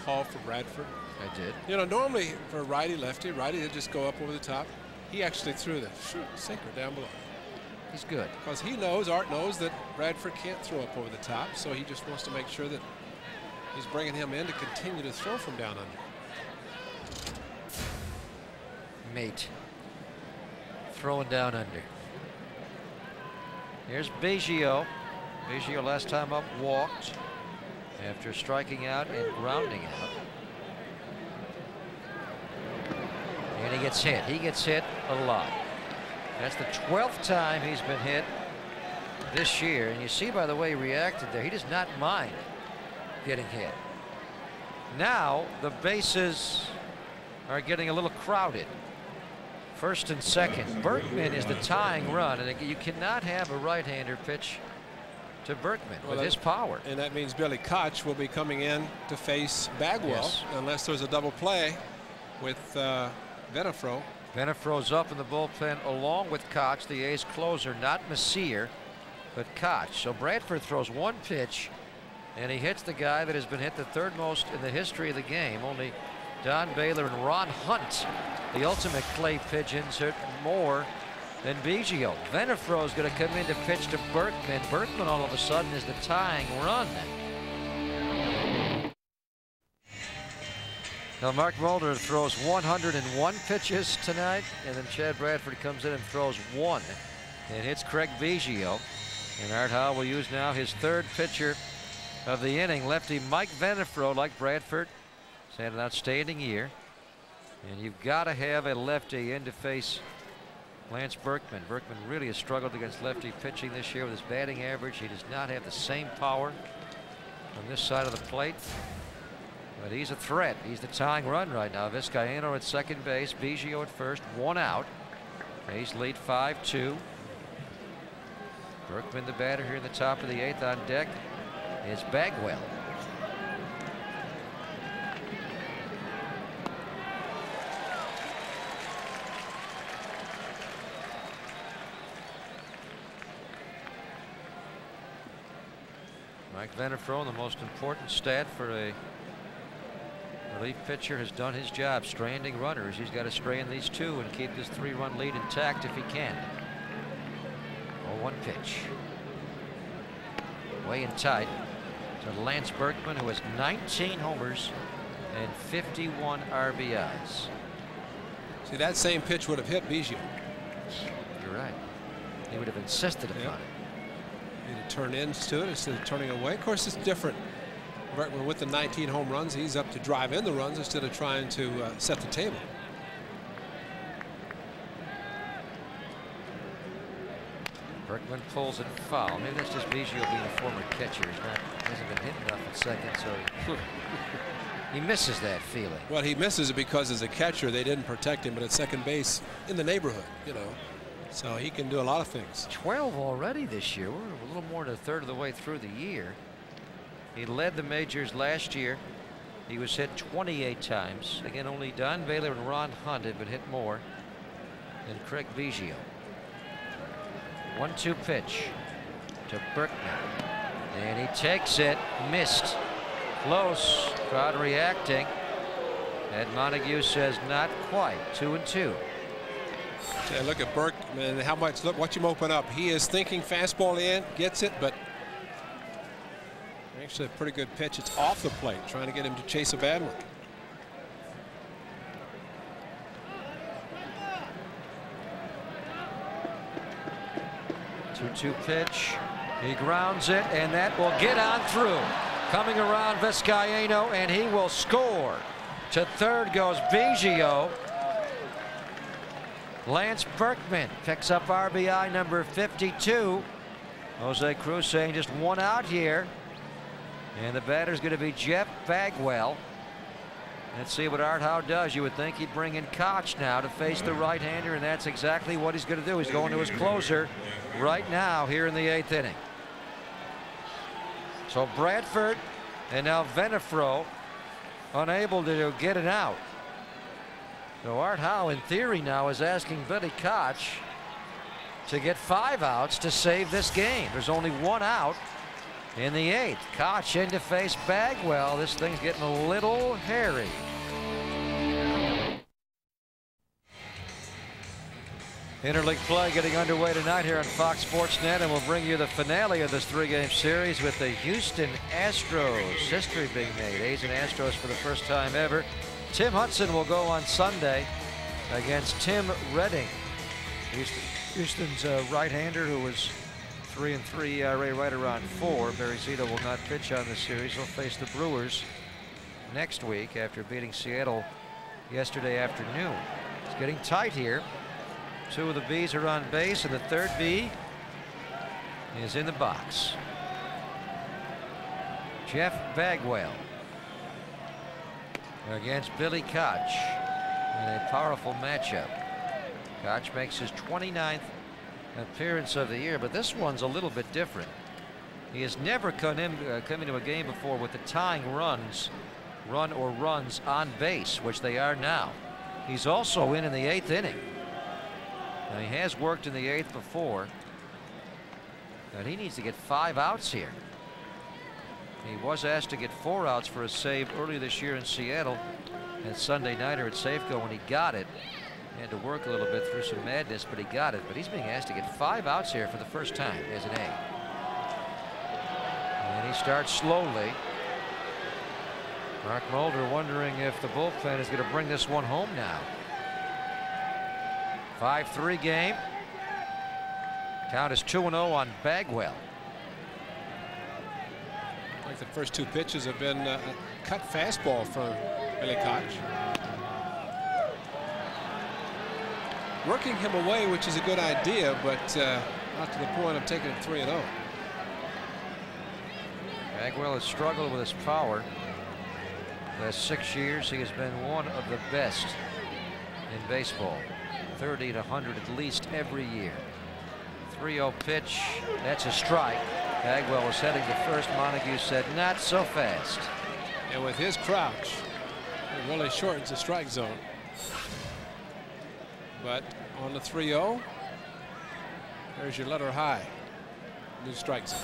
called for Bradford? I did. You know, normally for righty lefty, they just go up over the top. He actually threw the sinker down below. He's good. Because he knows, Art knows, that Bradford can't throw up over the top, so he just wants to make sure that he's bringing him in to continue to throw from down under. Mate throwing down under. Here's Biggio. Biggio last time up walked after striking out and grounding out. And he gets hit. He gets hit a lot. That's the 12th time he's been hit this year. And you see by the way he reacted there, he does not mind getting hit. Now the bases are getting a little crowded. First and second. Berkman is the tying run, and you cannot have a right-hander pitch to Berkman with his power. And that means Billy Koch will be coming in to face Bagwell, Yes. unless there's a double play with Venafro. Venafro's up in the bullpen along with Koch, the A's closer, not Messier, but Koch. So Bradford throws one pitch, and he hits the guy that has been hit the third most in the history of the game. Only Don Baylor and Ron Hunt, the ultimate clay pigeons, hit more than Biggio. Venafro is going to come in to pitch to Berkman. Berkman all of a sudden is the tying run. Now Mark Mulder throws 101 pitches tonight, and then Chad Bradford comes in and throws 1 and hits Craig Biggio. And Art Howe will use now his 3rd pitcher of the inning, lefty Mike Venafro. Like Bradford, he's had an outstanding year, and you've got to have a lefty in to face Lance Berkman. Berkman really has struggled against lefty pitching this year with his batting average. He does not have the same power on this side of the plate, but he's a threat. He's the tying run right now. Vizcaino at second base, Biggio at first, 1 out. A's lead 5-2. Berkman the batter here in the top of the 8th. On deck is Bagwell. Mike Venafro, the most important stat for a relief pitcher, has done his job stranding runners. He's got to strand these 2 and keep this 3-run lead intact if he can. 0-1 pitch. Way in tight to Lance Berkman, who has 19 homers and 51 RBIs. See, that same pitch would have hit Biggio. You're right. He would have insisted upon it. He'd have turned into it instead of turning away. Of course, it's different. Berkman with the 19 home runs, he's up to drive in the runs instead of trying to set the table. Berkman pulls it foul. Maybe that's just Biggio being a former catcher. He hasn't been hitting enough at second, so he misses that feeling. Well, he misses it because as a catcher they didn't protect him, but at second base in the neighborhood, you know. So he can do a lot of things. 12 already this year. We're a little more than a third of the way through the year. He led the majors last year. He was hit 28 times. Again, only Don Baylor and Ron Hunt have been hit more than Craig Biggio. 1-2 pitch to Berkman. And he takes it. Missed. Close. Crowd reacting. Ed Montague says not quite. 2-2. Look at Berkman, how much, look, watch him open up. He is thinking fastball in, gets it, but actually a pretty good pitch. It's off the plate, trying to get him to chase a bad one. Two pitch. He grounds it, and that will get on through. Coming around Vizcaino, and he will score. To third goes Biggio. Lance Berkman picks up RBI number 52. Jose Cruz saying just one out here. And the batter's going to be Jeff Bagwell. Let's see what Art Howe does. You would think he'd bring in Koch now to face the right-hander, and that's exactly what he's going to do. He's going to his closer right now here in the 8th inning. So Bradford and now Venafro unable to get it out. So Art Howe, in theory, now is asking Billy Koch to get 5 outs to save this game. There's only 1 out in the 8th. Koch in to face Bagwell. This thing's getting a little hairy. Interleague play getting underway tonight here on Fox Sports Net, and we'll bring you the finale of this 3-game series with the Houston Astros. History being made. A's and Astros for the first time ever. Tim Hudson will go on Sunday against Tim Redding. Houston's right-hander who was 3-3 ERA, right around 4. Barry Zito will not pitch on this series. He'll face the Brewers next week after beating Seattle yesterday afternoon. It's getting tight here. 2 of the Bs are on base, and the third B is in the box. Jeff Bagwell against Billy Koch in a powerful matchup. Koch makes his 29th appearance of the year, but this one's a little bit different. He has never come into a game before with the tying runs on base, which they are now. He's also in the 8th inning. Now, he has worked in the 8th before, but he needs to get 5 outs here. He was asked to get 4 outs for a save earlier this year in Seattle at Sunday nighter at Safeco, when he got it. He had to work a little bit through some madness, but he got it. But he's being asked to get 5 outs here for the first time as an A. And he starts slowly. Mark Mulder wondering if the bullpen is going to bring this one home now. 5-3 game. Count is 2-0 on Bagwell. Like the first 2 pitches have been a cut fastball from Billy Koch. Working him away, which is a good idea, but not to the point of taking it 3-0. Bagwell has struggled with his power. The last 6 years, he has been one of the best in baseball. 30 to 100 at least every year. 3-0 pitch. That's a strike. Bagwell was heading to first. Montague said, not so fast. And with his crouch, it really shortens the strike zone. But on the 3-0, there's your letter high. New strike zone.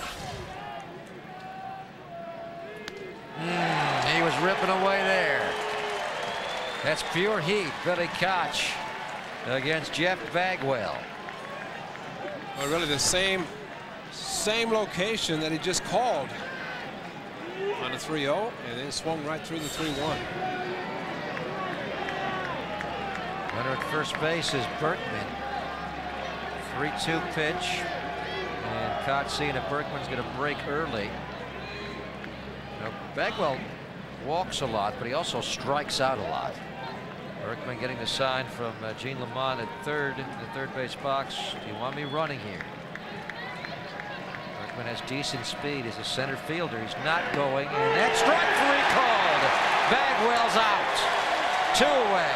He was ripping away there. That's pure heat. Billy Koch against Jeff Bagwell. Well, really the same location that he just called on the 3-0, and then swung right through the 3-1. Runner at first base is Berkman. 3-2 pitch, and Koch seeing that Berkman's going to break early. Now, Bagwell walks a lot, but he also strikes out a lot. Berkman getting the sign from Gene Lamont at third in the third base box. Do you want me running here? Berkman has decent speed as a center fielder. He's not going, and that strike three called. Bagwell's out. 2 away.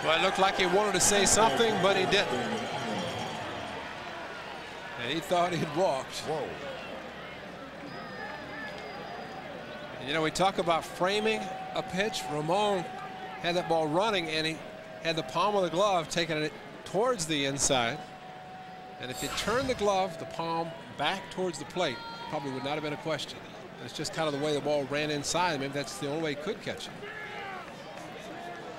Well, it looked like he wanted to say something, but he didn't. And he thought he'd walked. Whoa. And, you know, we talk about framing a pitch. Ramon had that ball running, and he had the palm of the glove taking it towards the inside. And if you turn the glove, the palm back towards the plate, probably would not have been a question. It's just kind of the way the ball ran inside. Maybe that's the only way he could catch it.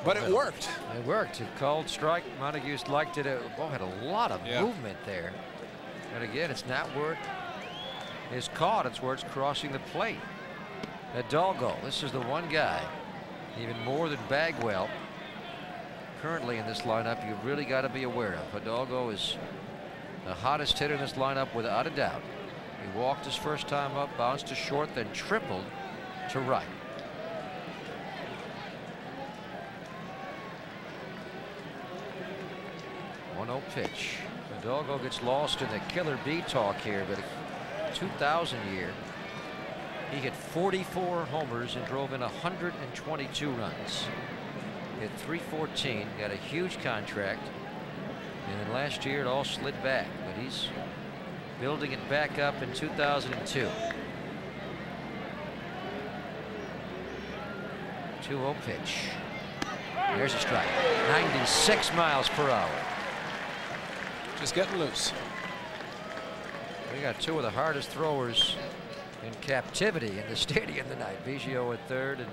But it worked. It worked. A called strike. Montague's liked it. The ball had a lot of movement there. And again, it's not where it is caught. It's where it's crossing the plate. Hidalgo, this is the one guy, even more than Bagwell, currently in this lineup, you've really got to be aware of. Hidalgo is the hottest hitter in this lineup without a doubt. He walked his first time up, bounced to short, then tripled to right. No pitch. Hidalgo gets lost in the killer bee talk here, but 2000 year, he hit 44 homers and drove in 122 runs. Hit .314, got a huge contract, and then last year it all slid back, but he's building it back up in 2002. 2-0 pitch. There's a strike. 96 miles per hour. Just getting loose. We got 2 of the hardest throwers in captivity in the stadium tonight. Biggio at third and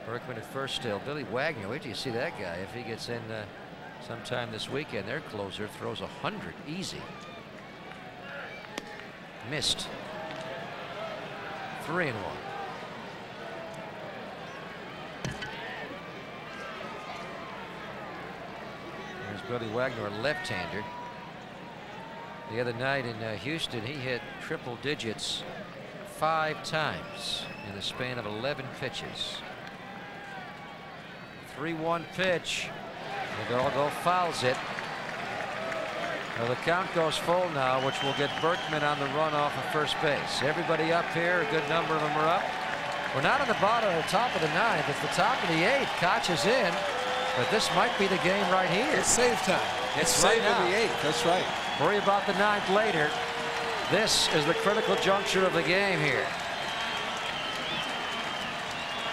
Berkman at first still. Billy Wagner, wait till you see that guy. If he gets in sometime this weekend, their closer throws 100 easy. Missed. 3-1. There's Billy Wagner, a left-hander. The other night in Houston, he hit triple digits 5 times in the span of 11 pitches. 3-1 pitch. Hidalgo fouls it. Well, the count goes full now, which will get Berkman on the run off of first base. Everybody up here, a good number of them are up. We're not on the bottom or the top of the 9th. It's the top of the 8th. Koch is in, but this might be the game right here. It's save time. It's save right now. the 8th. That's right. Worry about the 9th later. This is the critical juncture of the game here.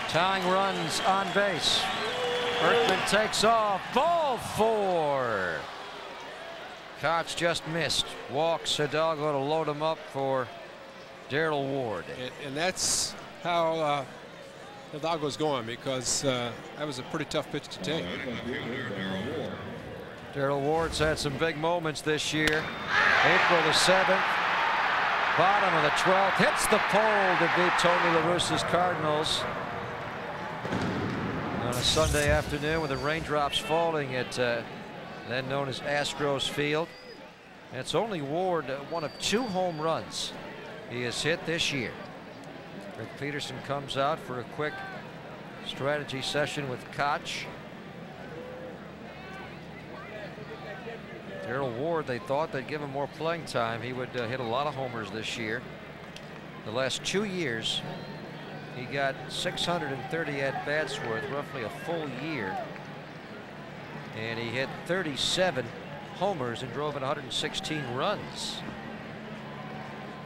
Tying runs on base. Berkman takes off. Ball 4. Koch just missed. Walks Hidalgo to load him up for Darrell Ward. And that's how Hidalgo's going, because that was a pretty tough pitch to take. Darrell Ward's had some big moments this year. April the 7th, bottom of the 12th, hits the pole to beat Tony La Russa's Cardinals on a Sunday afternoon with the raindrops falling at then known as Astros Field. And it's only Ward, one of 2 home runs he has hit this year. Rick Peterson comes out for a quick strategy session with Koch. Darrell Ward, they thought they'd give him more playing time. He would hit a lot of homers this year. The last 2 years, he got 630 at-bats worth, roughly a full year. And he hit 37 homers and drove in 116 runs.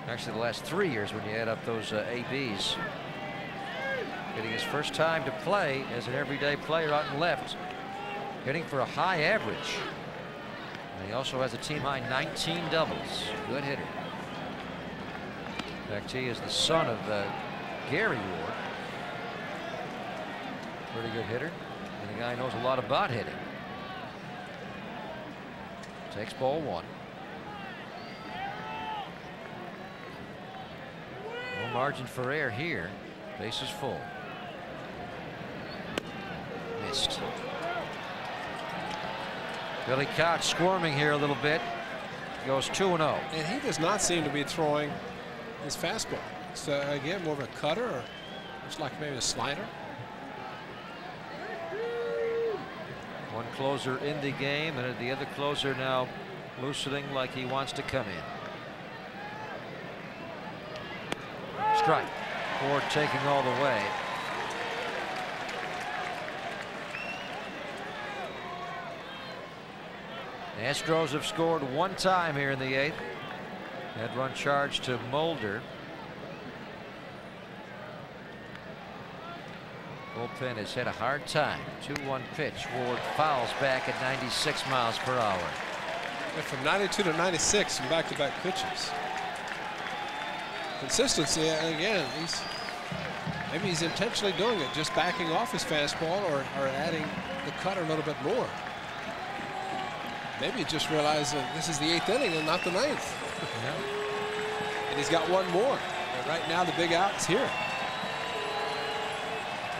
Actually, the last 3 years when you add up those ABs. Getting his first time to play as an everyday player out in left. Hitting for a high average. And he also has a team-high 19 doubles. Good hitter. In fact, he is the son of Gary Ward. Pretty good hitter. And the guy knows a lot about hitting. Takes ball 1. No margin for error here. Base is full. Missed. Billy Koch squirming here a little bit. Goes 2-0. And he does not seem to be throwing his fastball. It's again more of a cutter or Looks like maybe a slider. One closer in the game, and the other closer now loosening like he wants to come in. Strike. Ford taking all the way. The Astros have scored one time here in the 8th. That run charged to Mulder. Bullpen has had a hard time. 2-1 pitch. Ward fouls back at 96 miles per hour. Went from 92 to 96 in back-to-back pitches. Consistency again. Maybe he's intentionally doing it, just backing off his fastball or adding the cutter a little bit more. Maybe he just realized that this is the 8th inning and not the 9th. Yeah. And he's got one more. But right now the big out is here.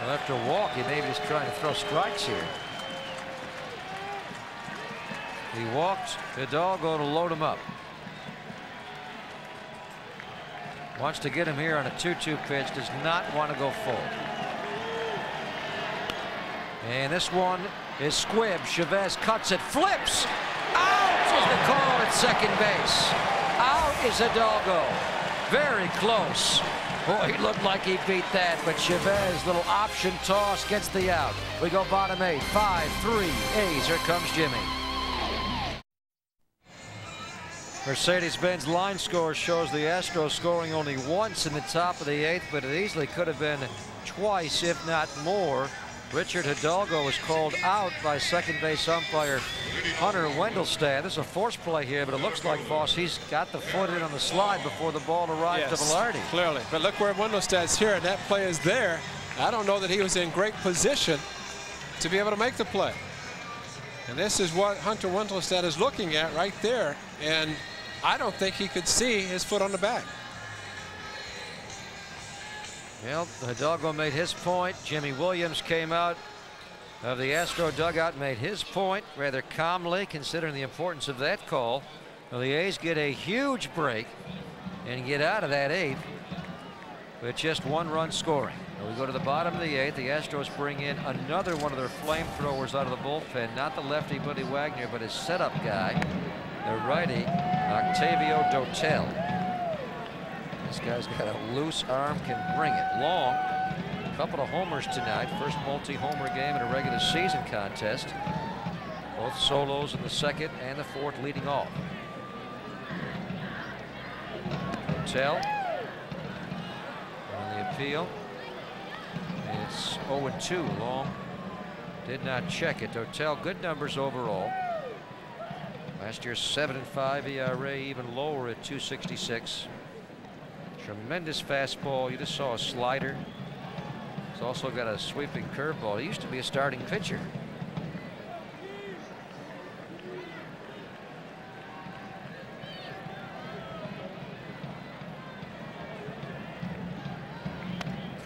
Well, after a walk, he maybe is trying to throw strikes here. He walked Hidalgo to load him up. Wants to get him here on a 2-2 pitch. Does not want to go full. And this one is squibbed. Chavez cuts it, flips. Out is the call at second base. Out is Hidalgo. Very close. Boy, he looked like he beat that, but Chavez, little option toss, gets the out. We go bottom 8, 5-3 A's. Here comes Jimmy. Mercedes-Benz line score shows the Astros scoring only once in the top of the 8th, but it easily could have been twice, if not more. Richard Hidalgo was called out by second base umpire Hunter Wendelstad. This is a force play here, but it looks like Fosse, he's got the foot in on the slide before the ball arrived to Velarde. Clearly, but look where Wendelstad's here, and that play is there. I don't know that he was in great position to be able to make the play. And this is what Hunter Wendelstad is looking at right there, and I don't think he could see his foot on the back. Well, Hidalgo made his point. Jimmy Williams came out of the Astro dugout and made his point rather calmly, considering the importance of that call. Well, the A's get a huge break and get out of that 8th with just 1 run scoring. Now we go to the bottom of the 8th. The Astros bring in another one of their flamethrowers out of the bullpen. Not the lefty Buddy Wagner, but his setup guy, the righty Octavio Dotel. This guy's got a loose arm, can bring it long. A couple of homers tonight. First multi-homer game in a regular season contest. Both solos in the 2nd and the 4th leading off. Hotel on the appeal. It's 0-2 long. Did not check it. Hotel, good numbers overall. Last year's 7-5 ERA, even lower at 2.66. Tremendous fastball. You just saw a slider. He's also got a sweeping curveball. He used to be a starting pitcher.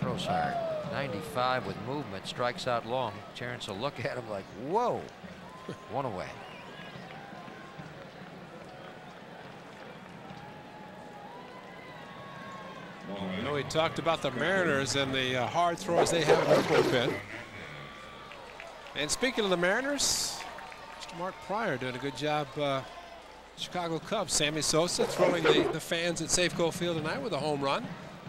Throws hard. 95 with movement. Strikes out long. Terrence will look at him like, whoa. 1 away. I know we talked about the Mariners and the hard throws they have in their bullpen. And speaking of the Mariners, Mr. Mark Pryor doing a good job. Chicago Cubs, Sammy Sosa throwing the fans at Safeco Field tonight with a home run.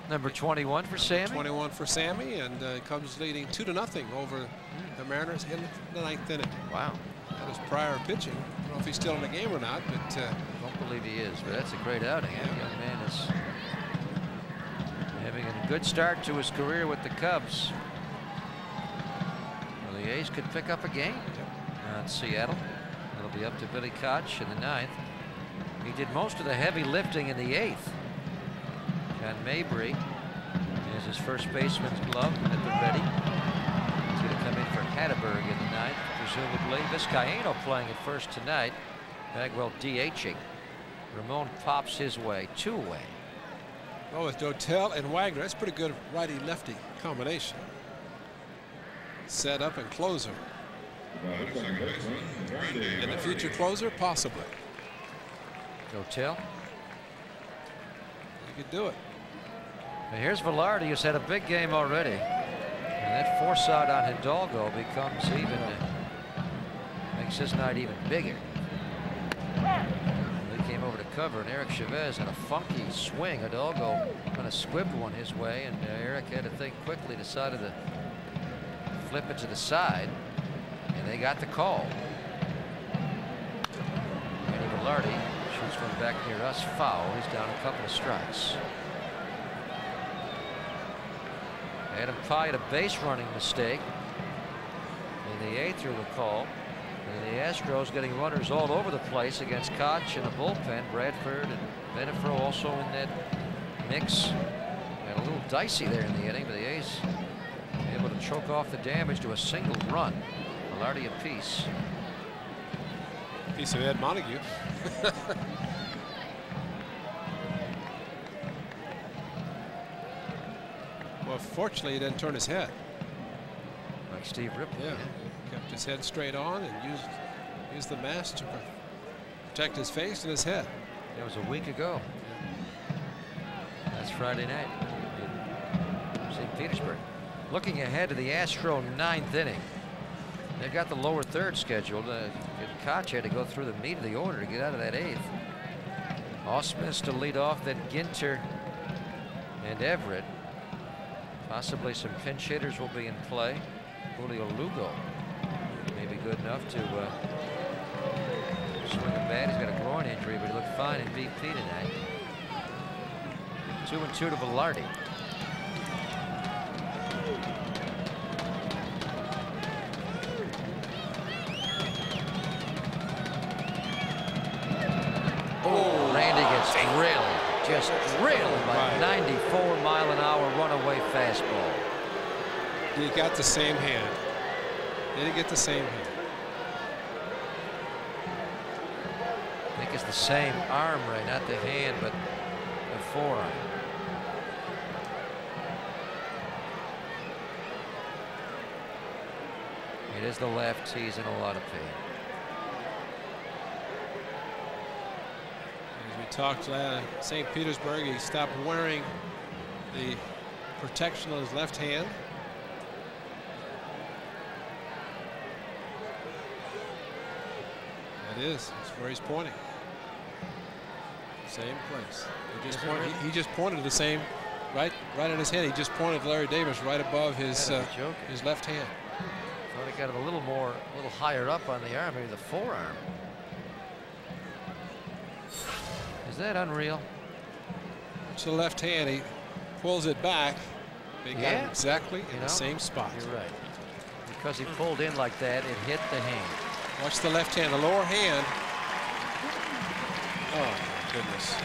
Number 21 for Sammy. 21 for Sammy, and Cubs leading 2-0 over the Mariners in the 9th inning. Wow. That was Pryor pitching. I don't know if he's still in the game or not, but don't believe he is, but that's a great outing. Yeah. The young man is having a good start to his career with the Cubs. Well, the A's could pick up a game in Seattle. It'll be up to Billy Koch in the 9th. He did most of the heavy lifting in the 8th. John Mabry has his first baseman's glove at the ready. He's going to come in for Hatteberg in the 9th, presumably. Vizcaino playing at first tonight. Bagwell DHing. Ramon pops his way, 2 away. well, with Dotel and Wagner, that's pretty good righty-lefty combination. Set up and closer. And the future closer, possibly. Dotel. You could do it. And here's Velarde, who's had a big game already. And that Fosse out on Hidalgo becomes even, makes this night even bigger. They came over to cover, and Eric Chavez had a funky swing. Hidalgo kind of squibbed one his way, and Eric had to think quickly, decided to flip it to the side, and they got the call. Randy Velarde shoots from back near us, foul. He's down a couple of strikes. Adam Pyatt, a base running mistake in the 8th through the call. And the Astros getting runners all over the place against Koch in the bullpen. Bradford and Benefro also in that mix. And a little dicey there in the inning, but the A's able to choke off the damage to a single run. Velarde apiece. Piece of Ed Montague. Well, fortunately, he didn't turn his head. Like Steve Ripley. Yeah. Kept his head straight on and used the mask to protect his face and his head. That was a week ago. That's Friday night in St. Petersburg. Looking ahead to the Astro 9th inning. They've got the lower third scheduled. Koch had to go through the meat of the order to get out of that 8th. Ausmus to lead off, then Ginter and Everett. Possibly some pinch hitters will be in play. Julio Lugo may be good enough to swing a bat. He's got a groin injury, but he looked fine in BP tonight. 2-2 to Velarde. Oh, Randy gets drilled. Just drilled by a 94-mile-an-hour runaway fastball. He got the same hand. Did he get the same hand? I think it's the same arm, right? Not the hand, but the forearm. It is the left. He's in a lot of pain. As we talked St. Petersburg, he stopped wearing the protection on his left hand. That is. That's where he's pointing. Same place. He just pointed the same, right on his head. He just pointed Larry Davis right above his left hand. Thought he got it a little higher up on the arm, maybe the forearm. Is that unreal? It's the left hand. He pulls it back. They got it exactly in the same spot. You're right. Because he pulled in like that, it hit the hand. Watch the left hand, the lower hand. Oh, my goodness.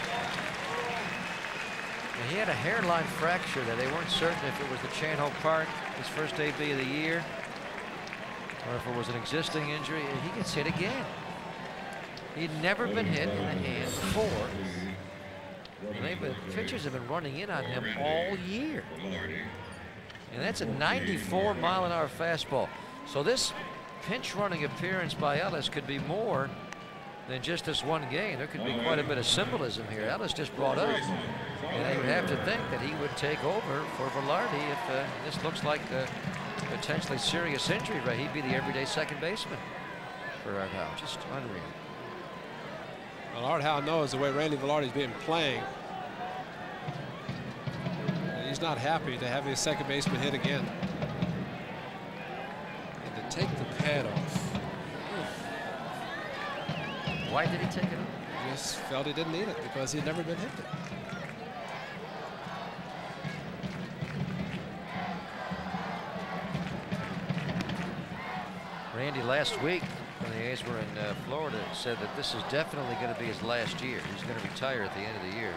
And he had a hairline fracture that they weren't certain if it was the Chan-Ho Park, his first AB of the year, or if it was an existing injury. And he gets hit again. He'd never been hit in the hand before. Pitchers have been running in on him all year. And that's a 94-mile-an-hour fastball. So this pinch running appearance by Ellis could be more than just this one game. There could be quite a bit of symbolism here. Ellis just brought up, and they would have to think that he would take over for Velarde if this looks like a potentially serious injury. Right, he'd be the everyday second baseman for Art Howe. Just unreal. Well, Art Howe knows the way Randy Velarde's been playing. He's not happy to have his second baseman hit again. And to take the pad off. Why did he take it off? He just felt he didn't need it because he'd never been hit there. Randy last week when the A's were in Florida said that this is definitely going to be his last year. He's going to retire at the end of the year.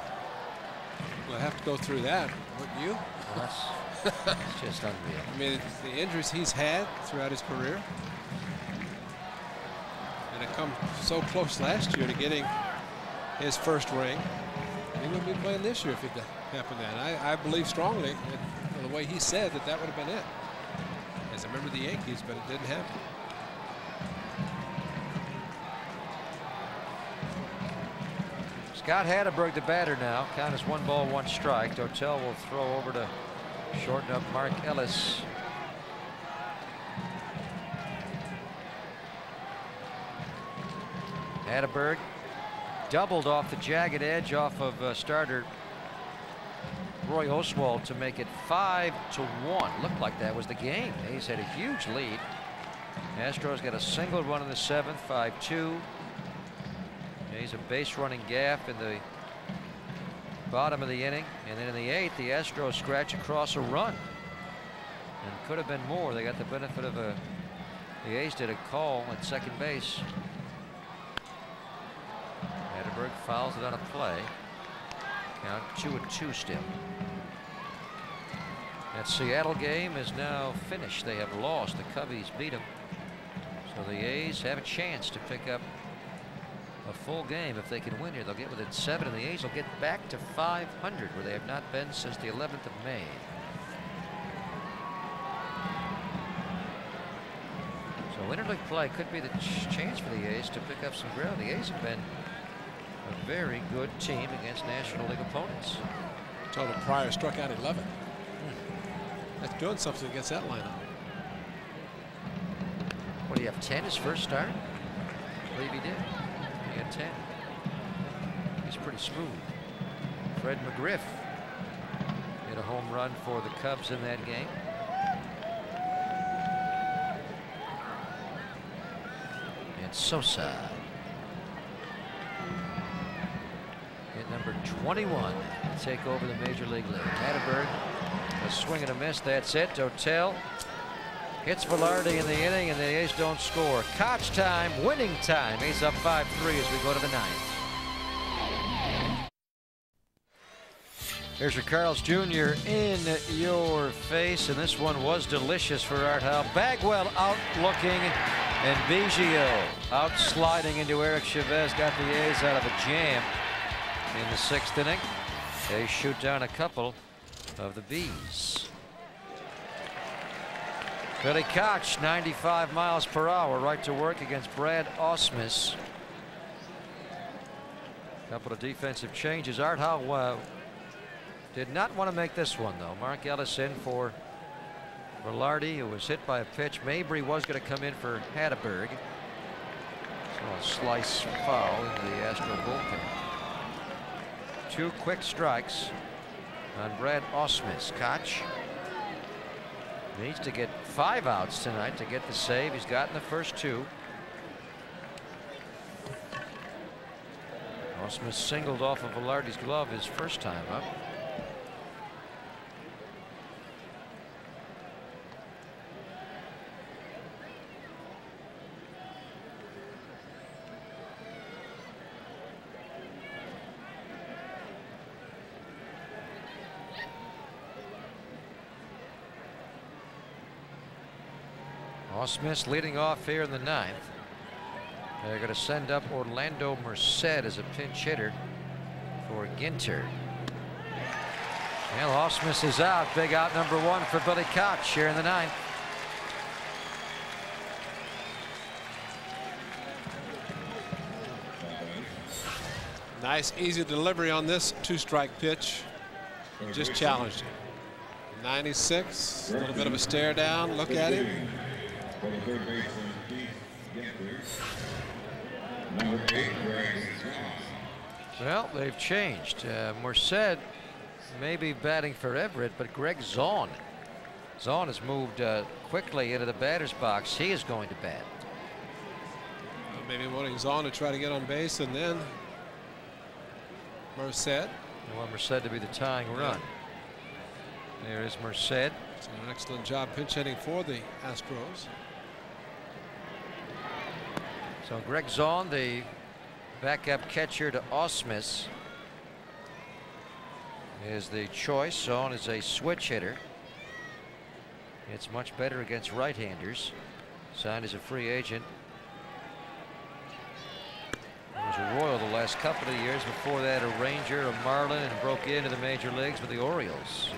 We'll have to go through that, wouldn't you? Well, that's just unreal. I mean, the injuries he's had throughout his career. And it come so close last year to getting his first ring. He wouldn't be playing this year if it happened then. I believe strongly that the way he said that would have been it. As a member of the Yankees, but it didn't happen. Scott Hatteberg, the batter now. Count is 1 ball, 1 strike. Dotel will throw over to shorten up Mark Ellis. Hatteberg doubled off the jagged edge off of starter Roy Oswald to make it 5-1. Looked like that was the game. A's had a huge lead. Astros got a single run in the 7th, 5-2. A's a base running gaff in the bottom of the inning, and then in the 8th, the Astros scratch across a run, and could have been more. They got the benefit of the A's did a call at second base. Hatteberg fouls it on a play. Count 2-2 still. That Seattle game is now finished. They have lost. The Cubbies beat them. So the A's have a chance to pick up a full game. If they can win here, they'll get within 7, and the A's will get back to 500, where they have not been since the 11th of May. So interleague play could be the chance for the A's to pick up some ground. The A's have been a very good team against National League opponents. Total Pryor struck out 11. That's doing something against that lineup. What do you have, 10 his first start? I believe he did. He had 10. He's pretty smooth. Fred McGriff hit a home run for the Cubs in that game. And Sosa hit number 21 to take over the Major League lead. Hatteberg, a swing and a miss. That's it. Dotel hits Velarde in the inning, and the A's don't score. Koch time, winning time. A's up 5-3 as we go to the 9th. Here's your Carl's Jr. in your face, and this one was delicious for Art Howe. Bagwell out looking, and Biggio out sliding into Eric Chavez. Got the A's out of a jam in the 6th inning. They shoot down a couple of the B's. Billy Koch, 95 miles per hour, right to work against Brad Ausmus. Couple of defensive changes. Art Howe did not want to make this one, though. Mark Ellis in for Velarde, who was hit by a pitch. Mabry was going to come in for Hatteberg. So a slice foul into the Astro bullpen. 2 quick strikes on Brad Ausmus. Koch needs to get 5 outs tonight to get the save. He's gotten the first 2. Ausmus singled off of Velarde's glove his first time up. Ausmus leading off here in the 9th. They're going to send up Orlando Merced as a pinch hitter for Ginter. Well, Ausmus is out. Big out number 1 for Billy Koch here in the 9th. Nice, easy delivery on this 2-strike pitch. Just challenged him. 96, a little bit of a stare down. Look at him. Well, they've changed. Merced may be batting for Everett, but Greg Zahn has moved quickly into the batter's box. He is going to bat. Maybe wanting Zahn to try to get on base, and then Merced. They want Merced to be the tying run. There is Merced. It's an excellent job pinch hitting for the Astros. So Greg Zahn, the backup catcher to Ausmus, is the choice. Zahn is a switch hitter. It's much better against right-handers. Signed as a free agent. He was a Royal the last couple of years. Before that, a Ranger, a Marlin, and broke into the major leagues with the Orioles.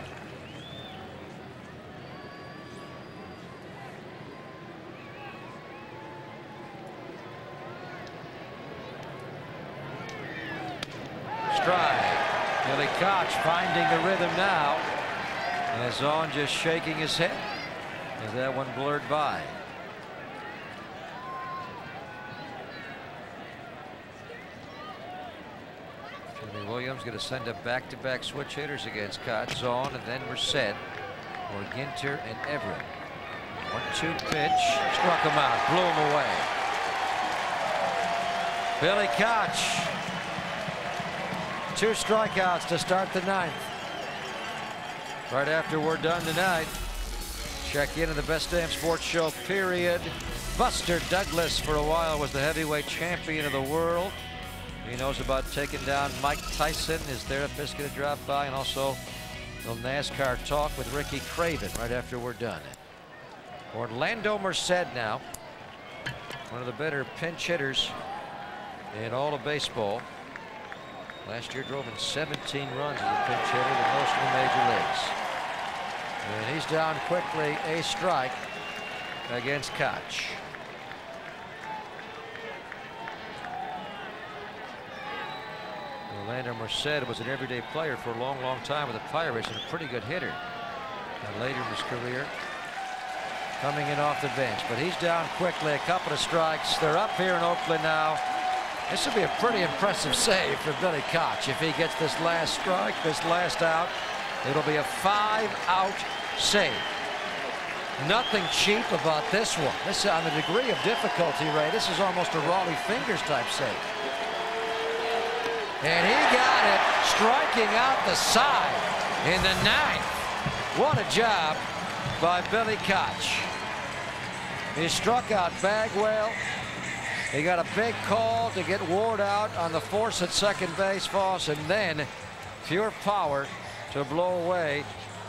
stride. Billy Koch finding the rhythm now. And Zahn just shaking his head as that one blurred by. Jimmy Williams going to send up back-to-back switch hitters against Koch. Zahn and then Merced or Ginter and Everett. 1-2 pitch, struck him out, blew him away. Billy Koch, 2 strikeouts to start the 9th. Right after we're done tonight, check in the Best Damn Sports Show period. Buster Douglas for a while was the heavyweight champion of the world. He knows about taking down Mike Tyson. His therapist going to drop by, and also a little NASCAR talk with Ricky Craven right after we're done. Orlando Merced now, one of the better pinch hitters in all of baseball. Last year drove in 17 runs as a pinch hitter, the most in the major leagues. And he's down quickly, a strike against Koch. Orlando Merced was an everyday player for a long, long time with the Pirates and a pretty good hitter. And later in his career, coming in off the bench, but he's down quickly, a couple of strikes. They're up here in Oakland now. This would be a pretty impressive save for Billy Koch. If he gets this last strike, this last out, it'll be a 5-out save. Nothing cheap about this one. This on the degree of difficulty, Ray. This is almost a Raleigh Fingers type save. And he got it, striking out the side in the 9th. What a job by Billy Koch. He struck out Bagwell. He got a big call to get Ward out on the force at second base, Fosse, and then pure power to blow away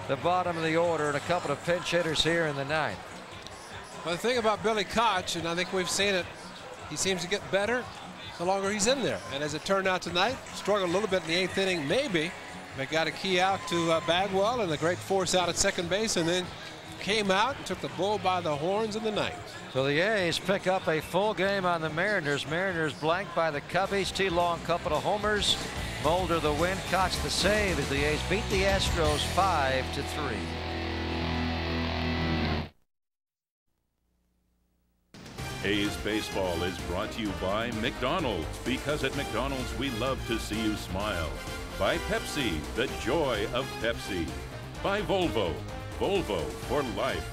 the bottom of the order and a couple of pinch hitters here in the 9th. Well, the thing about Billy Koch, and I think we've seen it, he seems to get better the longer he's in there. And as it turned out tonight, struggled a little bit in the 8th inning, maybe, but got a key out to Bagwell and a great force out at second base, and then came out and took the bull by the horns in the 9th. So the A's pick up a full game on the Mariners. Mariners blanked by the Cubbies. T-Long couple of homers. Mulder the win. Koch the save as the A's beat the Astros 5-3. A's Baseball is brought to you by McDonald's, because at McDonald's we love to see you smile. By Pepsi, the joy of Pepsi. By Volvo, Volvo for life.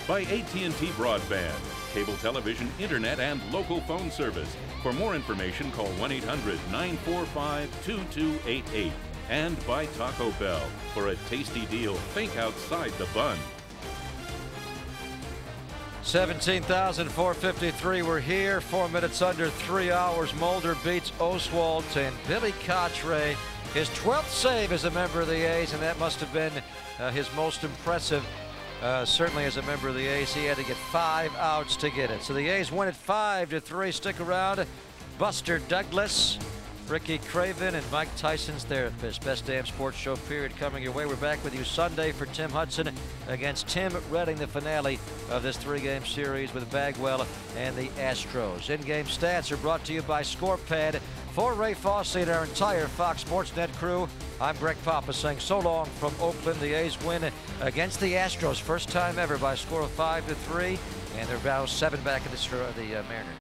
By AT&T Broadband, cable television, internet, and local phone service. For more information, call 1-800-945-2288. And by Taco Bell. For a tasty deal, think outside the bun. 17,453. We're here. 4 minutes under 3 hours. Mulder beats Oswalt, and Billy Koch, Ray, his 12th save as a member of the A's, and that must have been his most impressive. Certainly as a member of the A's, he had to get 5 outs to get it. So the A's win it 5-3. Stick around. Buster Douglas, Ricky Craven, and Mike Tyson's therapist. Best Damn Sports Show period coming your way. We're back with you Sunday for Tim Hudson against Tim Redding, the finale of this 3-game series with Bagwell and the Astros. In-game stats are brought to you by ScorePad. For Ray Fosse and our entire Fox Sports Net crew, I'm Greg Papa saying so long from Oakland. The A's win against the Astros, first time ever by a score of 5-3, and they're now 7 back in the Mariners.